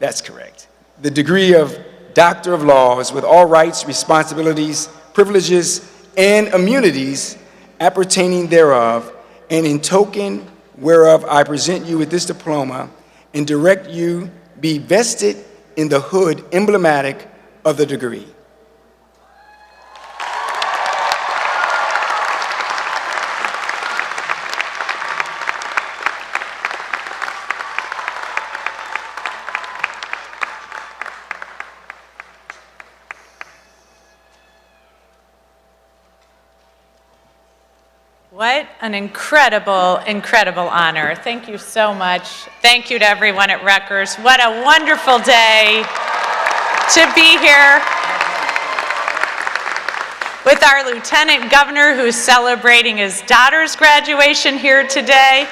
that's correct, the degree of Doctor of Laws with all rights, responsibilities, privileges, and immunities appertaining thereof, and in token whereof I present you with this diploma and direct you be vested in the hood emblematic of the degree. What an incredible, incredible honor. Thank you so much. Thank you to everyone at Rutgers. What a wonderful day. to be here with our Lieutenant Governor, who's celebrating his daughter's graduation here today.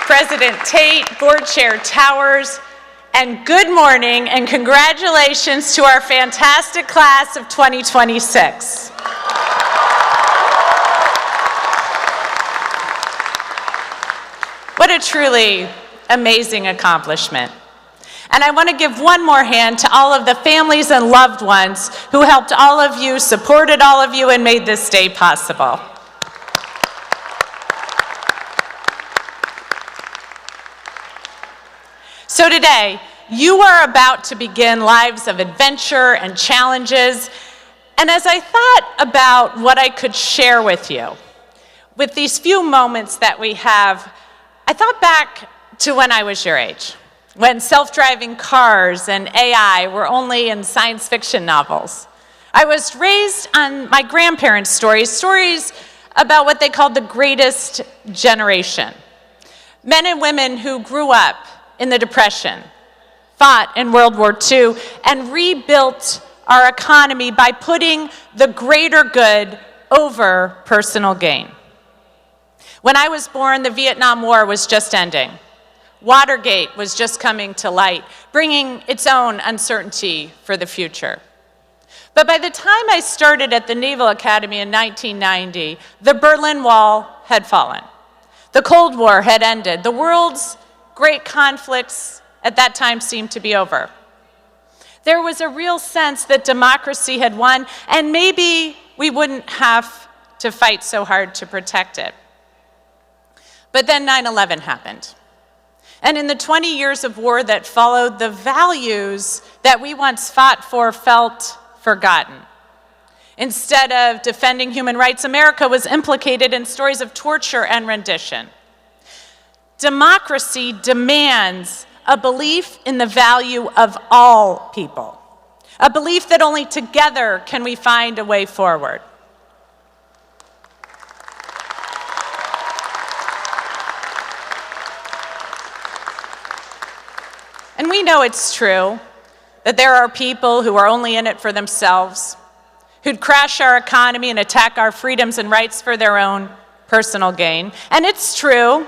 President Tate, Board Chair Towers, and good morning and congratulations to our fantastic class of 2026. What a truly amazing accomplishment. And I want to give one more hand to all of the families and loved ones who helped all of you, supported all of you, and made this day possible. So today, you are about to begin lives of adventure and challenges. And as I thought about what I could share with you, with these few moments that we have, I thought back to when I was your age, when self-driving cars and AI were only in science fiction novels. I was raised on my grandparents' stories about what they called the greatest generation. Men and women who grew up in the Depression, fought in World War II, and rebuilt our economy by putting the greater good over personal gain. When I was born, the Vietnam War was just ending. Watergate was just coming to light, bringing its own uncertainty for the future. But by the time I started at the Naval Academy in 1990, the Berlin Wall had fallen. The Cold War had ended. The world's great conflicts at that time seemed to be over. There was a real sense that democracy had won, and maybe we wouldn't have to fight so hard to protect it. But then 9/11 happened. And in the 20 years of war that followed, the values that we once fought for felt forgotten. Instead of defending human rights, America was implicated in stories of torture and rendition. Democracy demands a belief in the value of all people, a belief that only together can we find a way forward. And we know it's true that there are people who are only in it for themselves, who'd crash our economy and attack our freedoms and rights for their own personal gain. And it's true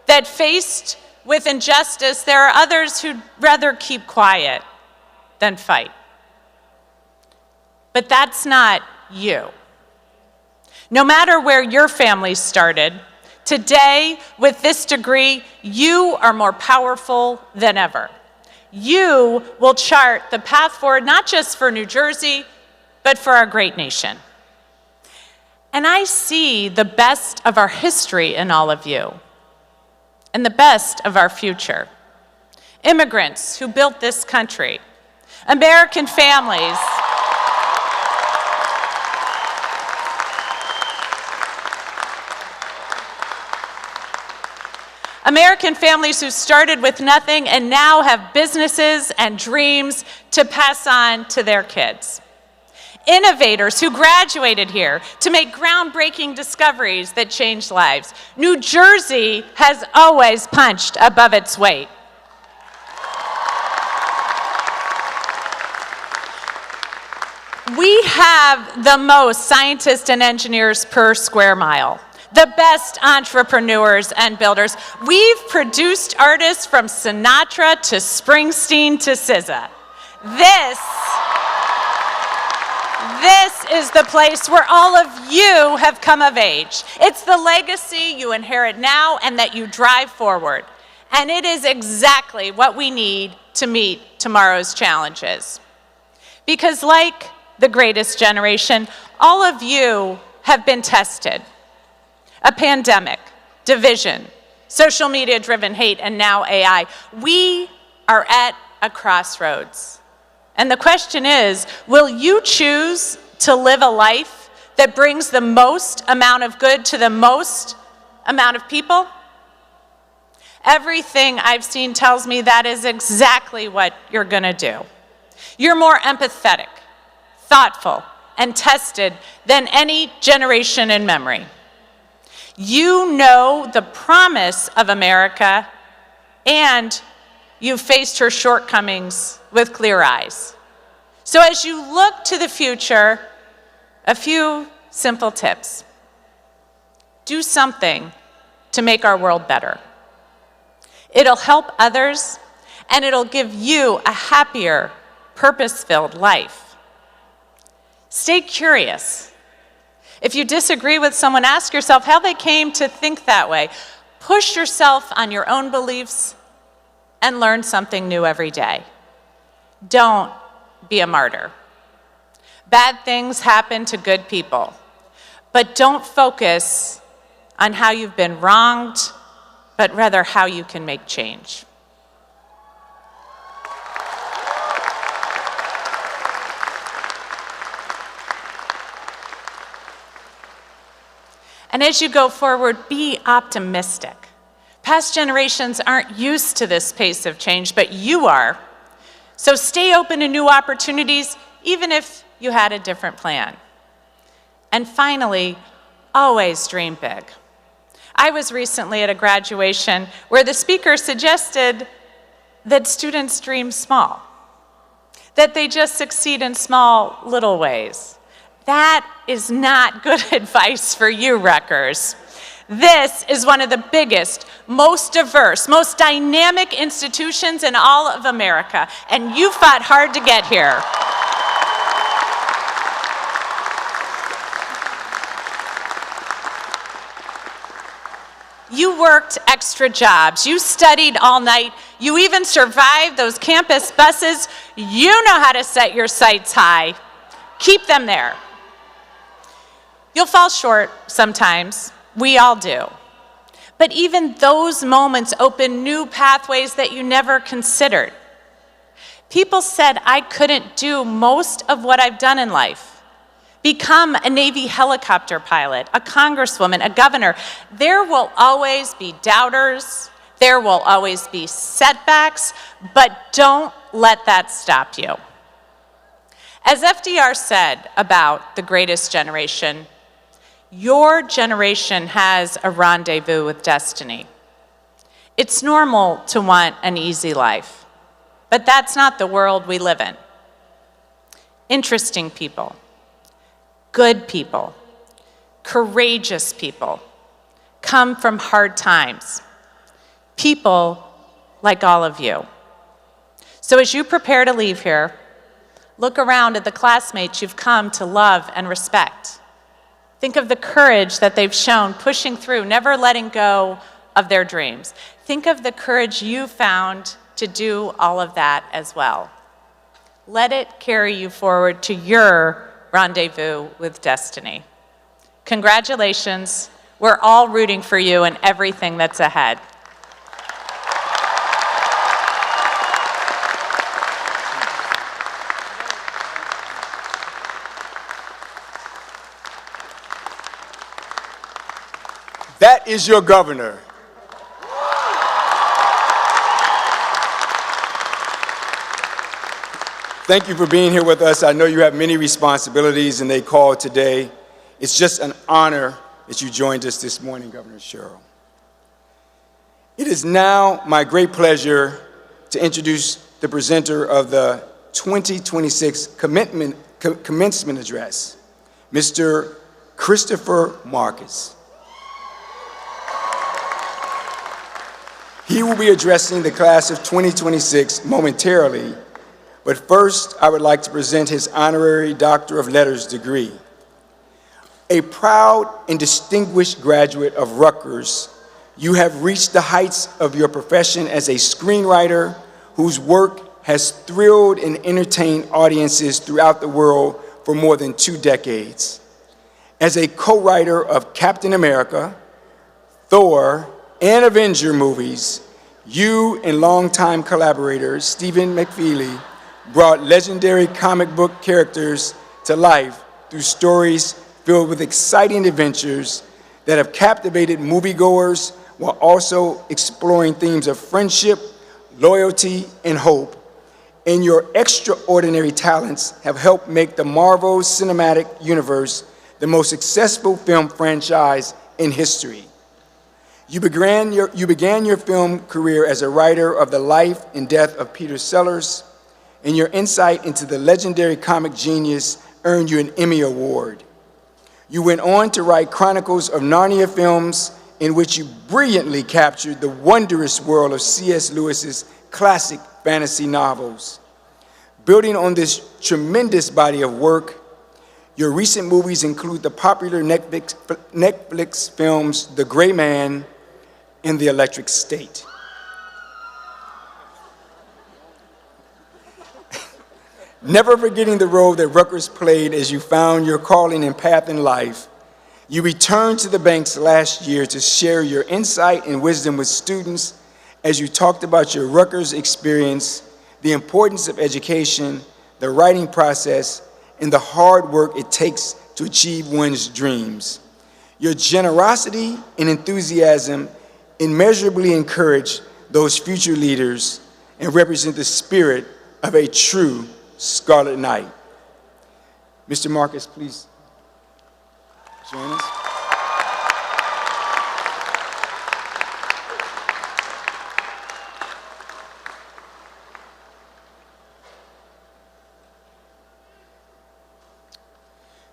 that faced with injustice, there are others who'd rather keep quiet than fight. But that's not you. No matter where your family started, today, with this degree, you are more powerful than ever. You will chart the path forward, not just for New Jersey, but for our great nation. And I see the best of our history in all of you, and the best of our future. Immigrants who built this country, American families, who started with nothing and now have businesses and dreams to pass on to their kids. Innovators who graduated here to make groundbreaking discoveries that changed lives. New Jersey has always punched above its weight. We have the most scientists and engineers per square mile, the best entrepreneurs and builders. We've produced artists from Sinatra to Springsteen to SZA. This is the place where all of you have come of age. It's the legacy you inherit now and that you drive forward. And it is exactly what we need to meet tomorrow's challenges. Because like the greatest generation, all of you have been tested. A pandemic, division, social media-driven hate, and now AI. We are at a crossroads. And the question is, will you choose to live a life that brings the most amount of good to the most amount of people? Everything I've seen tells me that is exactly what you're going to do. You're more empathetic, thoughtful, and tested than any generation in memory. You know the promise of America, and you've faced her shortcomings with clear eyes. So as you look to the future, a few simple tips. Do something to make our world better. It'll help others, and it'll give you a happier, purpose-filled life. Stay curious. If you disagree with someone, ask yourself how they came to think that way. Push yourself on your own beliefs and learn something new every day. Don't be a martyr. Bad things happen to good people, but don't focus on how you've been wronged, but rather how you can make change. And as you go forward, be optimistic. Past generations aren't used to this pace of change, but you are. So stay open to new opportunities, even if you had a different plan. And finally, always dream big. I was recently at a graduation where the speaker suggested that students dream small, that they just succeed in small, little ways. That is not good advice for you, Rutgers. This is one of the biggest, most diverse, most dynamic institutions in all of America, and you fought hard to get here. You worked extra jobs, you studied all night, you even survived those campus buses. You know how to set your sights high. Keep them there. You'll fall short sometimes, we all do. But even those moments open new pathways that you never considered. People said I couldn't do most of what I've done in life. Become a Navy helicopter pilot, a congresswoman, a governor. There will always be doubters, there will always be setbacks, but don't let that stop you. As FDR said about the greatest generation, your generation has a rendezvous with destiny. It's normal to want an easy life, but that's not the world we live in. Interesting people, good people, courageous people come from hard times. People like all of you. So as you prepare to leave here, look around at the classmates you've come to love and respect. Think of the courage that they've shown pushing through, never letting go of their dreams. Think of the courage you found to do all of that as well. Let it carry you forward to your rendezvous with destiny. Congratulations. We're all rooting for you and everything that's ahead. That is your governor. Thank you for being here with us. I know you have many responsibilities and they called today. It's just an honor that you joined us this morning, Governor Sherrill. It is now my great pleasure to introduce the presenter of the 2026 Commencement Address, Mr. Christopher Marcus. He will be addressing the class of 2026 momentarily, but first I would like to present his honorary Doctor of Letters degree. A proud and distinguished graduate of Rutgers, you have reached the heights of your profession as a screenwriter whose work has thrilled and entertained audiences throughout the world for more than 2 decades. As a co-writer of Captain America, Thor, and Avenger movies, you and longtime collaborator Stephen McFeely brought legendary comic book characters to life through stories filled with exciting adventures that have captivated moviegoers while also exploring themes of friendship, loyalty, and hope. And your extraordinary talents have helped make the Marvel Cinematic Universe the most successful film franchise in history. You began your film career as a writer of the life and death of Peter Sellers, and your insight into the legendary comic genius earned you an Emmy Award. You went on to write Chronicles of Narnia films, in which you brilliantly captured the wondrous world of C.S. Lewis's classic fantasy novels. Building on this tremendous body of work, your recent movies include the popular Netflix films The Gray Man and The Electric State. Never forgetting the role that Rutgers played as you found your calling and path in life, you returned to the banks last year to share your insight and wisdom with students as you talked about your Rutgers experience, the importance of education, the writing process, and the hard work it takes to achieve one's dreams. Your generosity and enthusiasm immeasurably encourage those future leaders and represent the spirit of a true Scarlet Knight. Mr. Marcus, please join us.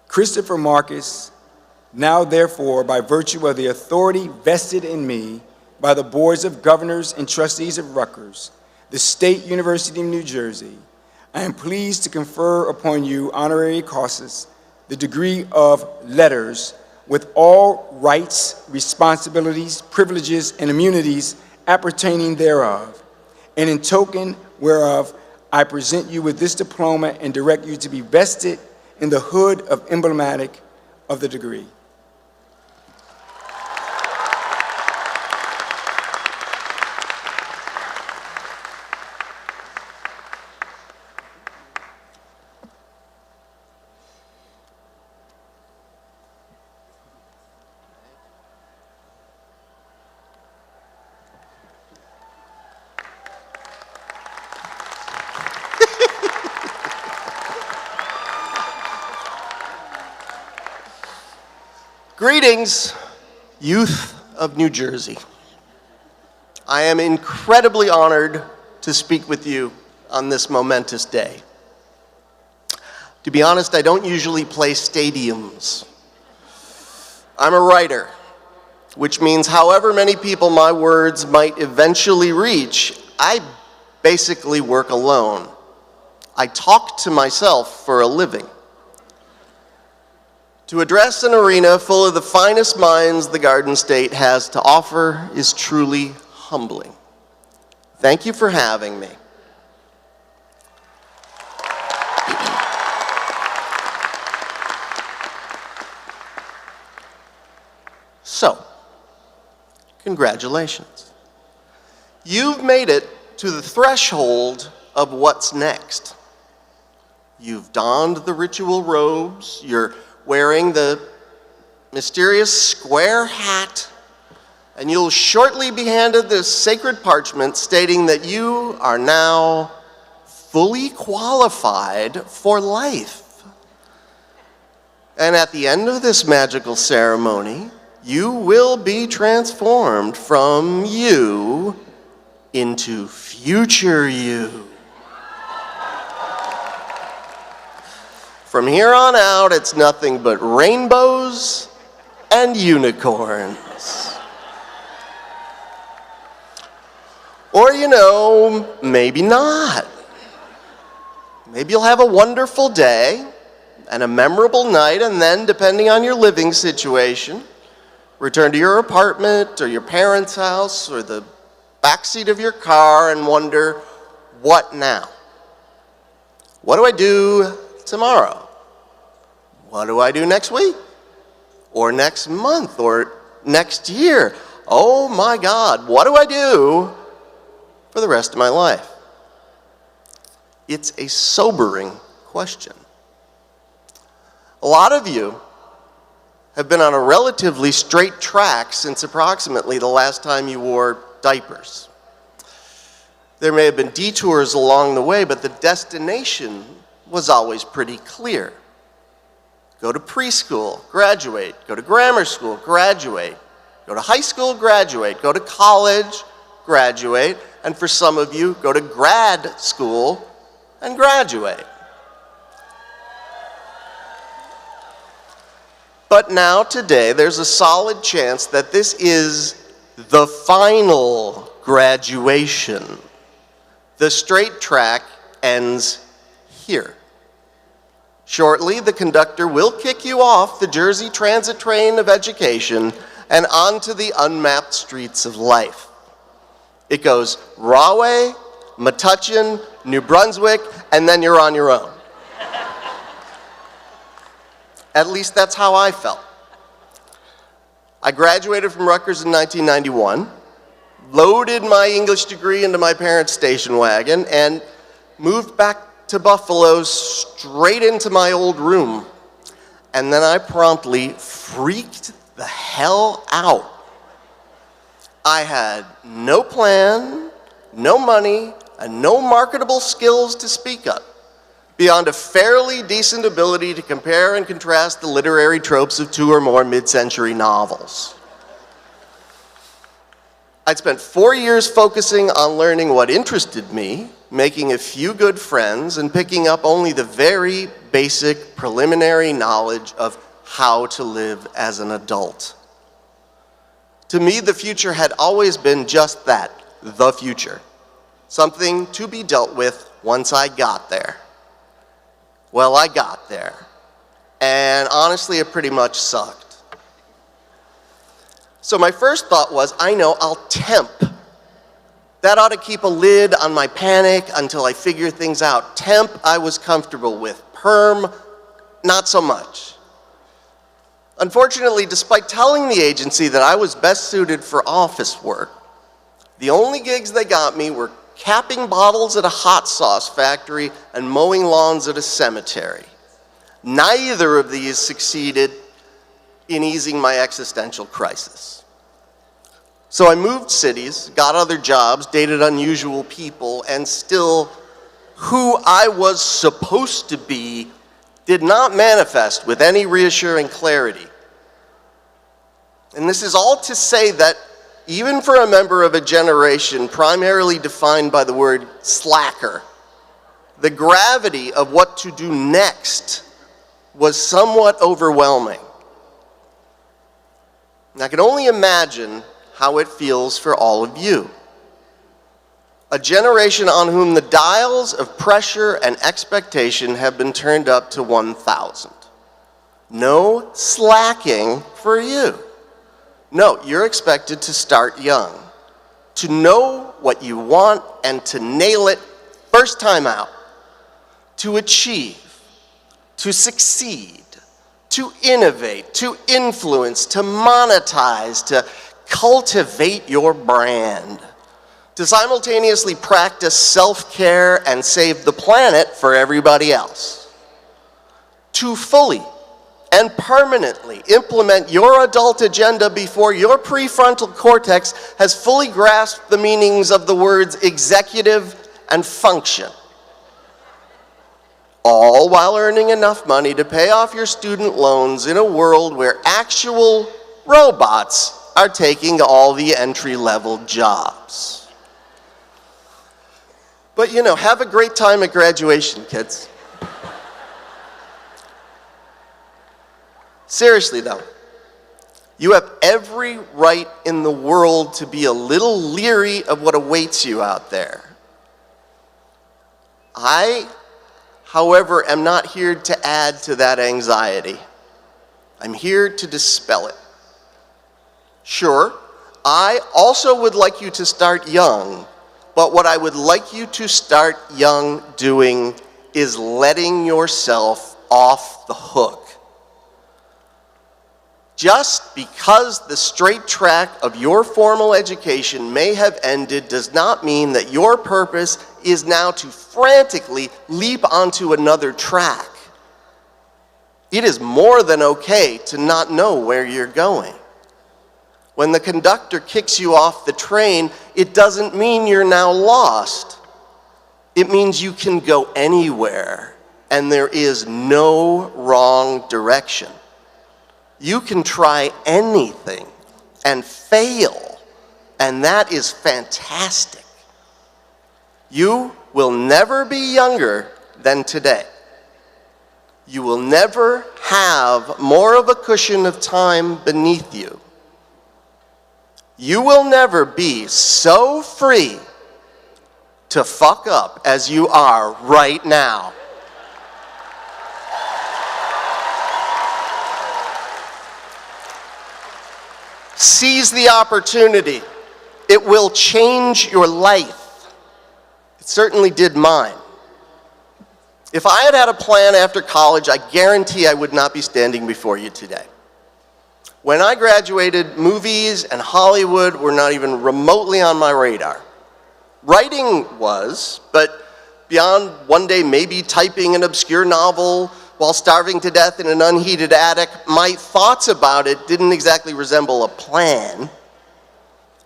Christopher Marcus, now therefore, by virtue of the authority vested in me by the boards of governors and trustees of Rutgers, the State University of New Jersey, I am pleased to confer upon you honorary causes, the degree of letters, with all rights, responsibilities, privileges, and immunities appertaining thereof. And in token whereof, I present you with this diploma and direct you to be vested in the hood of emblematic of the degree. Greetings, youth of New Jersey. I am incredibly honored to speak with you on this momentous day. To be honest, I don't usually play stadiums. I'm a writer, which means however many people my words might eventually reach, I basically work alone. I talk to myself for a living. To address an arena full of the finest minds the Garden State has to offer is truly humbling. Thank you for having me. So, congratulations. You've made it to the threshold of what's next. You've donned the ritual robes, you're wearing the mysterious square hat, and you'll shortly be handed this sacred parchment stating that you are now fully qualified for life. And at the end of this magical ceremony, you will be transformed from you into future you. From here on out, it's nothing but rainbows and unicorns. Or, you know, maybe not. Maybe you'll have a wonderful day and a memorable night, and then, depending on your living situation, return to your apartment or your parents' house or the backseat of your car and wonder, what now? What do I do tomorrow? What do I do next week? Or next month? Or next year? Oh my God, what do I do for the rest of my life? It's a sobering question. A lot of you have been on a relatively straight track since approximately the last time you wore diapers. There may have been detours along the way, but the destination was always pretty clear. Go to preschool, graduate. Go to grammar school, graduate. Go to high school, graduate. Go to college, graduate. And for some of you, go to grad school and graduate. But now, today, there's a solid chance that this is the final graduation. The straight track ends here. Shortly, the conductor will kick you off the Jersey Transit train of education and onto the unmapped streets of life. It goes Rahway, Metuchen, New Brunswick, and then you're on your own. At least that's how I felt. I graduated from Rutgers in 1991, loaded my English degree into my parents' station wagon, and moved back to Buffalo straight into my old room. And then I promptly freaked the hell out. I had no plan, no money, and no marketable skills to speak of, beyond a fairly decent ability to compare and contrast the literary tropes of 2 or more mid-century novels. I'd spent 4 years focusing on learning what interested me, making a few good friends, and picking up only the very basic preliminary knowledge of how to live as an adult. To me, the future had always been just that, the future. Something to be dealt with once I got there. Well, I got there, and honestly, it pretty much sucked. So my first thought was, I know, I'll temp. That ought to keep a lid on my panic until I figure things out. Temp, I was comfortable with. Perm, not so much. Unfortunately, despite telling the agency that I was best suited for office work, the only gigs they got me were capping bottles at a hot sauce factory and mowing lawns at a cemetery. Neither of these succeeded in easing my existential crisis. So I moved cities, got other jobs, dated unusual people, and still, who I was supposed to be did not manifest with any reassuring clarity. And this is all to say that even for a member of a generation primarily defined by the word slacker, the gravity of what to do next was somewhat overwhelming. And I can only imagine how it feels for all of you. A generation on whom the dials of pressure and expectation have been turned up to 1,000. No slacking for you. No, you're expected to start young, to know what you want and to nail it first time out, to achieve, to succeed, to innovate, to influence, to monetize, to cultivate your brand, to simultaneously practice self-care and save the planet for everybody else, to fully and permanently implement your adult agenda before your prefrontal cortex has fully grasped the meanings of the words executive and function. All while earning enough money to pay off your student loans in a world where actual robots are taking all the entry-level jobs. But you know, have a great time at graduation, kids. Seriously though, you have every right in the world to be a little leery of what awaits you out there. I, however, am not here to add to that anxiety. I'm here to dispel it. Sure, I also would like you to start young, but what I would like you to start young doing is letting yourself off the hook. Just because the straight track of your formal education may have ended does not mean that your purpose is now to frantically leap onto another track. It is more than okay to not know where you're going. When the conductor kicks you off the train, it doesn't mean you're now lost. It means you can go anywhere, and there is no wrong direction. You can try anything, and fail, and that is fantastic. You will never be younger than today. You will never have more of a cushion of time beneath you. You will never be so free to fuck up as you are right now. Seize the opportunity. It will change your life. It certainly did mine. If I had had a plan after college, I guarantee I would not be standing before you today. When I graduated, movies and Hollywood were not even remotely on my radar. Writing was, but beyond one day maybe typing an obscure novel while starving to death in an unheated attic, my thoughts about it didn't exactly resemble a plan.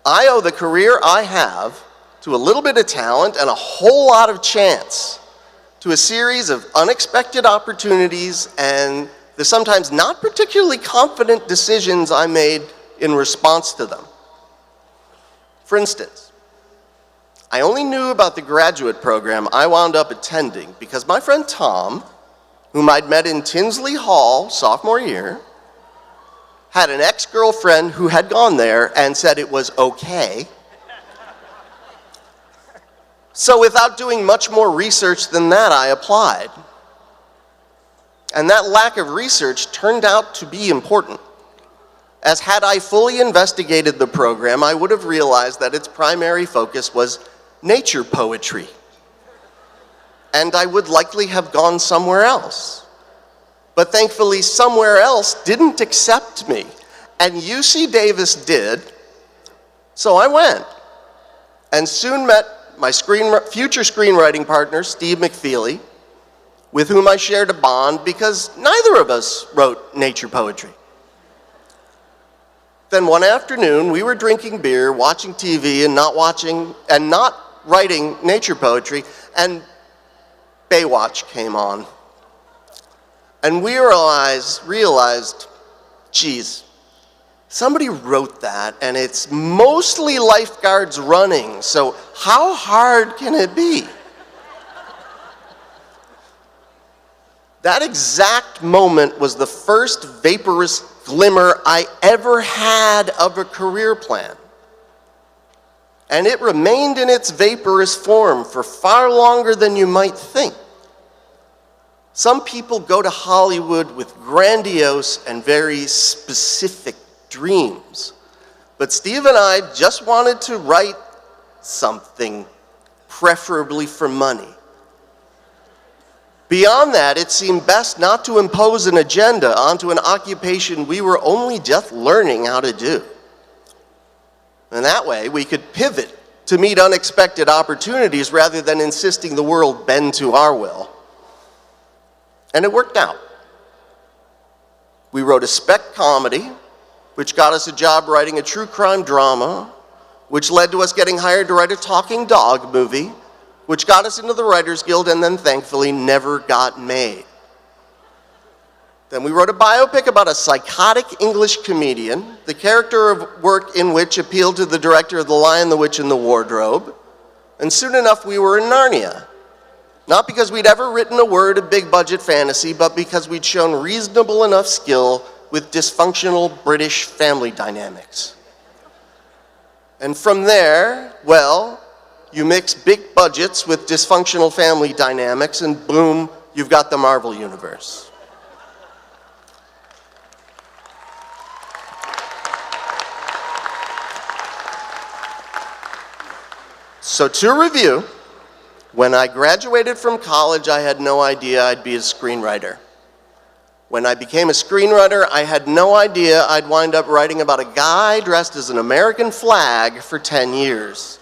I owe the career I have to a little bit of talent and a whole lot of chance, to a series of unexpected opportunities and the sometimes not particularly confident decisions I made in response to them. For instance, I only knew about the graduate program I wound up attending because my friend Tom, whom I'd met in Tinsley Hall sophomore year, had an ex-girlfriend who had gone there and said it was okay. So without doing much more research than that, I applied. And that lack of research turned out to be important, as had I fully investigated the program, I would have realized that its primary focus was nature poetry. And I would likely have gone somewhere else. But thankfully, somewhere else didn't accept me, and UC Davis did, so I went, and soon met my future screenwriting partner, Steve McFeely, with whom I shared a bond because neither of us wrote nature poetry. Then one afternoon, we were drinking beer, watching TV, and not writing nature poetry, and Baywatch came on. And we realized, geez, somebody wrote that, and it's mostly lifeguards running, so how hard can it be? That exact moment was the first vaporous glimmer I ever had of a career plan. And it remained in its vaporous form for far longer than you might think. Some people go to Hollywood with grandiose and very specific dreams. But Steve and I just wanted to write something, preferably for money. Beyond that, it seemed best not to impose an agenda onto an occupation we were only just learning how to do. And that way, we could pivot to meet unexpected opportunities rather than insisting the world bend to our will. And it worked out. We wrote a spec comedy, which got us a job writing a true crime drama, which led to us getting hired to write a talking dog movie, which got us into the Writers Guild and then thankfully never got made. Then we wrote a biopic about a psychotic English comedian, the character of work in which appealed to the director of The Lion, the Witch, and the Wardrobe, and soon enough we were in Narnia. Not because we'd ever written a word of big budget fantasy, but because we'd shown reasonable enough skill with dysfunctional British family dynamics. And from there, well, you mix big budgets with dysfunctional family dynamics and boom, you've got the Marvel Universe. So to review, when I graduated from college, I had no idea I'd be a screenwriter. When I became a screenwriter, I had no idea I'd wind up writing about a guy dressed as an American flag for 10 years.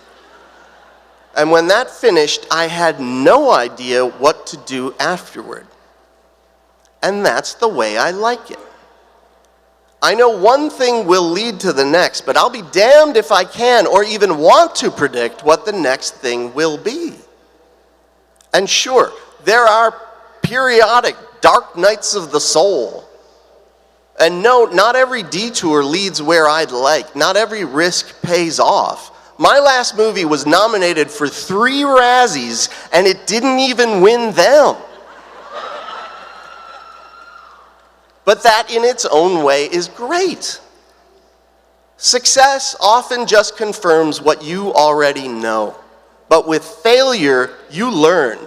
And when that finished, I had no idea what to do afterward. And that's the way I like it. I know one thing will lead to the next, but I'll be damned if I can or even want to predict what the next thing will be. And sure, there are periodic dark nights of the soul. And no, not every detour leads where I'd like. Not every risk pays off. My last movie was nominated for 3 Razzies, and it didn't even win them. But that in its own way is great. Success often just confirms what you already know. But with failure, you learn.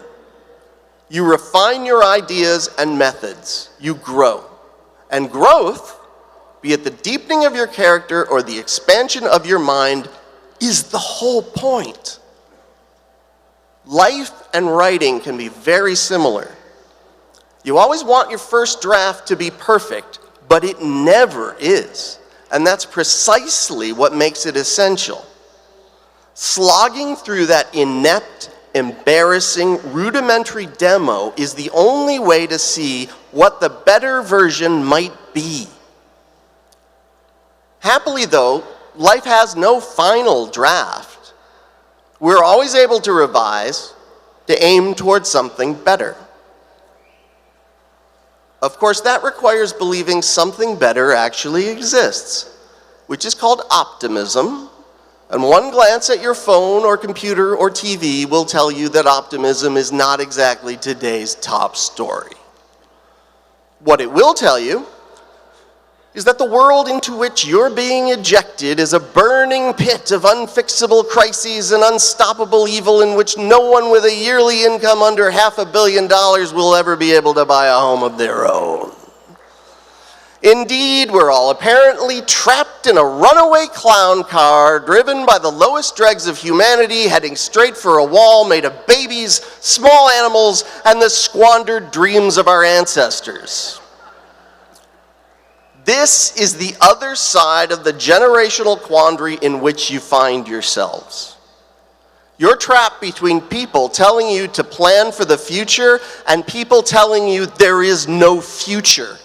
You refine your ideas and methods. You grow. And growth, be it the deepening of your character or the expansion of your mind, is the whole point. Life and writing can be very similar. You always want your first draft to be perfect, but it never is. And that's precisely what makes it essential. Slogging through that inept, embarrassing, rudimentary demo is the only way to see what the better version might be. Happily, though, life has no final draft. We're always able to revise, to aim towards something better. Of course, that requires believing something better actually exists, which is called optimism. And one glance at your phone or computer or TV will tell you that optimism is not exactly today's top story. What it will tell you is that the world into which you're being ejected is a burning pit of unfixable crises and unstoppable evil in which no one with a yearly income under $500 million will ever be able to buy a home of their own. Indeed, we're all apparently trapped in a runaway clown car driven by the lowest dregs of humanity, heading straight for a wall made of babies, small animals, and the squandered dreams of our ancestors. This is the other side of the generational quandary in which you find yourselves. You're trapped between people telling you to plan for the future and people telling you there is no future.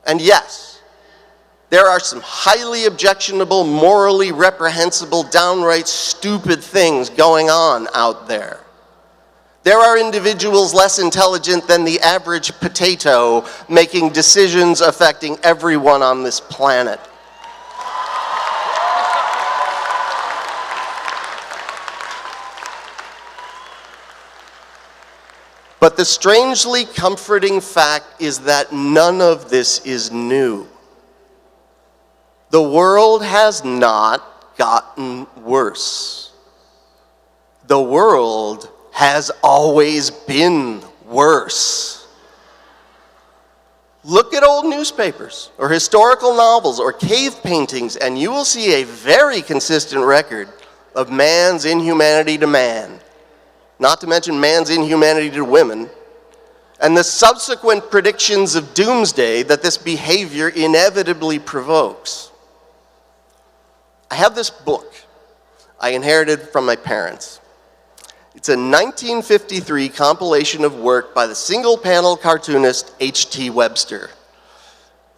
And yes, there are some highly objectionable, morally reprehensible, downright stupid things going on out there. There are individuals less intelligent than the average potato making decisions affecting everyone on this planet. But the strangely comforting fact is that none of this is new. The world has not gotten worse. The world has always been worse. Look at old newspapers or historical novels or cave paintings and you will see a very consistent record of man's inhumanity to man, not to mention man's inhumanity to women, and the subsequent predictions of doomsday that this behavior inevitably provokes. I have this book I inherited from my parents. It's a 1953 compilation of work by the single-panel cartoonist H.T. Webster.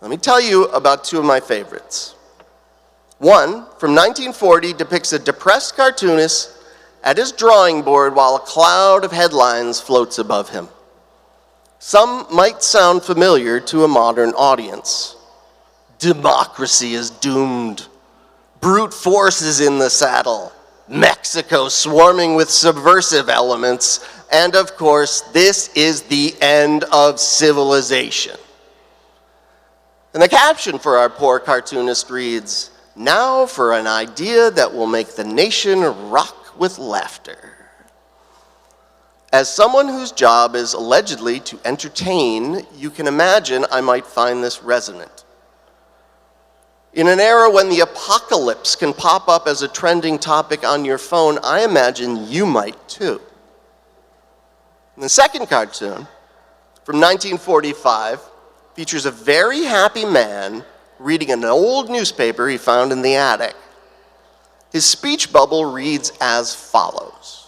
Let me tell you about 2 of my favorites. One, from 1940, depicts a depressed cartoonist at his drawing board while a cloud of headlines floats above him. Some might sound familiar to a modern audience. Democracy is doomed. Brute force is in the saddle. Mexico swarming with subversive elements, and of course, this is the end of civilization. And the caption for our poor cartoonist reads, "Now for an idea that will make the nation rock with laughter." As someone whose job is allegedly to entertain, you can imagine I might find this resonant. In an era when the apocalypse can pop up as a trending topic on your phone, I imagine you might too. And the second cartoon, from 1945, features a very happy man reading an old newspaper he found in the attic. His speech bubble reads as follows: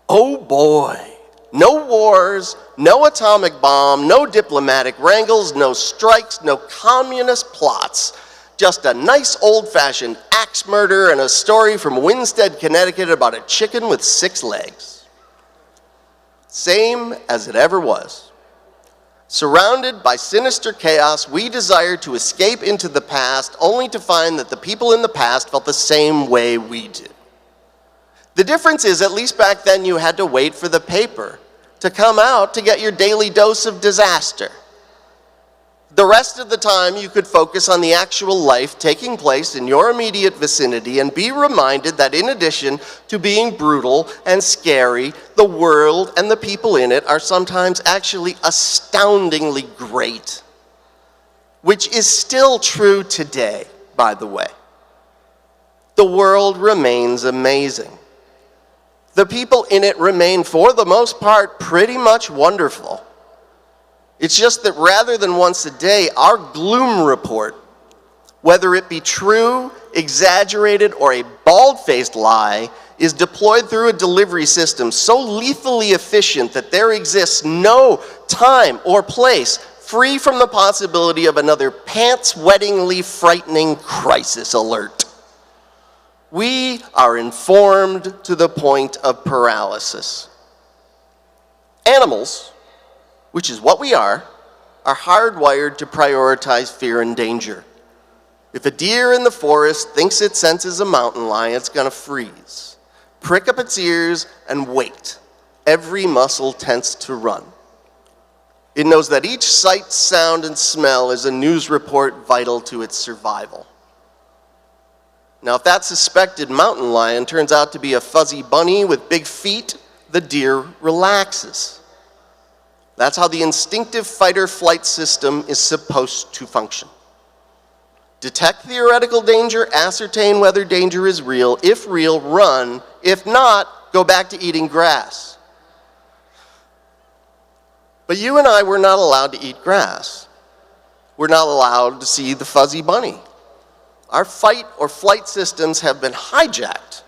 "Oh boy, no wars, no atomic bomb, no diplomatic wrangles, no strikes, no communist plots. Just a nice old-fashioned axe murder and a story from Winstead, Connecticut about a chicken with 6 legs. Same as it ever was. Surrounded by sinister chaos, we desire to escape into the past, only to find that the people in the past felt the same way we do. The difference is, at least back then, you had to wait for the paper to come out to get your daily dose of disaster. The rest of the time, you could focus on the actual life taking place in your immediate vicinity and be reminded that in addition to being brutal and scary, the world and the people in it are sometimes actually astoundingly great. Which is still true today, by the way. The world remains amazing. The people in it remain, for the most part, pretty much wonderful. It's just that rather than once a day, our gloom report, whether it be true, exaggerated, or a bald-faced lie, is deployed through a delivery system so lethally efficient that there exists no time or place free from the possibility of another pants-wettingly frightening crisis alert. We are informed to the point of paralysis. Animals, which is what we are hardwired to prioritize fear and danger. If a deer in the forest thinks it senses a mountain lion, it's gonna freeze, prick up its ears, and wait. Every muscle tense to run. It knows that each sight, sound, and smell is a news report vital to its survival. Now, if that suspected mountain lion turns out to be a fuzzy bunny with big feet, the deer relaxes. That's how the instinctive fight-or-flight system is supposed to function. Detect theoretical danger, ascertain whether danger is real. If real, run. If not, go back to eating grass. But you and I were not allowed to eat grass. We're not allowed to see the fuzzy bunny. Our fight or flight systems have been hijacked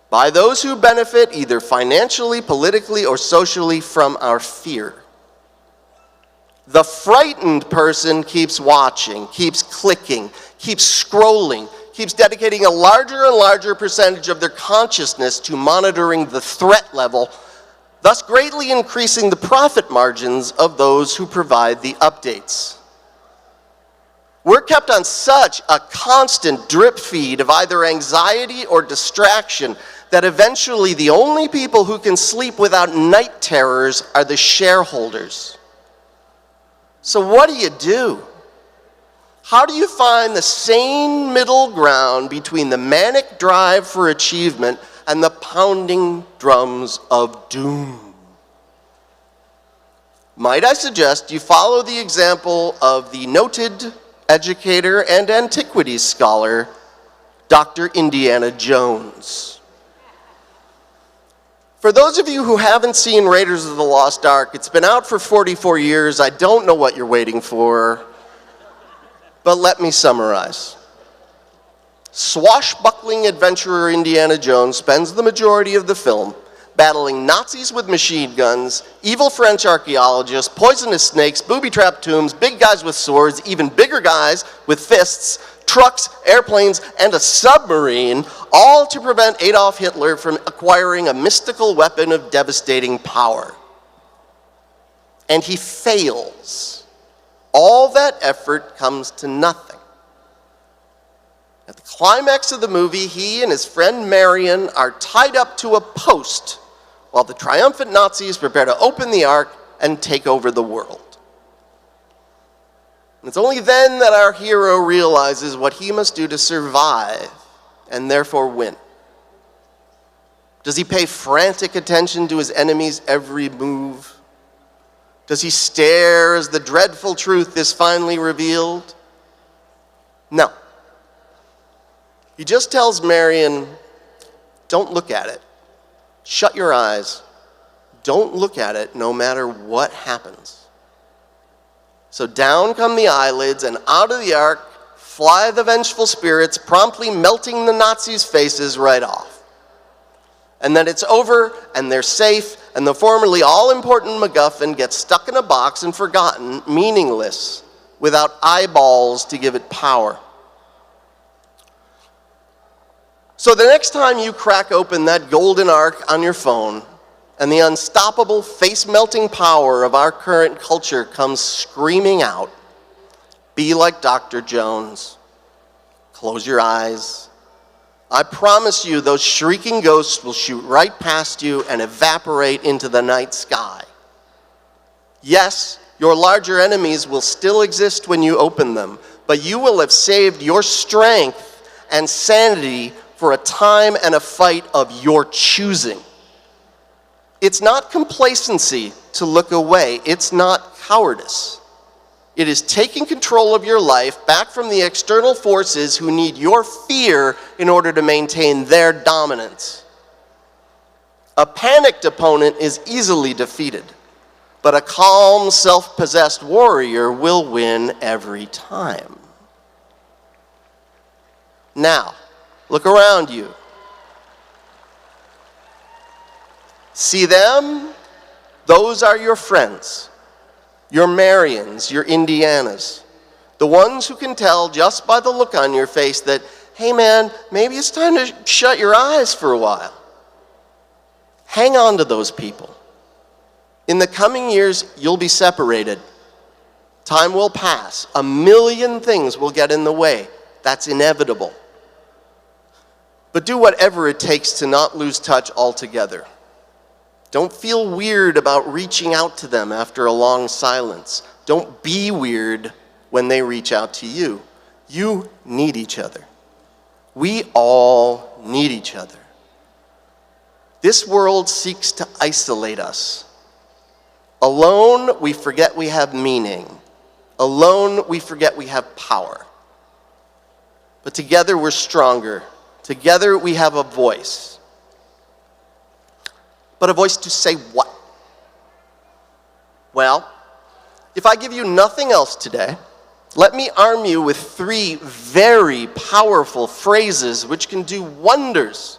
by those who benefit either financially, politically, or socially from our fear. The frightened person keeps watching, keeps clicking, keeps scrolling, keeps dedicating a larger and larger percentage of their consciousness to monitoring the threat level, thus greatly increasing the profit margins of those who provide the updates. We're kept on such a constant drip feed of either anxiety or distraction that eventually the only people who can sleep without night terrors are the shareholders. So what do? How do you find the sane middle ground between the manic drive for achievement and the pounding drums of doom? Might I suggest you follow the example of the noted educator and antiquities scholar, Dr. Indiana Jones. For those of you who haven't seen Raiders of the Lost Ark, it's been out for 44 years. I don't know what you're waiting for, but let me summarize. Swashbuckling adventurer Indiana Jones spends the majority of the film battling Nazis with machine guns, evil French archaeologists, poisonous snakes, booby-trapped tombs, big guys with swords, even bigger guys with fists, trucks, airplanes, and a submarine, all to prevent Adolf Hitler from acquiring a mystical weapon of devastating power. And he fails. All that effort comes to nothing. At the climax of the movie, he and his friend Marion are tied up to a post while the triumphant Nazis prepare to open the Ark and take over the world. And it's only then that our hero realizes what he must do to survive and therefore win. Does he pay frantic attention to his enemy's every move? Does he stare as the dreadful truth is finally revealed? No. He just tells Marion, don't look at it. Shut your eyes. Don't look at it no matter what happens. So down come the eyelids, and out of the Ark fly the vengeful spirits, promptly melting the Nazis' faces right off. And then it's over, and they're safe, and the formerly all-important MacGuffin gets stuck in a box and forgotten, meaningless, without eyeballs to give it power. So the next time you crack open that golden Ark on your phone, and the unstoppable face-melting power of our current culture comes screaming out, be like Dr. Jones. Close your eyes. I promise you those shrieking ghosts will shoot right past you and evaporate into the night sky. Yes, your larger enemies will still exist when you open them, but you will have saved your strength and sanity for a time and a fight of your choosing. It's not complacency to look away. It's not cowardice. It is taking control of your life back from the external forces who need your fear in order to maintain their dominance. A panicked opponent is easily defeated, but a calm, self-possessed warrior will win every time. Now, look around you. See them? Those are your friends. Your Marians, your Indianas, the ones who can tell just by the look on your face that, hey man, maybe it's time to shut your eyes for a while. Hang on to those people. In the coming years, you'll be separated. Time will pass. A million things will get in the way. That's inevitable. But do whatever it takes to not lose touch altogether. Don't feel weird about reaching out to them after a long silence. Don't be weird when they reach out to you. You need each other. We all need each other. This world seeks to isolate us. Alone, we forget we have meaning. Alone, we forget we have power. But together, we're stronger. Together, we have a voice. But a voice to say what? Well, if I give you nothing else today, let me arm you with 3 very powerful phrases which can do wonders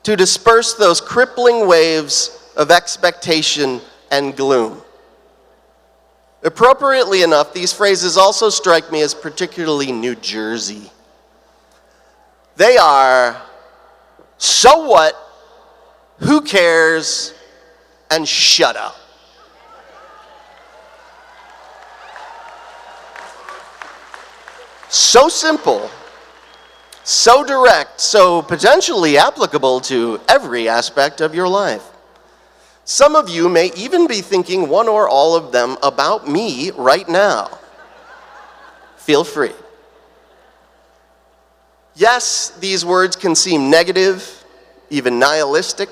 to disperse those crippling waves of expectation and gloom. Appropriately enough, these phrases also strike me as particularly New Jersey. They are, so what? Who cares? And shut up. So simple, so direct, so potentially applicable to every aspect of your life. Some of you may even be thinking one or all of them about me right now. Feel free. Yes, these words can seem negative, even nihilistic,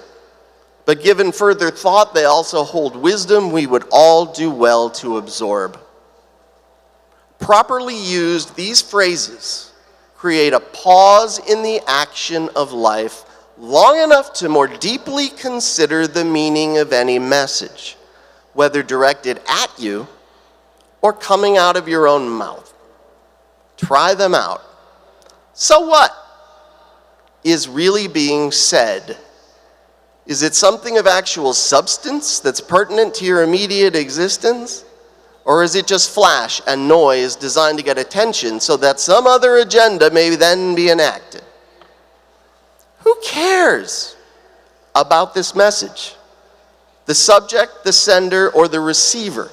but given further thought, they also hold wisdom we would all do well to absorb. Properly used, these phrases create a pause in the action of life long enough to more deeply consider the meaning of any message, whether directed at you or coming out of your own mouth. Try them out. So what is really being said? Is it something of actual substance that's pertinent to your immediate existence? Or is it just flash and noise designed to get attention so that some other agenda may then be enacted? Who cares about this message? The subject, the sender, or the receiver?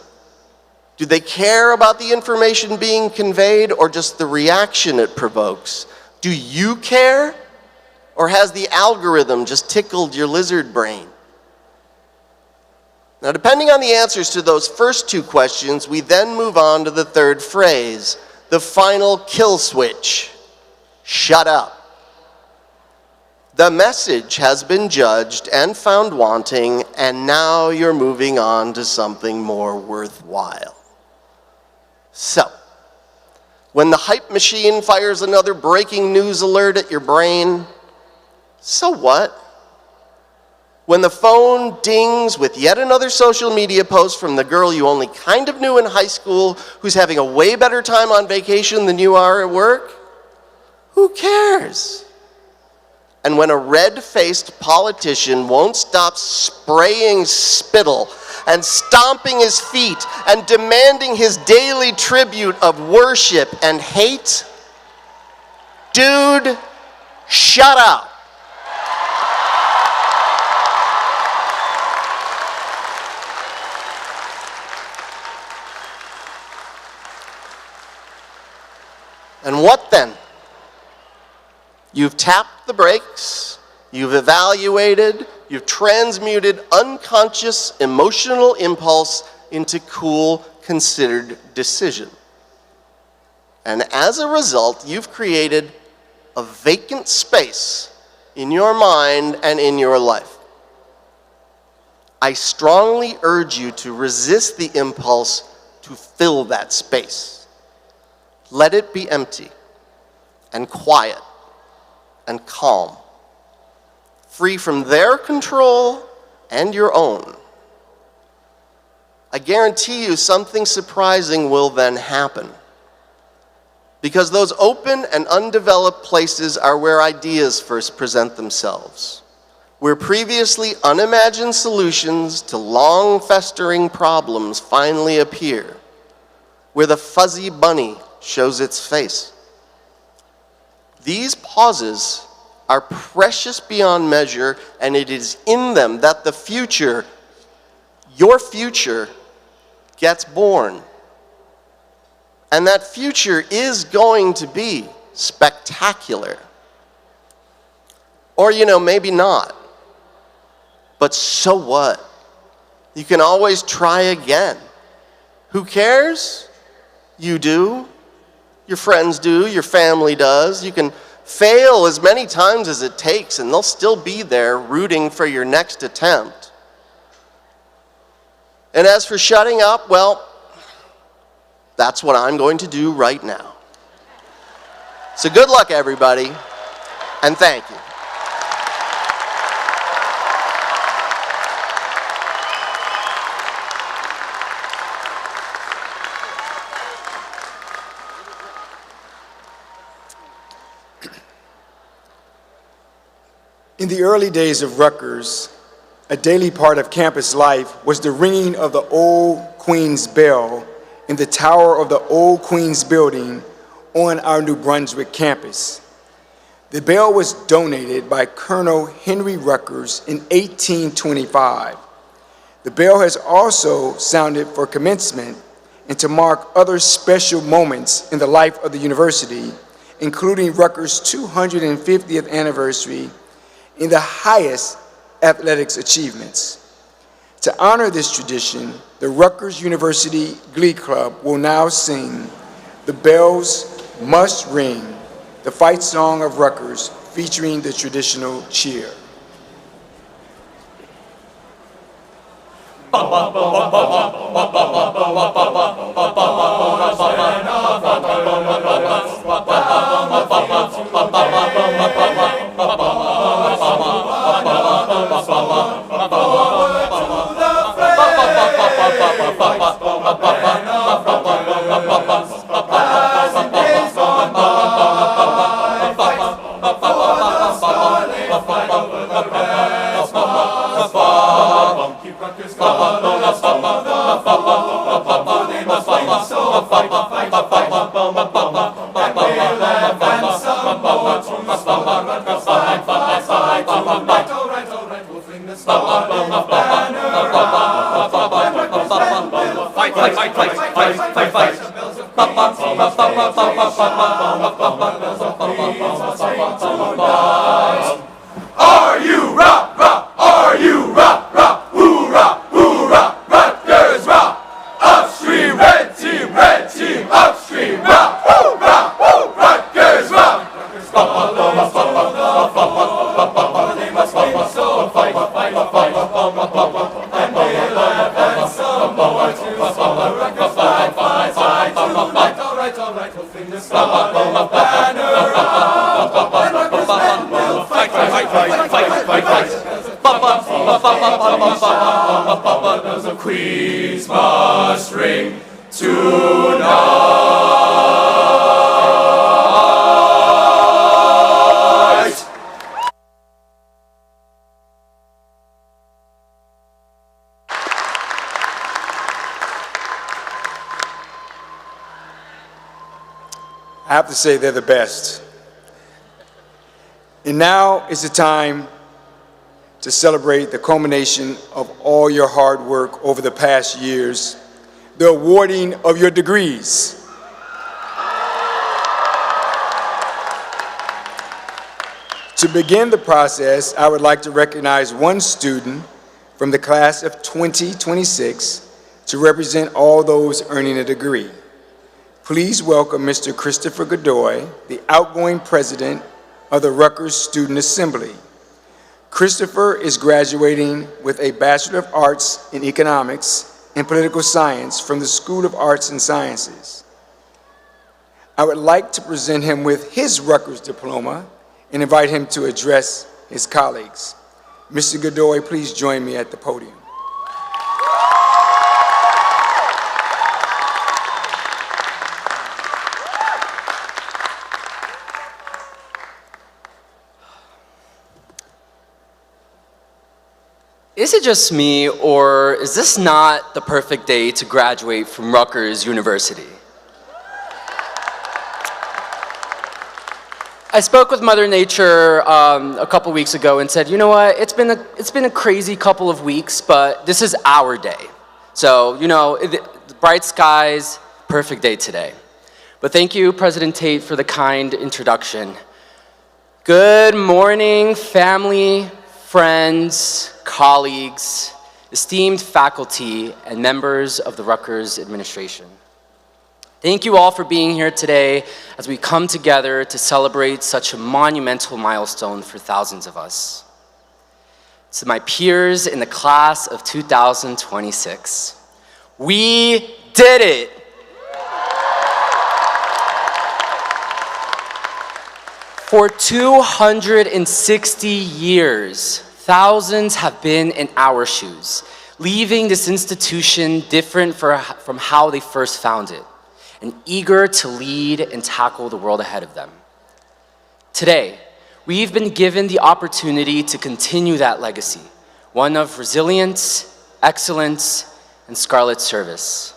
Do they care about the information being conveyed or just the reaction it provokes? Do you care? Or has the algorithm just tickled your lizard brain? Now, depending on the answers to those first 2 questions, we then move on to the third phrase, the final kill switch. Shut up. The message has been judged and found wanting, and now you're moving on to something more worthwhile. So, when the hype machine fires another breaking news alert at your brain, so what? When the phone dings with yet another social media post from the girl you only kind of knew in high school who's having a way better time on vacation than you are at work, who cares? And when a red-faced politician won't stop spraying spittle and stomping his feet and demanding his daily tribute of worship and hate, dude, shut up. And what then? You've tapped the brakes, you've evaluated, you've transmuted unconscious emotional impulse into cool, considered decision. And as a result, you've created a vacant space in your mind and in your life. I strongly urge you to resist the impulse to fill that space. Let it be empty and quiet and calm, free from their control and your own. I guarantee you something surprising will then happen, because those open and undeveloped places are where ideas first present themselves, where previously unimagined solutions to long festering problems finally appear, where the fuzzy bunny shows its face. These pauses are precious beyond measure, and it is in them that the future, your future, gets born. And that future is going to be spectacular. Or, maybe not. But so what? You can always try again. Who cares? You do. Your friends do. Your family does. You can fail as many times as it takes, and they'll still be there rooting for your next attempt. And as for shutting up, well, that's what I'm going to do right now. So good luck, everybody, and thank you. In the early days of Rutgers, a daily part of campus life was the ringing of the Old Queen's Bell in the tower of the Old Queen's Building on our New Brunswick campus. The bell was donated by Colonel Henry Rutgers in 1825. The bell has also sounded for commencement and to mark other special moments in the life of the university, including Rutgers' 250th anniversary in the highest athletics achievements. To honor this tradition, the Rutgers University Glee Club will now sing "The Bells Must Ring," the fight song of Rutgers, featuring the traditional cheer. Are you rock, rock? Are you rock, rock? Hoorah, hoorah, Rutgers rock! Upstream, red team, upstream, rock, rock, Rutgers rock! They must win, so fight, and they'll advance some more to Rutgers fight tonight. All right, we'll fling the star banner up, and Rutgers men will fight. The Queens must ring tonight. I have to say they're the best. And now is the time to celebrate the culmination of all your hard work over the past years, the awarding of your degrees. To begin the process, I would like to recognize one student from the class of 2026 to represent all those earning a degree. Please welcome Mr. Christopher Godoy, the outgoing president of the Rutgers Student Assembly. Christopher is graduating with a Bachelor of Arts in Economics and Political Science from the School of Arts and Sciences. I would like to present him with his Rutgers diploma and invite him to address his colleagues. Mr. Godoy, please join me at the podium. Is it just me, or is this not the perfect day to graduate from Rutgers University? I spoke with Mother Nature a couple weeks ago and said, you know what, it's been a crazy couple of weeks, but this is our day. So, you know, bright skies, perfect day today. But thank you, President Tate, for the kind introduction. Good morning, family, friends, colleagues, esteemed faculty, and members of the Rutgers administration. Thank you all for being here today as we come together to celebrate such a monumental milestone for thousands of us. To my peers in the class of 2026, we did it! For 260 years, thousands have been in our shoes, leaving this institution different from how they first found it, and eager to lead and tackle the world ahead of them. Today, we've been given the opportunity to continue that legacy, one of resilience, excellence, and scarlet service.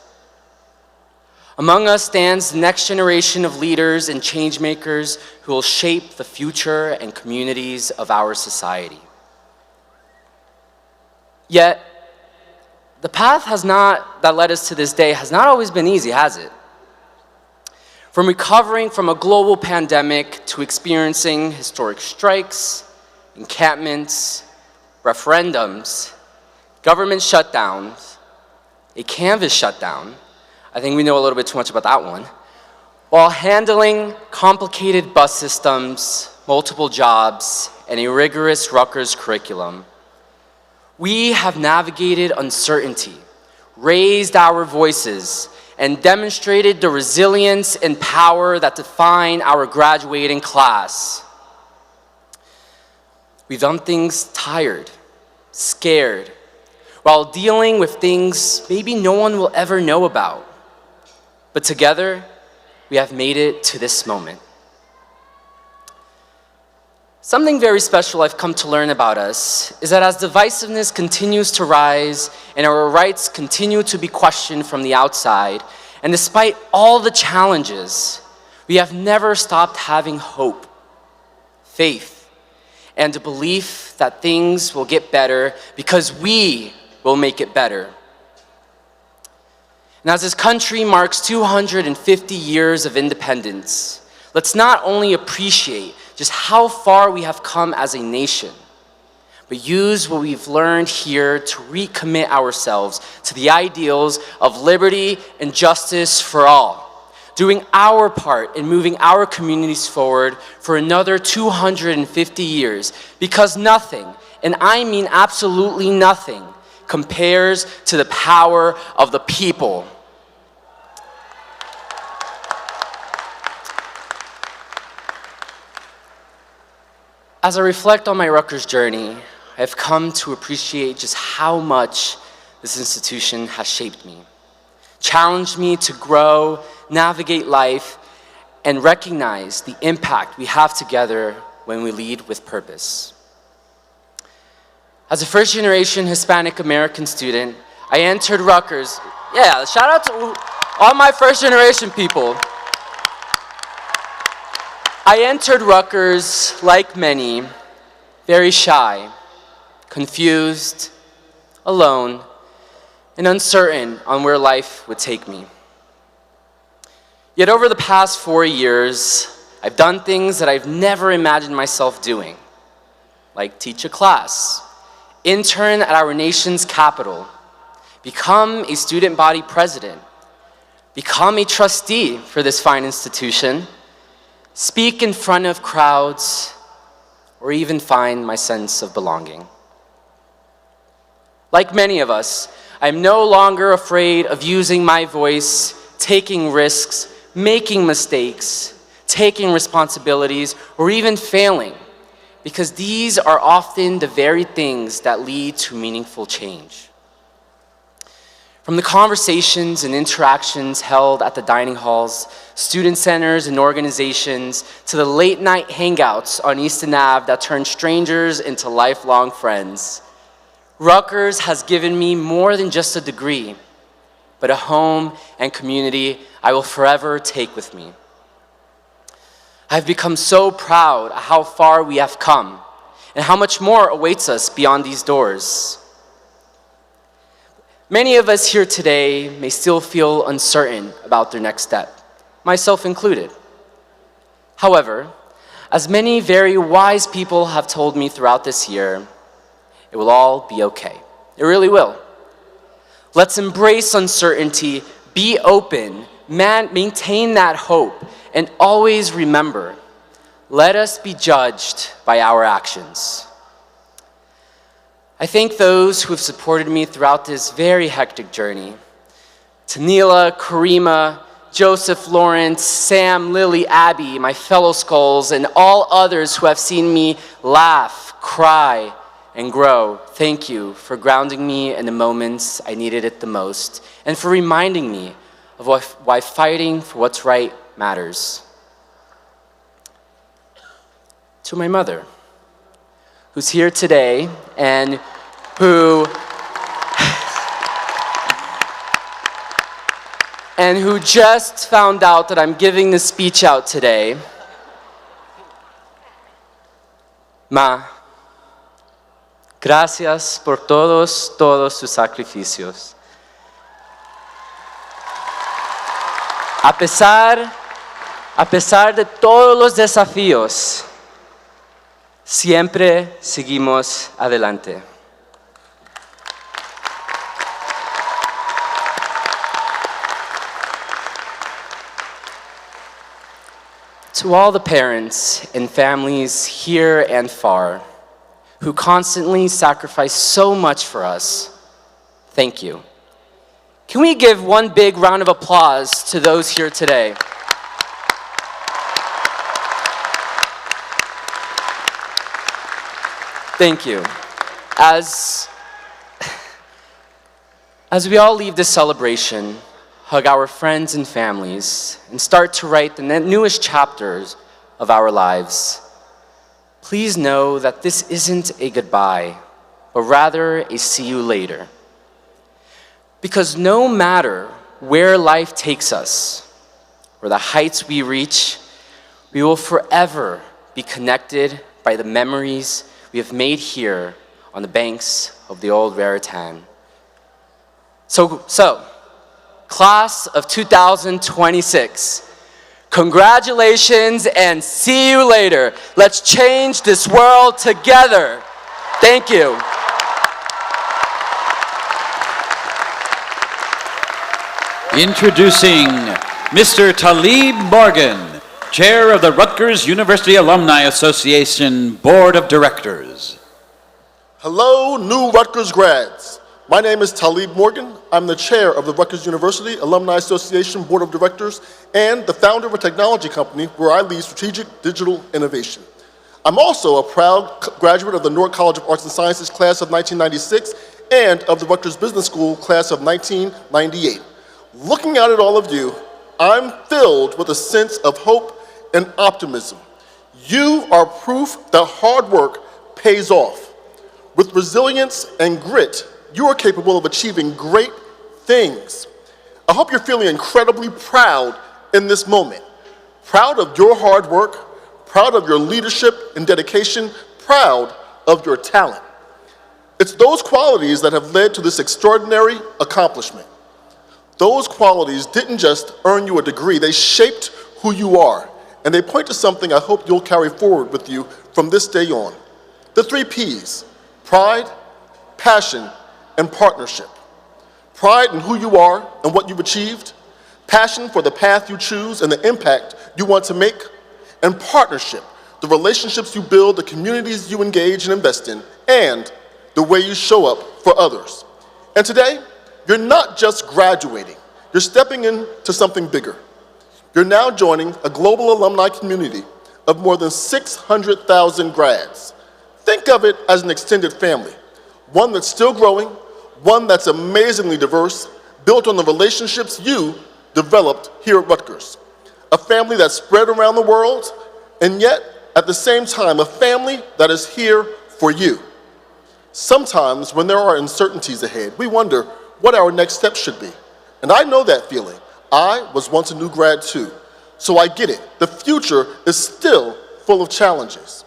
Among us stands the next generation of leaders and changemakers who will shape the future and communities of our society. Yet, the path that led us to this day has not always been easy, has it? From recovering from a global pandemic to experiencing historic strikes, encampments, referendums, government shutdowns, a canvas shutdown, I think we know a little bit too much about that one, while handling complicated bus systems, multiple jobs, and a rigorous Rutgers curriculum. We have navigated uncertainty, raised our voices, and demonstrated the resilience and power that define our graduating class. We've done things tired, scared, while dealing with things maybe no one will ever know about. But together, we have made it to this moment. Something very special I've come to learn about us is that as divisiveness continues to rise and our rights continue to be questioned from the outside, and despite all the challenges, we have never stopped having hope, faith, and a belief that things will get better because we will make it better. And as this country marks 250 years of independence, let's not only appreciate just how far we have come as a nation, but use what we've learned here to recommit ourselves to the ideals of liberty and justice for all, doing our part in moving our communities forward for another 250 years, because nothing, and I mean absolutely nothing, compares to the power of the people. As I reflect on my Rutgers journey, I've come to appreciate just how much this institution has shaped me, challenged me to grow, navigate life, and recognize the impact we have together when we lead with purpose. As a first-generation Hispanic American student, I entered Rutgers. Yeah, shout out to all my first-generation people. I entered Rutgers, like many, very shy, confused, alone, and uncertain on where life would take me. Yet over the past 4 years, I've done things that I've never imagined myself doing. like teach a class, intern at our nation's capital, become a student body president, become a trustee for this fine institution, speak in front of crowds, or even find my sense of belonging. Like many of us, I'm no longer afraid of using my voice, taking risks, making mistakes, taking responsibilities, or even failing, because these are often the very things that lead to meaningful change. From the conversations and interactions held at the dining halls, student centers and organizations, to the late night hangouts on Easton Ave that turned strangers into lifelong friends, Rutgers has given me more than just a degree, but a home and community I will forever take with me. I've become so proud of how far we have come and how much more awaits us beyond these doors. Many of us here today may still feel uncertain about their next step, myself included. However, as many very wise people have told me throughout this year, it will all be okay. It really will. Let's embrace uncertainty, be open, maintain that hope, and always remember, let us be judged by our actions. I thank those who have supported me throughout this very hectic journey. Tanila, Karima, Joseph, Lawrence, Sam, Lily, Abby, my fellow skulls, and all others who have seen me laugh, cry, and grow. Thank you for grounding me in the moments I needed it the most, and for reminding me of why fighting for what's right matters. To my mother, who's here today and who just found out that I'm giving this speech out today. Ma, gracias por todos sus sacrificios. A pesar de todos los desafíos, siempre seguimos adelante. To all the parents and families here and far who constantly sacrifice so much for us, thank you. Can we give one big round of applause to those here today? Thank you. As we all leave this celebration, hug our friends and families, and start to write the newest chapters of our lives, please know that this isn't a goodbye, but rather a see you later. Because no matter where life takes us, or the heights we reach, we will forever be connected by the memories we have made here on the banks of the old Raritan. So, class of 2026, congratulations and see you later. Let's change this world together. Thank you. Introducing Mr. Talib Morgan, Chair of the Rutgers University Alumni Association Board of Directors. Hello, new Rutgers grads. My name is Talib Morgan. I'm the chair of the Rutgers University Alumni Association Board of Directors and the founder of a technology company where I lead strategic digital innovation. I'm also a proud graduate of the Newark College of Arts and Sciences class of 1996 and of the Rutgers Business School class of 1998. Looking out at all of you, I'm filled with a sense of hope and optimism. You are proof that hard work pays off. With resilience and grit, you are capable of achieving great things. I hope you're feeling incredibly proud in this moment. Proud of your hard work, proud of your leadership and dedication, proud of your talent. It's those qualities that have led to this extraordinary accomplishment. Those qualities didn't just earn you a degree, they shaped who you are, and they point to something I hope you'll carry forward with you from this day on. The 3 P's: pride, passion, and partnership. Pride in who you are and what you've achieved, passion for the path you choose and the impact you want to make, and partnership, the relationships you build, the communities you engage and invest in, and the way you show up for others. And today, you're not just graduating, you're stepping into something bigger. You're now joining a global alumni community of more than 600,000 grads. Think of it as an extended family, one that's still growing, one that's amazingly diverse, built on the relationships you developed here at Rutgers. A family that's spread around the world, and yet, at the same time, a family that is here for you. Sometimes, when there are uncertainties ahead, we wonder what our next step should be. And I know that feeling. I was once a new grad too, so I get it. The future is still full of challenges.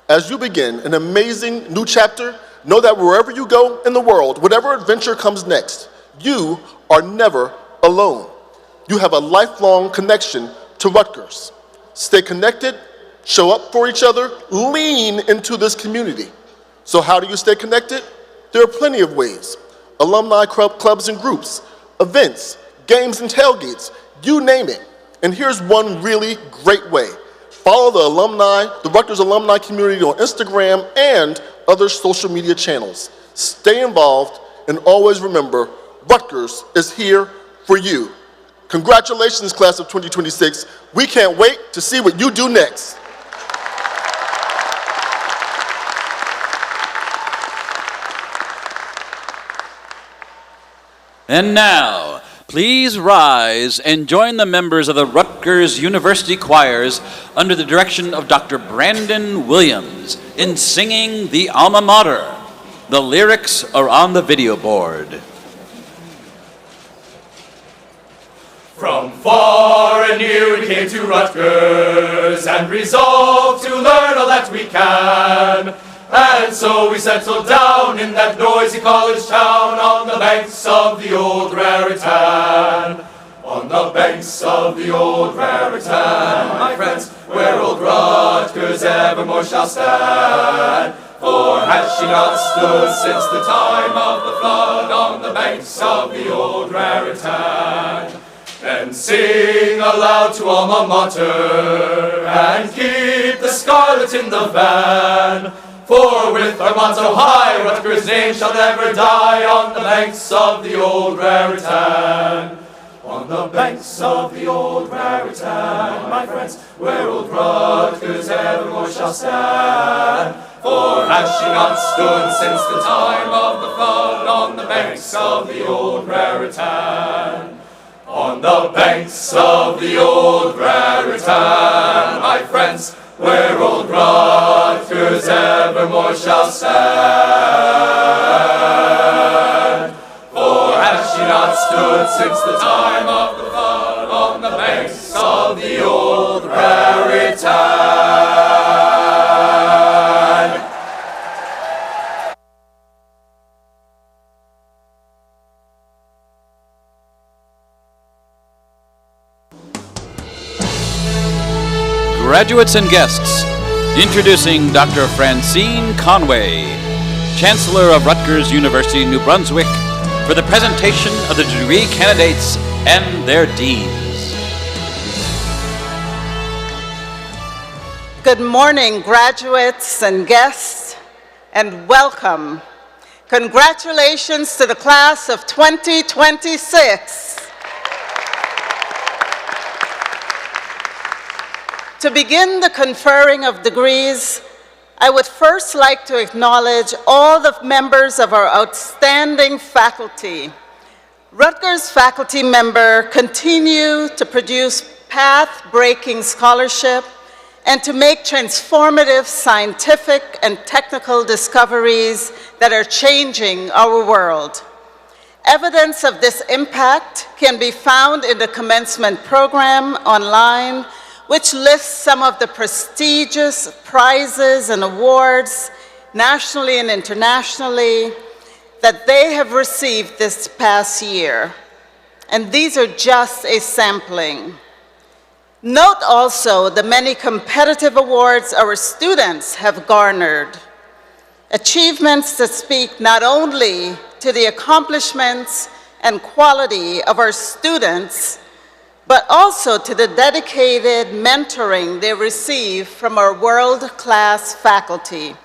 As you begin an amazing new chapter, know that wherever you go in the world, whatever adventure comes next, you are never alone. You have a lifelong connection to Rutgers. Stay connected, show up for each other, lean into this community. So how do you stay connected? There are plenty of ways. Alumni clubs and groups, events, games and tailgates, you name it. And here's one really great way. Follow the Rutgers alumni community on Instagram and other social media channels. Stay involved and always remember, Rutgers is here for you. Congratulations, class of 2026. We can't wait to see what you do next. And now, please rise and join the members of the Rutgers University Choirs under the direction of Dr. Brandon Williams in singing the Alma Mater. The lyrics are on the video board. From far and near we came to Rutgers and resolved to learn all that we can. And so we settled down in that noisy college town on the banks of the old Raritan. On the banks of the old Raritan, my friends, where old Rutgers evermore shall stand. For has she not stood since the time of the flood on the banks of the old Raritan? Then sing aloud to Alma Mater and keep the scarlet in the van. For with our motto high, Rutgers' name shall never die on the banks of the old Raritan. On the banks of the old Raritan, my friends, where old Rutgers evermore shall stand. For has she not stood since the time of the flood on the banks of the old Raritan? On the banks of the old Raritan, my friends, where old Rutgers evermore shall stand. For has she not stood since the time of the flood on the banks of the old Raritan? Graduates and guests, introducing Dr. Francine Conway, Chancellor of Rutgers University, New Brunswick, for the presentation of the degree candidates and their deans. Good morning, graduates and guests, and welcome. Congratulations to the class of 2026. To begin the conferring of degrees, I would first like to acknowledge all the members of our outstanding faculty. Rutgers faculty members continue to produce path-breaking scholarship and to make transformative scientific and technical discoveries that are changing our world. Evidence of this impact can be found in the Commencement program online, which lists some of the prestigious prizes and awards, nationally and internationally, that they have received this past year. And these are just a sampling. Note also the many competitive awards our students have garnered. Achievements that speak not only to the accomplishments and quality of our students, but also to the dedicated mentoring they receive from our world-class faculty.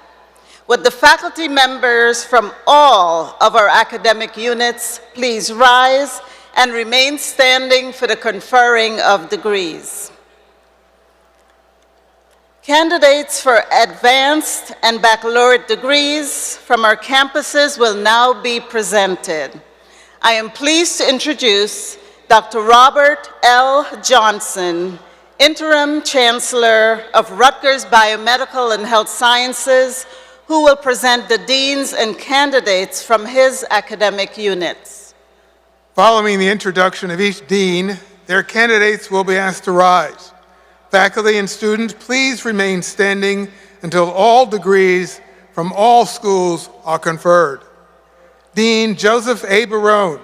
Would the faculty members from all of our academic units please rise and remain standing for the conferring of degrees. Candidates for advanced and baccalaureate degrees from our campuses will now be presented. I am pleased to introduce Dr. Robert L. Johnson, Interim Chancellor of Rutgers Biomedical and Health Sciences, who will present the deans and candidates from his academic units. Following the introduction of each dean, their candidates will be asked to rise. Faculty and students, please remain standing until all degrees from all schools are conferred. Dean Joseph A. Barone,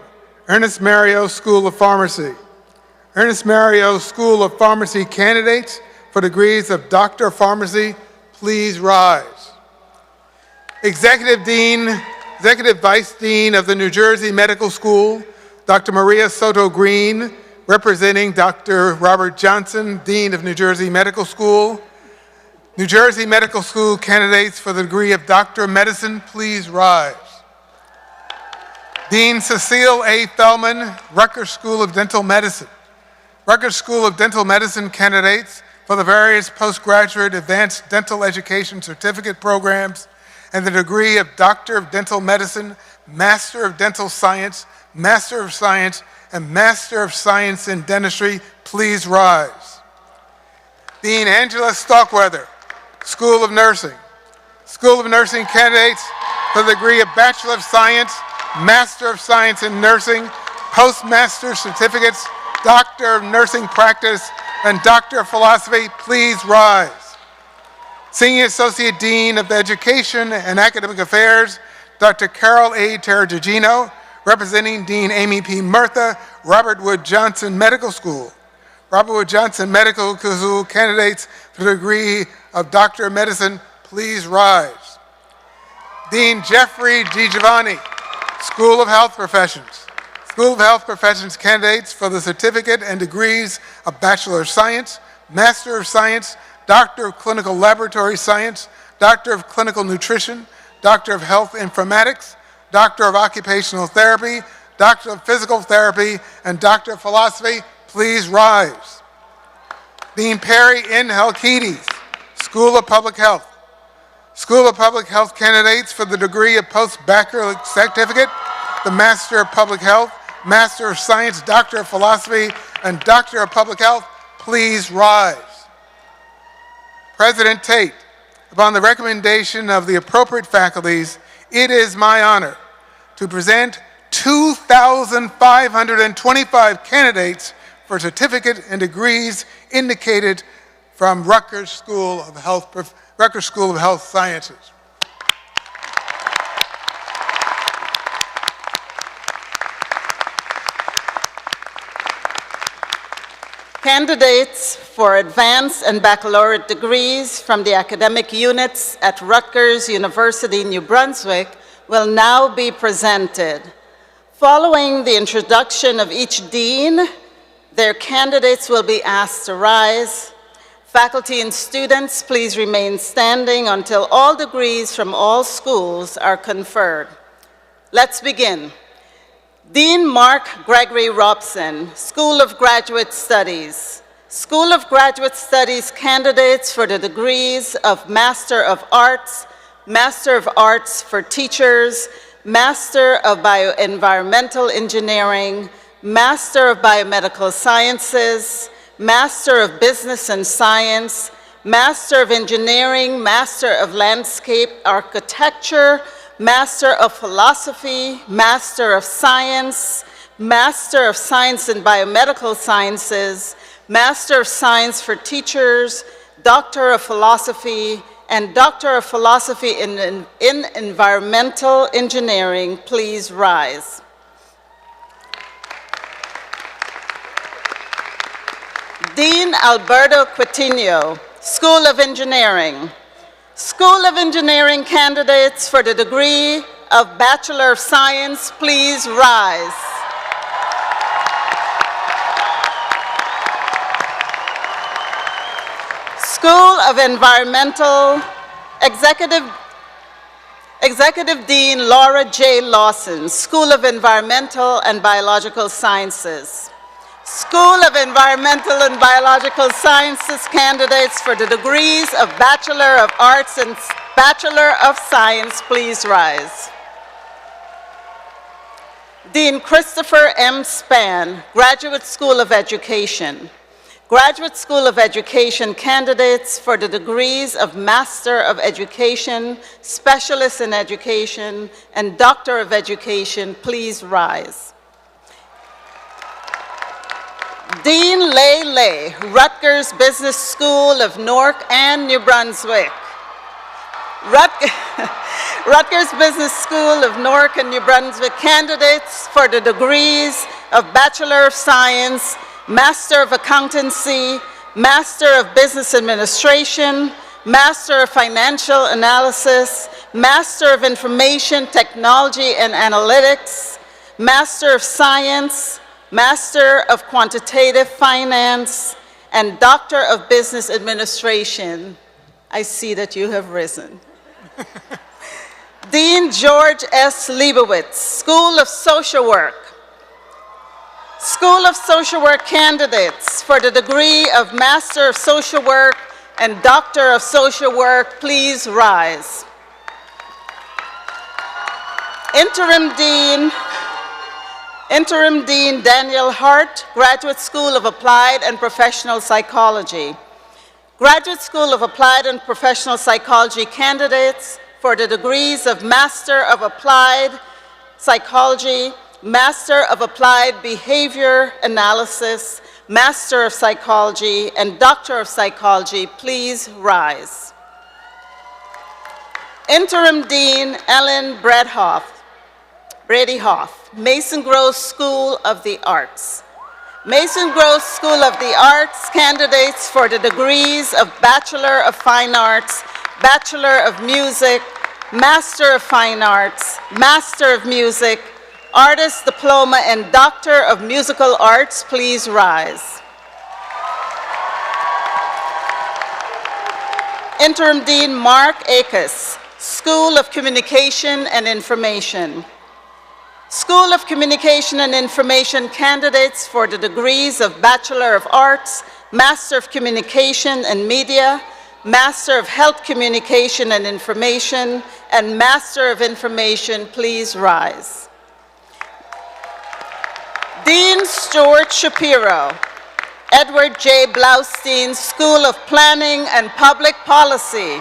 Ernest Mario School of Pharmacy. Ernest Mario School of Pharmacy candidates for degrees of Doctor of Pharmacy, please rise. Executive Vice Dean of the New Jersey Medical School, Dr. Maria Soto Green, representing Dr. Robert Johnson, Dean of New Jersey Medical School. New Jersey Medical School candidates for the degree of Doctor of Medicine, please rise. Dean Cecile A. Feldman, Rutgers School of Dental Medicine. Rutgers School of Dental Medicine candidates for the various postgraduate advanced dental education certificate programs and the degree of Doctor of Dental Medicine, Master of Dental Science, Master of Science, and Master of Science in Dentistry, please rise. Dean Angela Starkweather, School of Nursing. School of Nursing candidates for the degree of Bachelor of Science, Master of Science in Nursing, Postmaster certificates, Doctor of Nursing Practice, and Doctor of Philosophy, please rise. Senior Associate Dean of Education and Academic Affairs, Dr. Carol A. Terragino, representing Dean Amy P. Murtha, Robert Wood Johnson Medical School. Robert Wood Johnson Medical School candidates for the degree of Doctor of Medicine, please rise. Dean Jeffrey G. Giovanni, School of Health Professions. School of Health Professions candidates for the certificate and degrees of Bachelor of Science, Master of Science, Doctor of Clinical Laboratory Science, Doctor of Clinical Nutrition, Doctor of Health Informatics, Doctor of Occupational Therapy, Doctor of Physical Therapy, and Doctor of Philosophy, please rise. Dean Perry N. Halkides, School of Public Health. School of Public Health candidates for the degree of Postbaccalaureate certificate, the Master of Public Health, Master of Science, Doctor of Philosophy, and Doctor of Public Health, please rise. President Tate, upon the recommendation of the appropriate faculties, it is my honor to present 2,525 candidates for certificate and degrees indicated from Rutgers School of Health Sciences. Candidates for advanced and baccalaureate degrees from the academic units at Rutgers University, New Brunswick will now be presented. Following the introduction of each dean, their candidates will be asked to rise. Faculty and students, please remain standing until all degrees from all schools are conferred. Let's begin. Dean Mark Gregory Robson, School of Graduate Studies. School of Graduate Studies candidates for the degrees of Master of Arts, Master of Arts for Teachers, Master of Bioenvironmental Engineering, Master of Biomedical Sciences, Master of Business and Science, Master of Engineering, Master of Landscape Architecture, Master of Philosophy, Master of Science, Master of Science in Biomedical Sciences, Master of Science for Teachers, Doctor of Philosophy, and Doctor of Philosophy in Environmental Engineering, please rise. Dean Alberto Coutinho, School of Engineering. School of Engineering candidates for the degree of Bachelor of Science, please rise. School of Environmental, Executive Dean Laura J. Lawson, School of Environmental and Biological Sciences. School of Environmental and Biological Sciences candidates for the degrees of Bachelor of Arts and Bachelor of Science, please rise. Dean Christopher M. Spann, Graduate School of Education. Graduate School of Education candidates for the degrees of Master of Education, Specialist in Education, and Doctor of Education, please rise. Dean Lei Lei, Rutgers Business School of Newark and New Brunswick. Rutgers Business School of Newark and New Brunswick candidates for the degrees of Bachelor of Science, Master of Accountancy, Master of Business Administration, Master of Financial Analysis, Master of Information Technology and Analytics, Master of Science, Master of Quantitative Finance, and Doctor of Business Administration. I see that you have risen. Dean George S. Leibowitz, School of Social Work. School of Social Work candidates for the degree of Master of Social Work and Doctor of Social Work, please rise. Interim Dean Daniel Hart, Graduate School of Applied and Professional Psychology. Graduate School of Applied and Professional Psychology candidates for the degrees of Master of Applied Psychology, Master of Applied Behavior Analysis, Master of Psychology, and Doctor of Psychology, please rise. Interim Dean Ellen Brady Hoff, Mason Gross School of the Arts. Mason Gross School of the Arts candidates for the degrees of Bachelor of Fine Arts, Bachelor of Music, Master of Fine Arts, Master of Music, Artist Diploma, and Doctor of Musical Arts, please rise. Interim Dean Mark Akes, School of Communication and Information. School of Communication and Information candidates for the degrees of Bachelor of Arts, Master of Communication and Media, Master of Health Communication and Information, and Master of Information, please rise. Dean Stuart Shapiro, Edward J. Blaustein, School of Planning and Public Policy.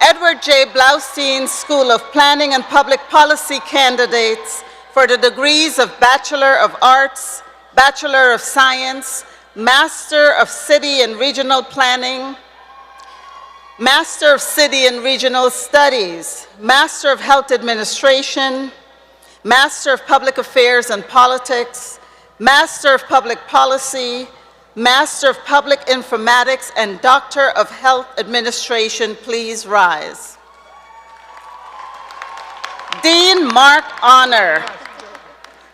Edward J. Blaustein, School of Planning and Public Policy candidates for the degrees of Bachelor of Arts, Bachelor of Science, Master of City and Regional Planning, Master of City and Regional Studies, Master of Health Administration, Master of Public Affairs and Politics, Master of Public Policy, Master of Public Informatics, and Doctor of Health Administration, please rise. Dean Mark Honor,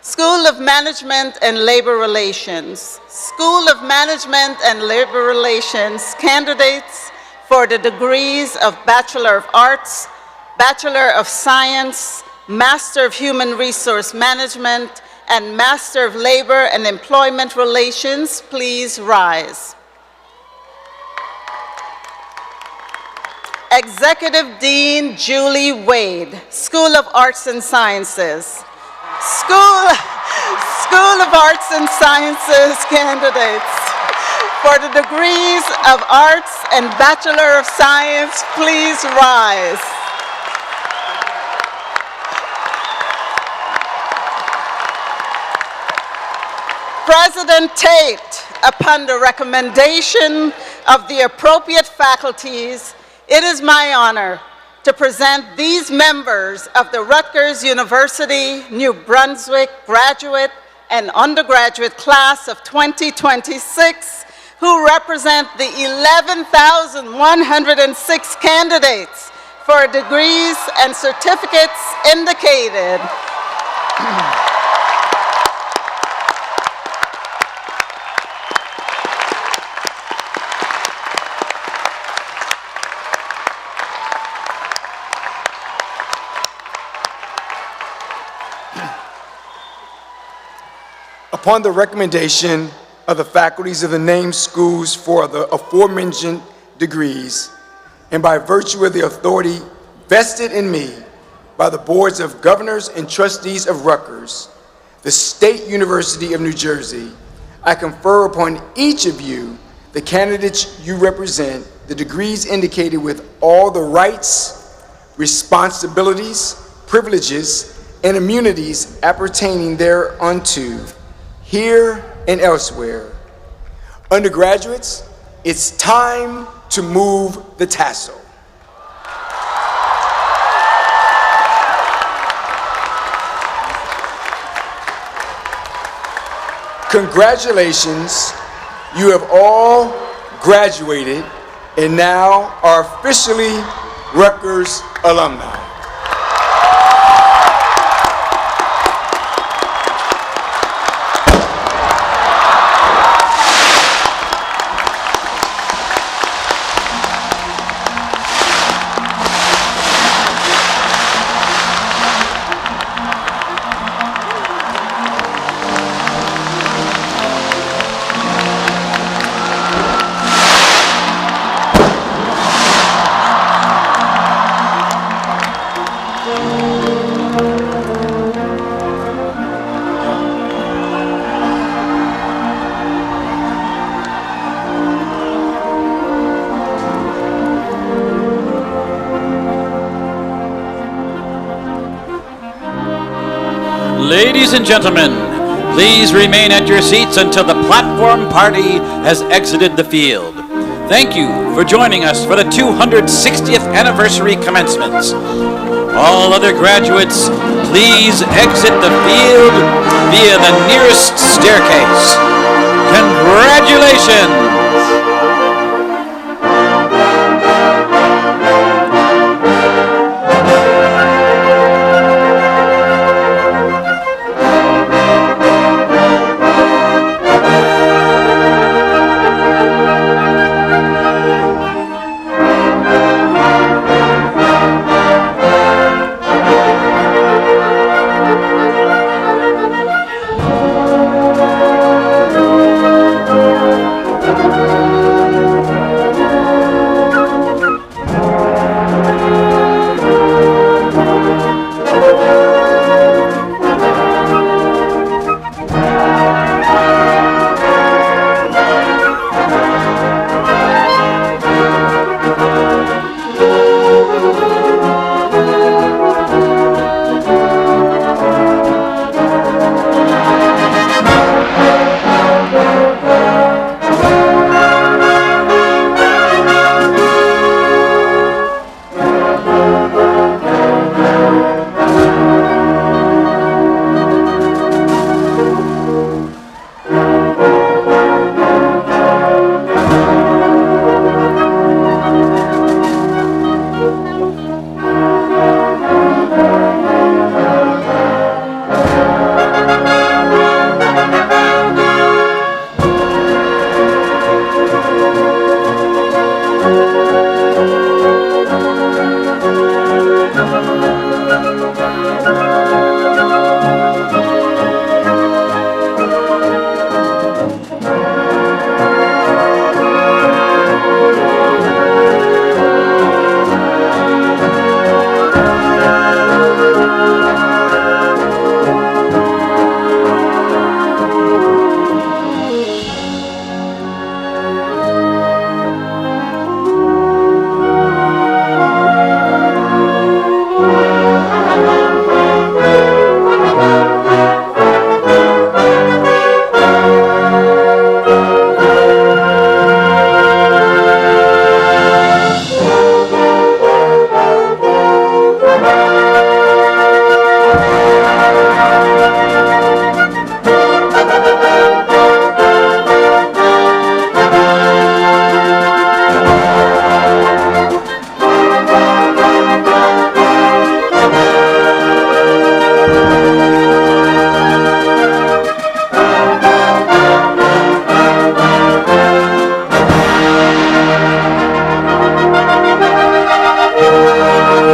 School of Management and Labor Relations. School of Management and Labor Relations candidates for the degrees of Bachelor of Arts, Bachelor of Science, Master of Human Resource Management, and Master of Labor and Employment Relations, please rise. Executive Dean Julie Wade, School of Arts and Sciences. School of Arts and Sciences candidates for the degrees of Arts and Bachelor of Science, please rise. President Tate, upon the recommendation of the appropriate faculties, it is my honor to present these members of the Rutgers University New Brunswick graduate and undergraduate class of 2026 who represent the 11,106 candidates for degrees and certificates indicated. Upon the recommendation of the faculties of the named schools for the aforementioned degrees, and by virtue of the authority vested in me by the boards of governors and trustees of Rutgers, the State University of New Jersey, I confer upon each of you, the candidates you represent, the degrees indicated with all the rights, responsibilities, privileges, and immunities appertaining thereunto, here and elsewhere. Undergraduates, it's time to move the tassel. Congratulations, you have all graduated and now are officially Rutgers alumni. Ladies and gentlemen, please remain at your seats until the platform party has exited the field. Thank you for joining us for the 260th anniversary commencements. All other graduates, please exit the field via the nearest staircase. Congratulations!